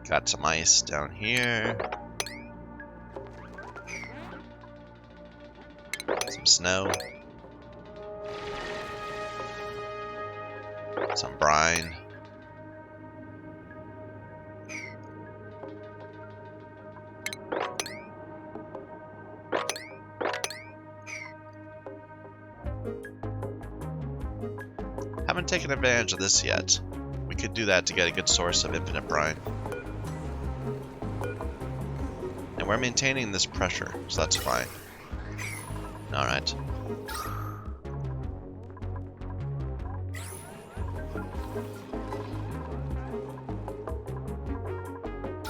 Got some ice down here. Some snow. Some brine. Haven't taken advantage of this yet. We could do that to get a good source of infinite brine. And we're maintaining this pressure, so that's fine. Alright.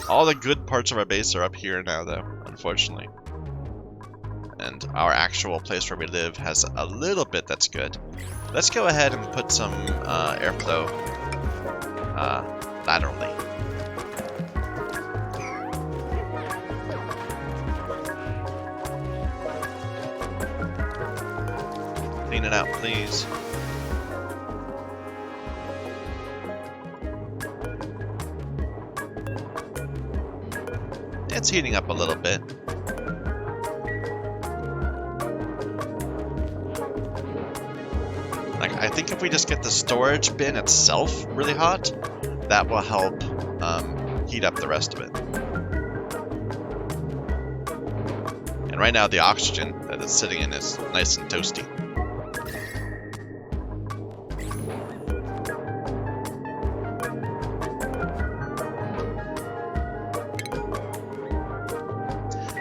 All the good parts of our base are up here now, though, unfortunately. And our actual place where we live has a little bit that's good. Let's go ahead and put some airflow laterally. Clean it out, please. It's heating up a little bit. I think if we just get the storage bin itself really hot, that will help heat up the rest of it. And right now the oxygen that it's sitting in is nice and toasty.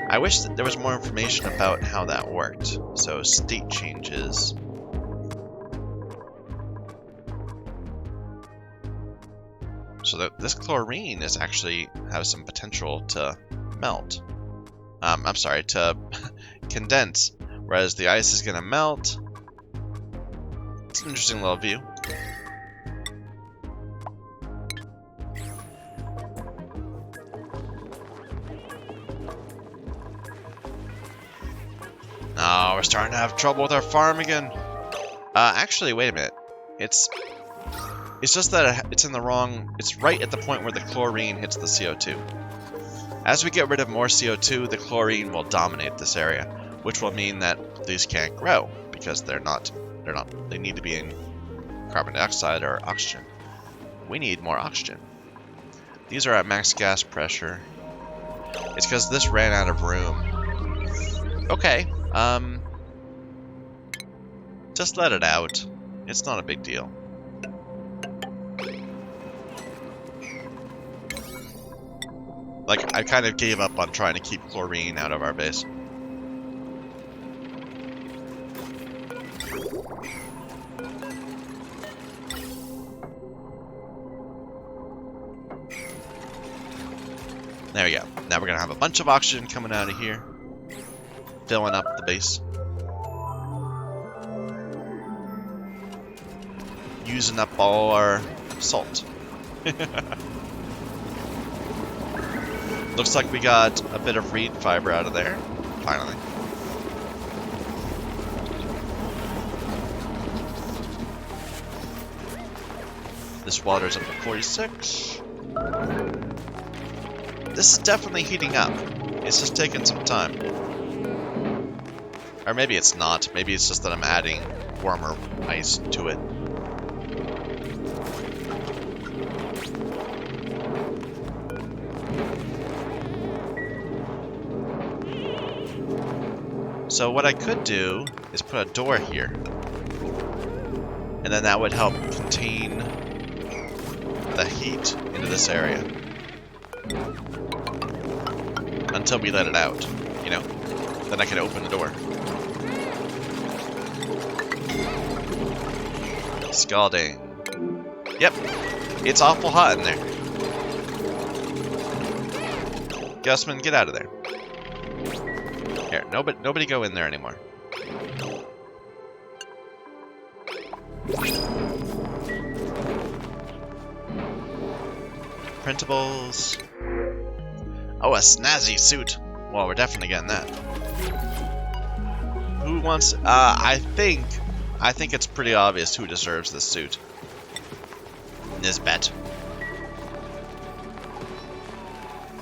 I wish that there was more information about how that worked. So state changes. So that this chlorine is actually has some potential to melt. I'm sorry, to condense, whereas the ice is going to melt. It's an interesting little view. Oh, we're starting to have trouble with our farm again. Actually, wait a minute. It's just that it's in the wrong... It's right at the point where the chlorine hits the CO2. As we get rid of more CO2, the chlorine will dominate this area, which will mean that these can't grow because they need to be in carbon dioxide or oxygen. We need more oxygen. These are at max gas pressure. It's because this ran out of room. Okay. Just let it out. It's not a big deal. Like, I kind of gave up on trying to keep chlorine out of our base. There we go. Now we're gonna have a bunch of oxygen coming out of here, filling up the base. Using up all our salt. Looks like we got a bit of reed fiber out of there, finally. This water's up to 46. This is definitely heating up. It's just taking some time. Or maybe it's not. Maybe it's just that I'm adding warmer ice to it. So what I could do is put a door here. And then that would help contain the heat into this area. Until we let it out, you know. Then I can open the door. Scalding. Yep, it's awful hot in there. Gusman, get out of there. Here, nobody go in there anymore. Printables. Oh, a snazzy suit. Well, we're definitely getting that. Who wants... I think it's pretty obvious who deserves this suit. Nisbet.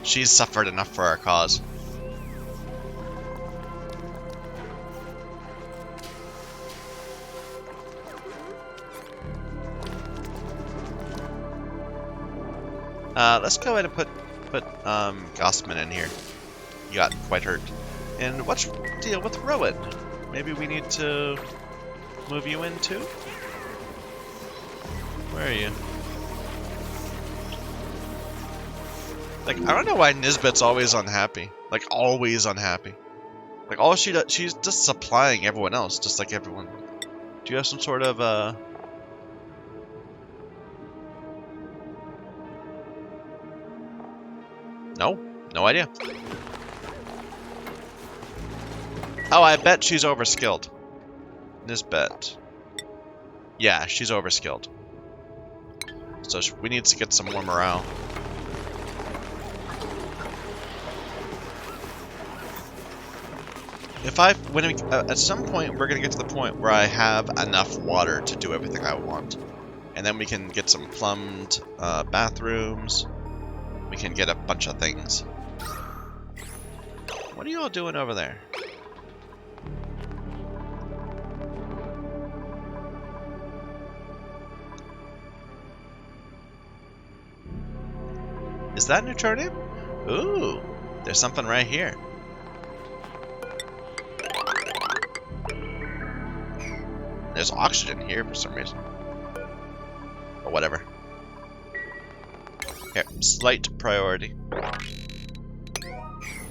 She's suffered enough for our cause. Let's go ahead and put Gossman in here. You got quite hurt. And what's the deal with Rowan? Maybe we need to move you in too? Where are you? Like, I don't know why Nisbet's always unhappy. Like, always unhappy. Like, all she does, she's just supplying everyone else, just like everyone. Do you have some sort of, No idea. Oh, I bet she's overskilled. Nisbet. Yeah, she's overskilled. So we need to get some more morale. At some point, we're gonna get to the point where I have enough water to do everything I want. And then we can get some plumbed bathrooms. We can get a bunch of things. What are you all doing over there? Is that Neutronium? Ooh, there's something right here. There's oxygen here for some reason. Or whatever. Here, slight priority.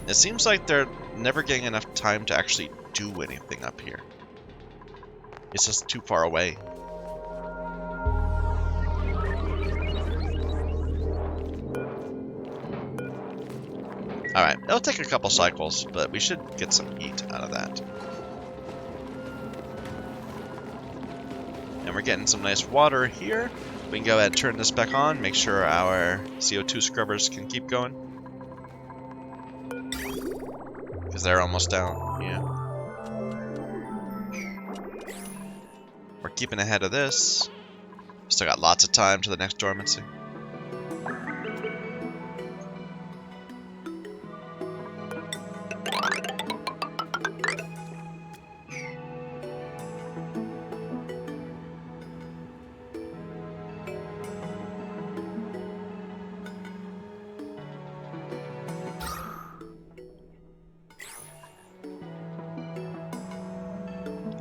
It seems like they're never getting enough time to actually do anything up here. It's just too far away. Alright, it'll take a couple cycles, but we should get some heat out of that. And we're getting some nice water here. We can go ahead and turn this back on, make sure our CO2 scrubbers can keep going. Because they're almost down, yeah. We're keeping ahead of this. Still got lots of time to the next dormancy.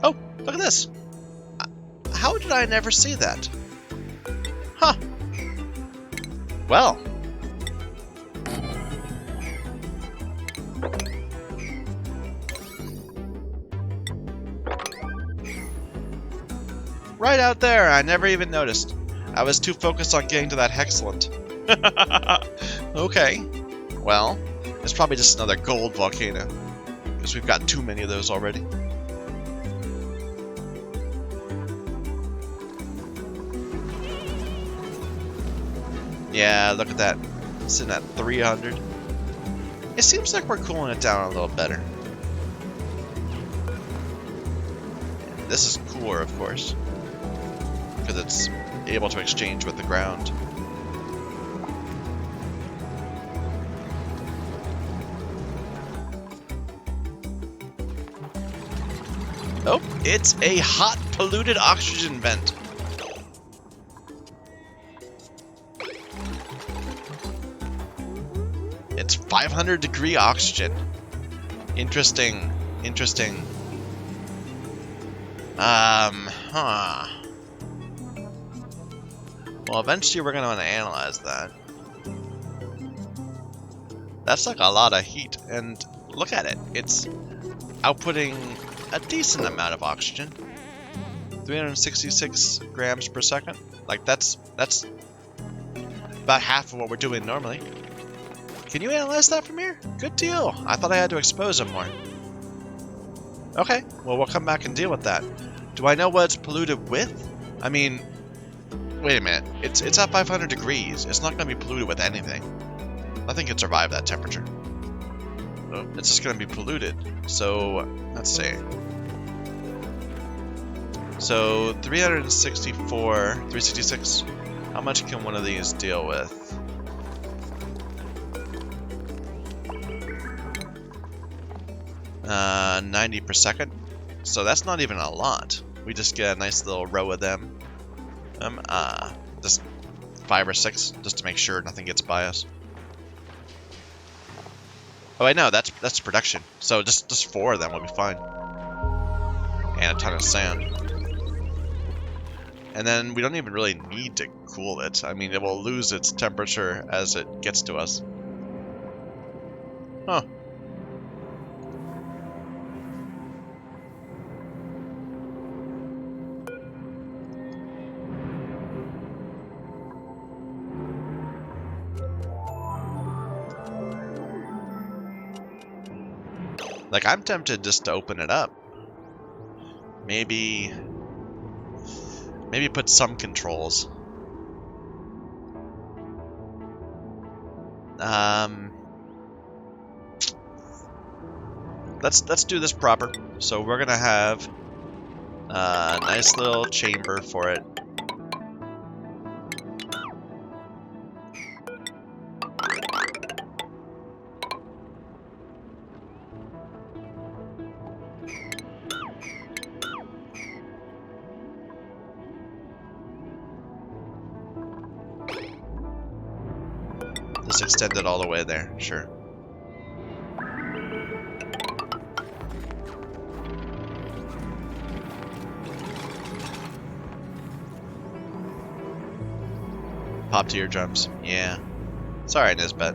Oh, look at this. How did I never see that? Huh. Well. Right out there, I never even noticed. I was too focused on getting to that hexlant. Okay. Well, it's probably just another gold volcano, because we've got too many of those already. Yeah, look at that. Sitting at 300. It seems like we're cooling it down a little better. This is cooler, of course, because it's able to exchange with the ground. Oh, it's a hot, polluted oxygen vent. It's 500-degree oxygen. Interesting. Interesting. Huh. Well, eventually we're gonna want to analyze that. That's like a lot of heat, and look at it. It's outputting a decent amount of oxygen. 366 grams per second. Like that's about half of what we're doing normally. Can you analyze that from here? Good deal. I thought I had to expose them more. Okay, well we'll come back and deal with that. Do I know what it's polluted with? I mean, wait a minute. It's at 500 degrees. It's not going to be polluted with anything. Nothing can survive that temperature. Oh, it's just going to be polluted. So, let's see. So, 366. How much can one of these deal with? Uh, 90 per second. So that's not even a lot. We just get a nice little row of them. Just 5 or 6, just to make sure nothing gets by us. Oh, I know, that's production. So just 4 of them will be fine. And a ton of sand. And then we don't even really need to cool it. I mean, it will lose its temperature as it gets to us. Huh. Like, I'm tempted just to open it up. Maybe put some controls. Let's do this proper. So we're gonna have a nice little chamber for it. Just extend it all the way there, sure. Pop eardrums, yeah. Sorry, Nisbet.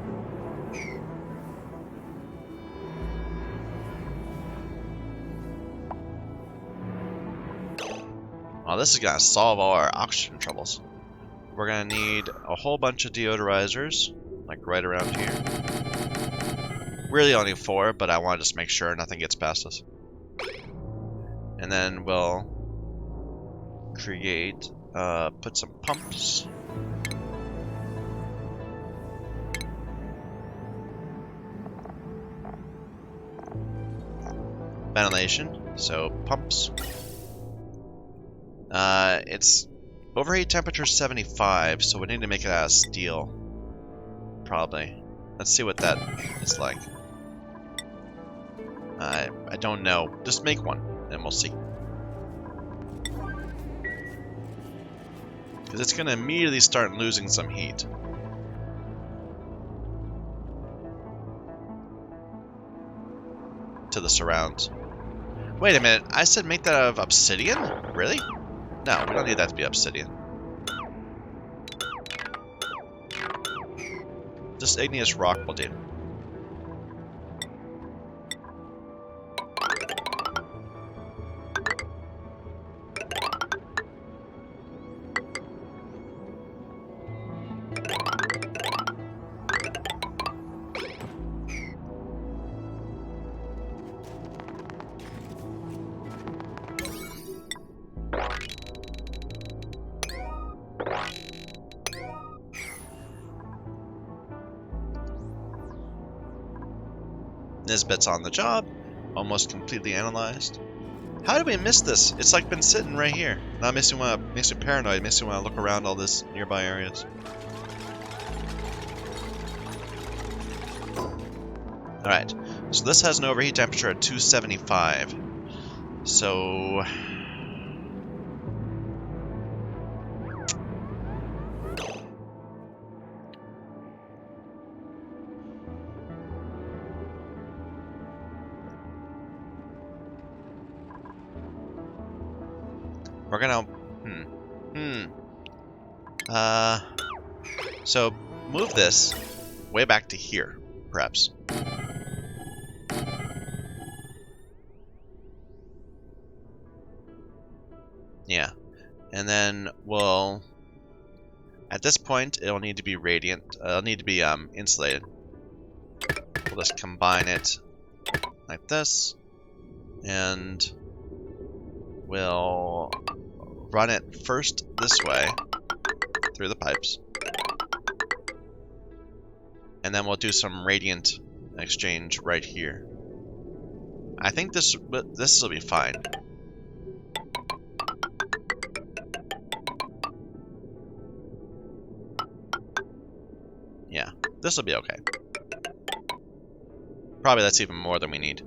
Well, this is gonna solve all our oxygen troubles. We're gonna need a whole bunch of deodorizers, like right around here. Really only 4, but I want to just make sure nothing gets past us. And then we'll create, put some pumps. Ventilation, so pumps. It's overheat temperature 75, so we need to make it out of steel. Probably. Let's see what that is like. I don't know. Just make one, and we'll see. Because it's going to immediately start losing some heat. To the surrounds. Wait a minute, I said make that out of obsidian? Really? No, we don't need that to be obsidian. Just igneous rock will do. Nisbet's on the job. Almost completely analyzed. How did we miss this? It's like been sitting right here. Now it makes me paranoid. It makes me want to look around all this nearby areas. Alright, so this has an overheat temperature at 275. So... we're gonna... So, move this way back to here, perhaps. Yeah. And then we'll... At this point, it'll need to be radiant. It'll need to be insulated. We'll just combine it like this. And we'll run it first this way through the pipes. And then we'll do some radiant exchange right here. I think this will be fine. Yeah, this will be okay. Probably that's even more than we need.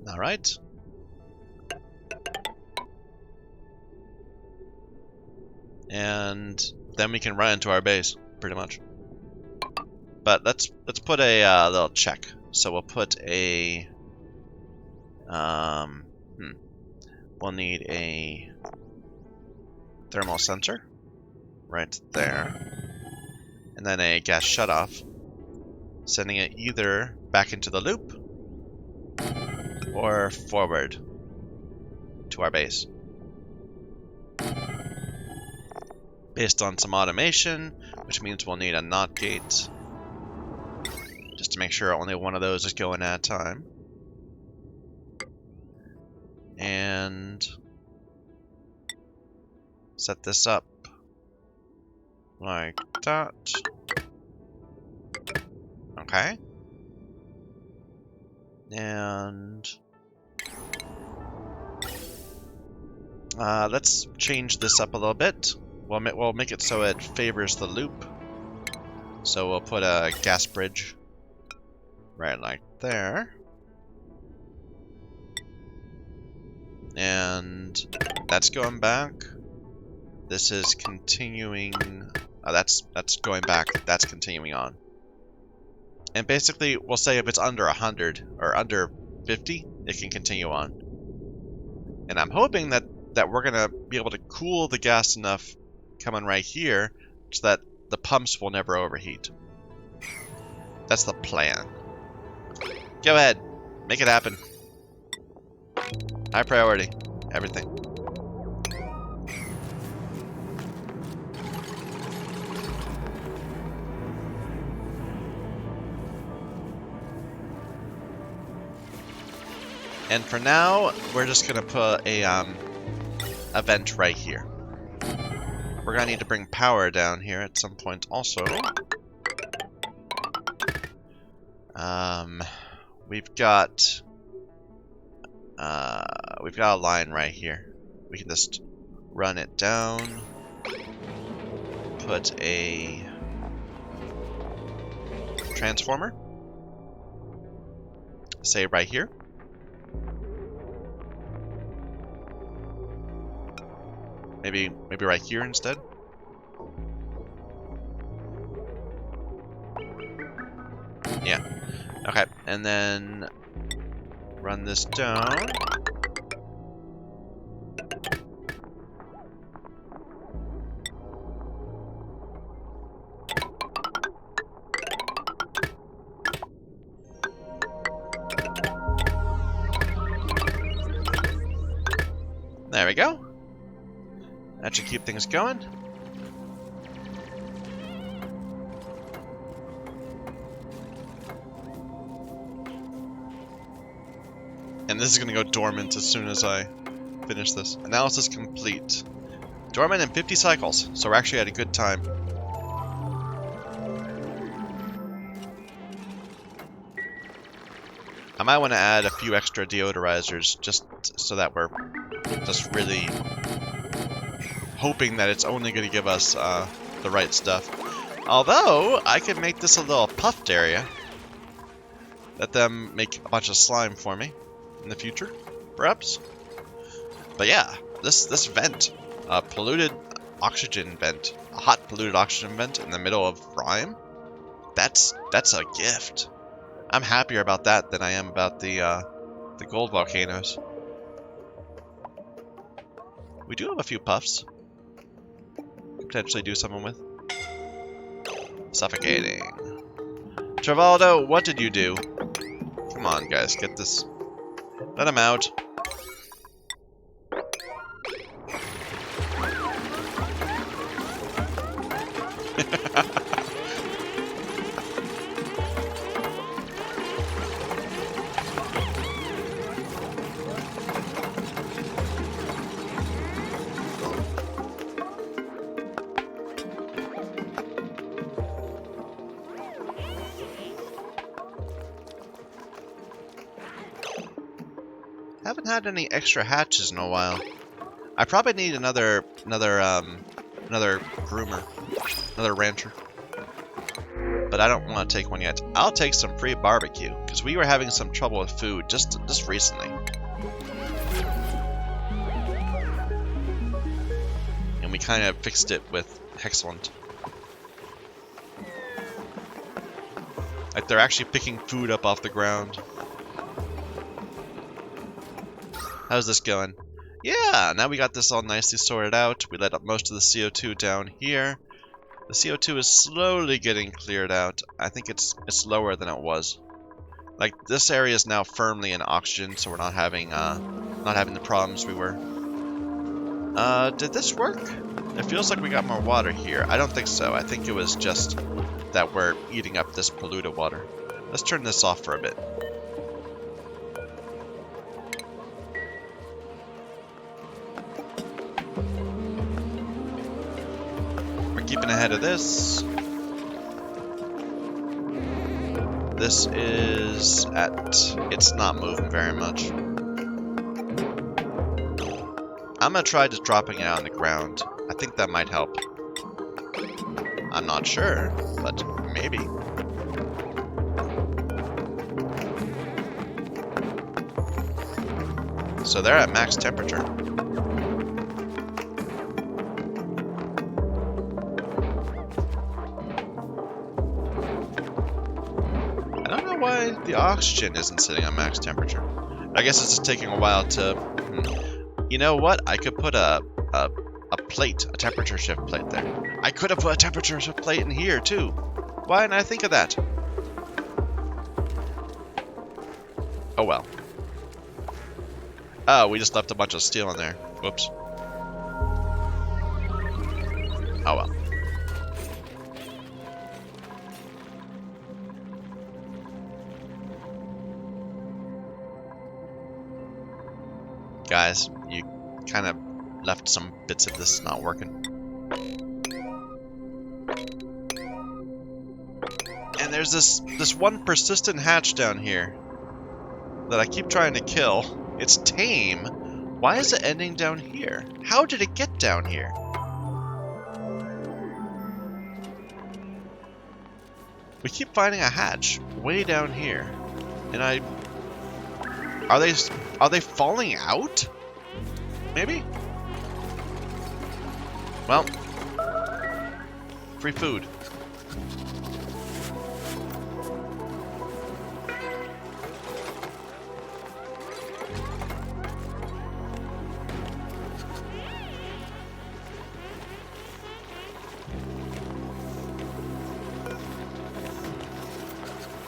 Alright. And then we can run into our base, pretty much. But let's put a little check. So we'll put a we'll need a thermal sensor right there, and then a gas shutoff, sending it either back into the loop or forward to our base. Based on some automation, which means we'll need a NOT gate, just to make sure only one of those is going at a time. And set this up like that. Okay. And let's change this up a little bit. We'll make it so it favors the loop. So we'll put a gas bridge right like there. And that's going back. This is continuing. That's going back. That's continuing on. And basically, we'll say if it's under 100 or under 50, it can continue on. And I'm hoping that we're gonna be able to cool the gas enough coming right here so that the pumps will never overheat. That's the plan. Go ahead, make it happen. High priority, everything. And for now, we're just gonna put a vent right here. We're gonna need to bring power down here at some point also. We've got a line right here. We can just run it down. Put a transformer. Say right here. Maybe right here instead. Yeah. Okay, and then run this down. There we go. That should keep things going. And this is going to go dormant as soon as I finish this. Analysis complete. Dormant in 50 cycles, so we're actually at a good time. I might want to add a few extra deodorizers just so that we're just really hoping that it's only going to give us the right stuff. Although, I could make this a little puffed area. Let them make a bunch of slime for me in the future, perhaps. But yeah, this vent, a polluted oxygen vent, a hot polluted oxygen vent in the middle of Rime, that's a gift. I'm happier about that than I am about the gold volcanoes. We do have a few puffs. Potentially do something with. Suffocating. Travaldo, what did you do? Come on, guys, get this. Let him out. Haven't had any extra hatches in a while. I probably need another groomer, another rancher. But I don't want to take one yet. I'll take some free barbecue because we were having some trouble with food just recently, and we kind of fixed it with Hexcellent. Like they're actually picking food up off the ground. How's this going? Yeah, now we got this all nicely sorted out. We let up most of the CO2 down here. The CO2 is slowly getting cleared out. I think it's lower than it was. Like this area is now firmly in oxygen, so we're not having the problems we were. Did this work? It feels like we got more water here. I don't think so. I think it was just that we're eating up this polluted water. Let's turn this off for a bit. Keeping ahead of this. This is it's not moving very much. I'm gonna try just dropping it on the ground. I think that might help. I'm not sure, but maybe. So they're at max temperature. Why the oxygen isn't sitting on max temperature. I guess it's just taking a while to... You know what? I could put a plate, a temperature shift plate there. I could have put a temperature shift plate in here too. Why didn't I think of that? Oh well. Oh, we just left a bunch of steel in there. Whoops. Oh well. Guys, you kind of left some bits of this not working. And there's this one persistent hatch down here that I keep trying to kill. It's tame. Why is it ending down here? How did it get down here? We keep finding a hatch way down here. And Are they falling out? Maybe? Well, free food.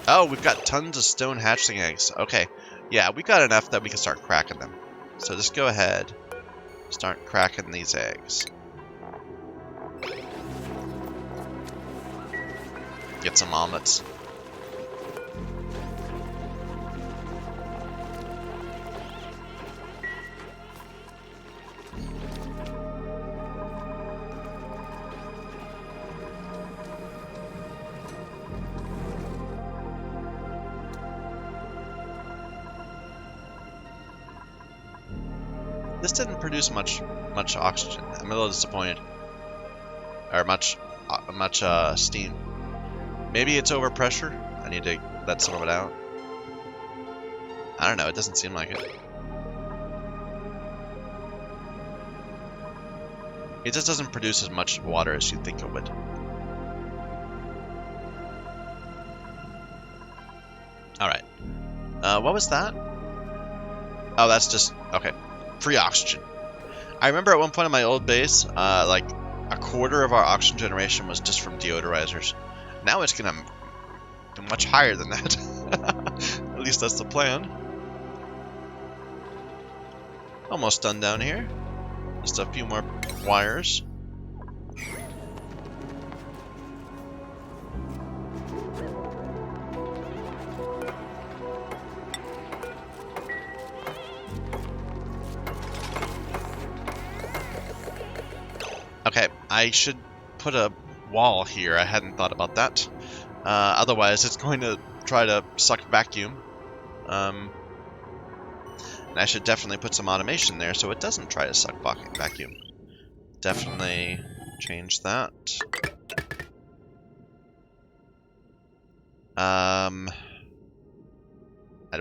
Oh, we've got tons of stone hatchling eggs. Okay. Yeah, we got enough that we can start cracking them. So just go ahead. Start cracking these eggs. Get some omelets. This didn't produce much oxygen. I'm a little disappointed. Or much steam. Maybe it's overpressure. I need to let some of it out. I don't know. It doesn't seem like it. It just doesn't produce as much water as you'd think it would. Alright. What was that? Oh, that's just... okay. Free oxygen. I remember at one point in my old base, like, a quarter of our oxygen generation was just from deodorizers. Now it's gonna be much higher than that. At least that's the plan. Almost done down here. Just a few more wires. Okay, I should put a wall here. I hadn't thought about that. Otherwise, it's going to try to suck vacuum. And I should definitely put some automation there so it doesn't try to suck vacuum. Definitely change that. I'd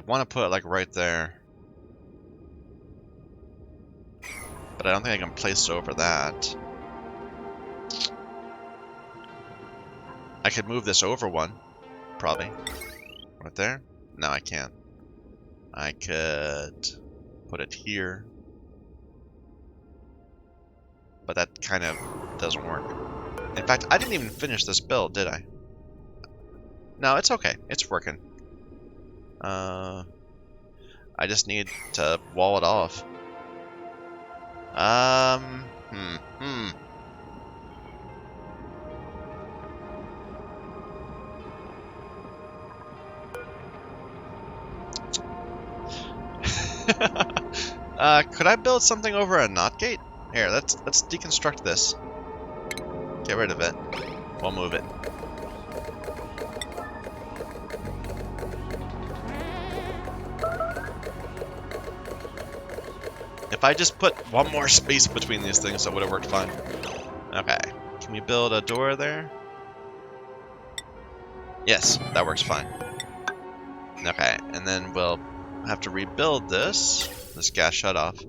want to put it like right there. But I don't think I can place it over that. I could move this over one, probably. Right there? No, I can't. I could put it here. But that kind of doesn't work. In fact, I didn't even finish this build, did I? No, it's okay. It's working. I just need to wall it off. Could I build something over a NOT gate? Here, let's deconstruct this. Get rid of it. We'll move it. If I just put one more space between these things, that would have worked fine. Okay. Can we build a door there? Yes, that works fine. Okay, and then we'll have to rebuild this gas shutoff.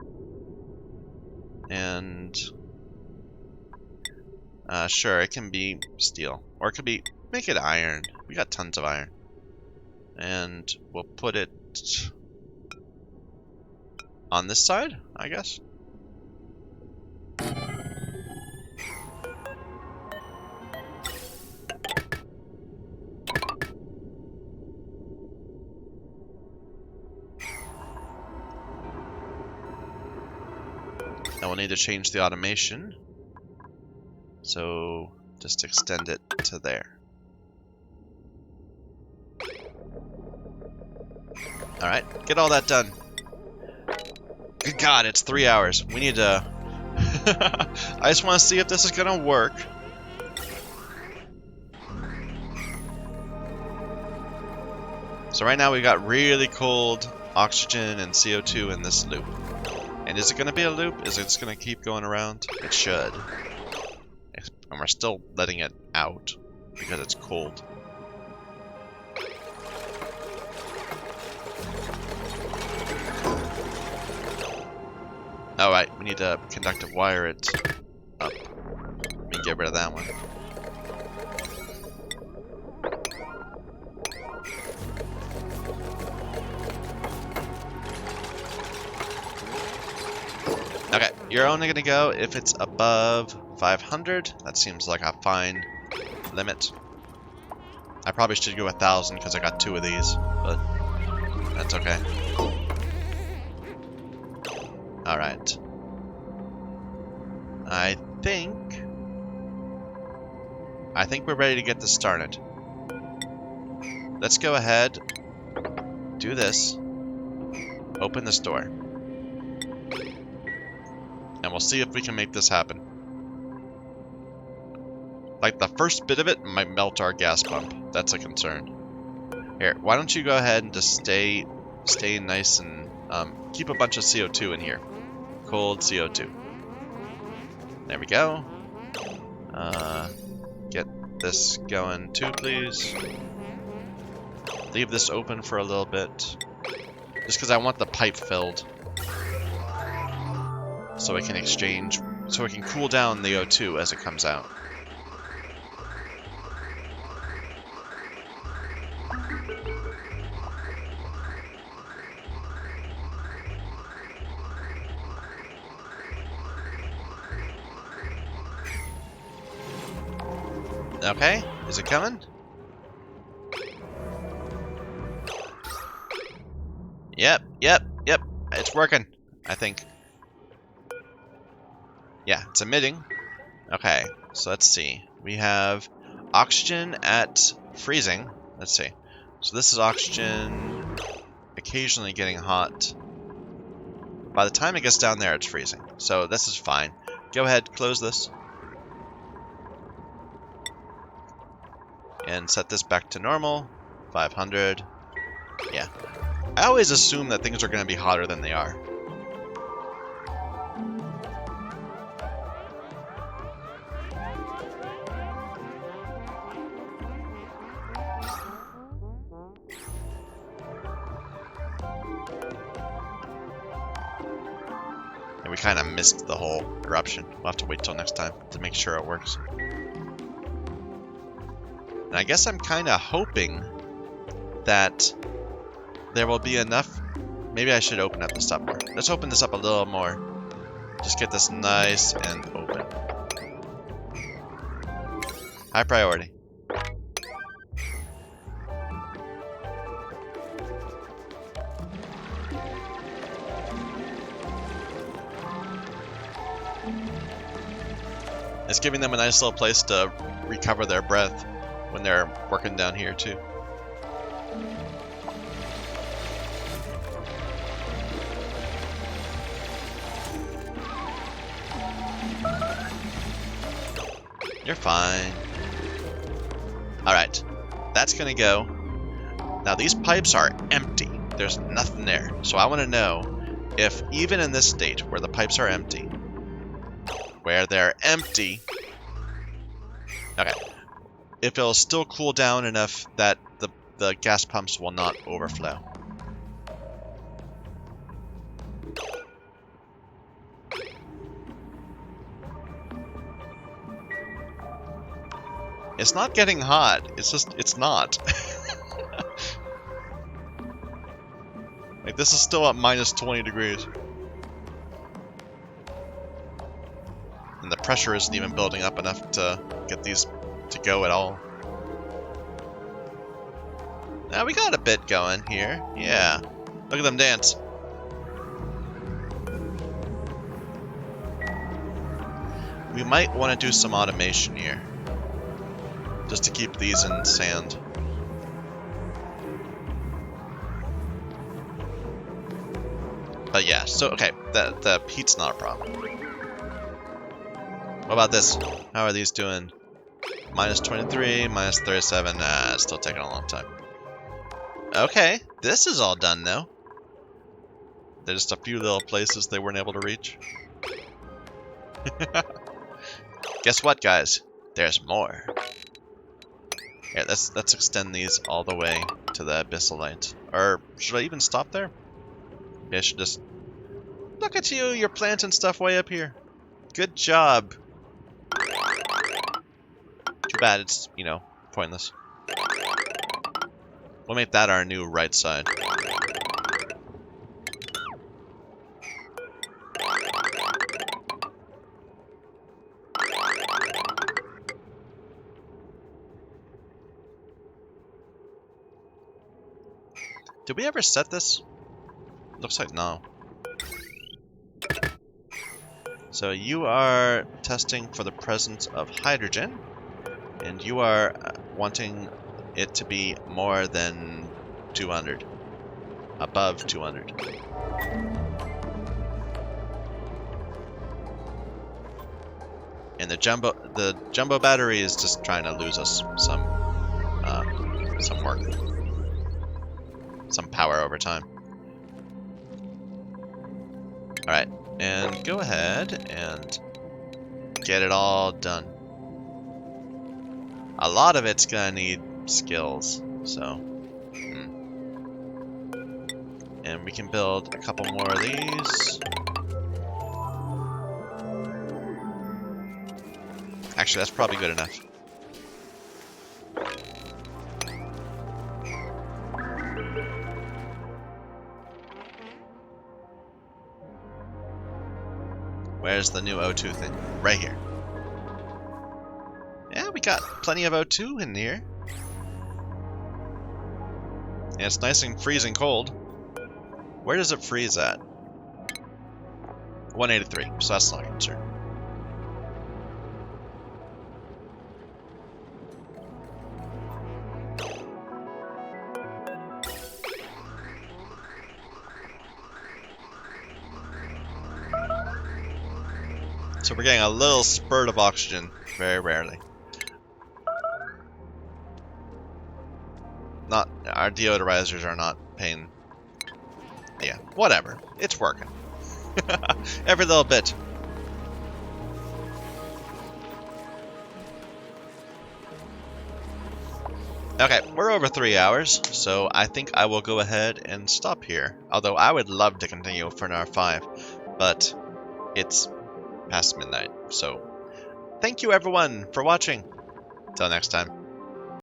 And sure, it can be steel, or it could be, make it iron. We got tons of iron. And we'll put it on this side, I guess. Now we'll need to change the automation. So just extend it to there. Alright, get all that done. Good God, it's 3 hours. We need to... I just want to see if this is going to work. So right now we've got really cold oxygen and CO2 in this loop. And is it going to be a loop? Is it just going to keep going around? It should. And we're still letting it out because it's cold. Alright, we need to conductive wire it up. Let me get rid of that one. Okay, you're only going to go if it's above 500. That seems like a fine limit. I probably should go 1,000 because I got 2 of these, but that's okay. Alright. I think we're ready to get this started. Let's go ahead, do this, open this door, and we'll see if we can make this happen. Like, the first bit of it might melt our gas pump. That's a concern. Here, why don't you go ahead and just stay nice and keep a bunch of CO2 in here. cold CO2. There we go. Get this going too, please. Leave this open for a little bit. Just because I want the pipe filled. So it can exchange, so it can cool down the O2 as it comes out. Okay, is it coming? Yep. It's working, I think. Yeah, it's emitting. Okay, so let's see. We have oxygen at freezing. Let's see. So this is oxygen occasionally getting hot. By the time it gets down there, it's freezing. So this is fine. Go ahead, close this. And set this back to normal. 500. Yeah. I always assume that things are going to be hotter than they are. And we kind of missed the whole eruption. We'll have to wait till next time to make sure it works. And I guess I'm kind of hoping that there will be enough. Maybe I should open up this up more. Let's open this up a little more. Just get this nice and open. High priority. It's giving them a nice little place to recover their breath when they're working down here too. You're fine. Alright, that's gonna go. Now these pipes are empty. There's nothing there. So I want to know if even in this state where the pipes are empty, okay, if it'll still cool down enough that the gas pumps will not overflow. It's not getting hot. It's not. Like, this is still at minus 20 degrees. And the pressure isn't even building up enough to get these to go at all. Now we got a bit going here. Yeah. Look at them dance. We might want to do some automation here. Just to keep these in sand. But yeah, so okay, the heat's not a problem. What about this? How are these doing? Minus 23, minus 37, it's still taking a long time. Okay, this is all done though. There's just a few little places they weren't able to reach. Guess what, guys? There's more. Here, let's extend these all the way to the abyssal light. Or should I even stop there? Maybe I should just... Look at you! You're planting stuff way up here. Good job. Too bad it's, you know, pointless. We'll make that our new right side. Did we ever set this? Looks like no. So you are testing for the presence of hydrogen, and you are wanting it to be more than 200. Above 200. And the jumbo battery is just trying to lose us some work. Some power over time. Alright. And go ahead and get it all done. A lot of it's gonna need skills, so. And we can build a couple more of these. Actually, that's probably good enough. Where's the new O2 thing? Right here. Yeah, we got plenty of O2 in here. And it's nice and freezing cold. Where does it freeze at? 183, so that's not a concern. So we're getting a little spurt of oxygen, very rarely. Not, our deodorizers are not paying. Yeah, whatever. It's working. Every little bit. Okay, we're over 3 hours, so I think I will go ahead and stop here. Although I would love to continue for another 5, but it's past midnight. So, thank you everyone for watching. Till next time.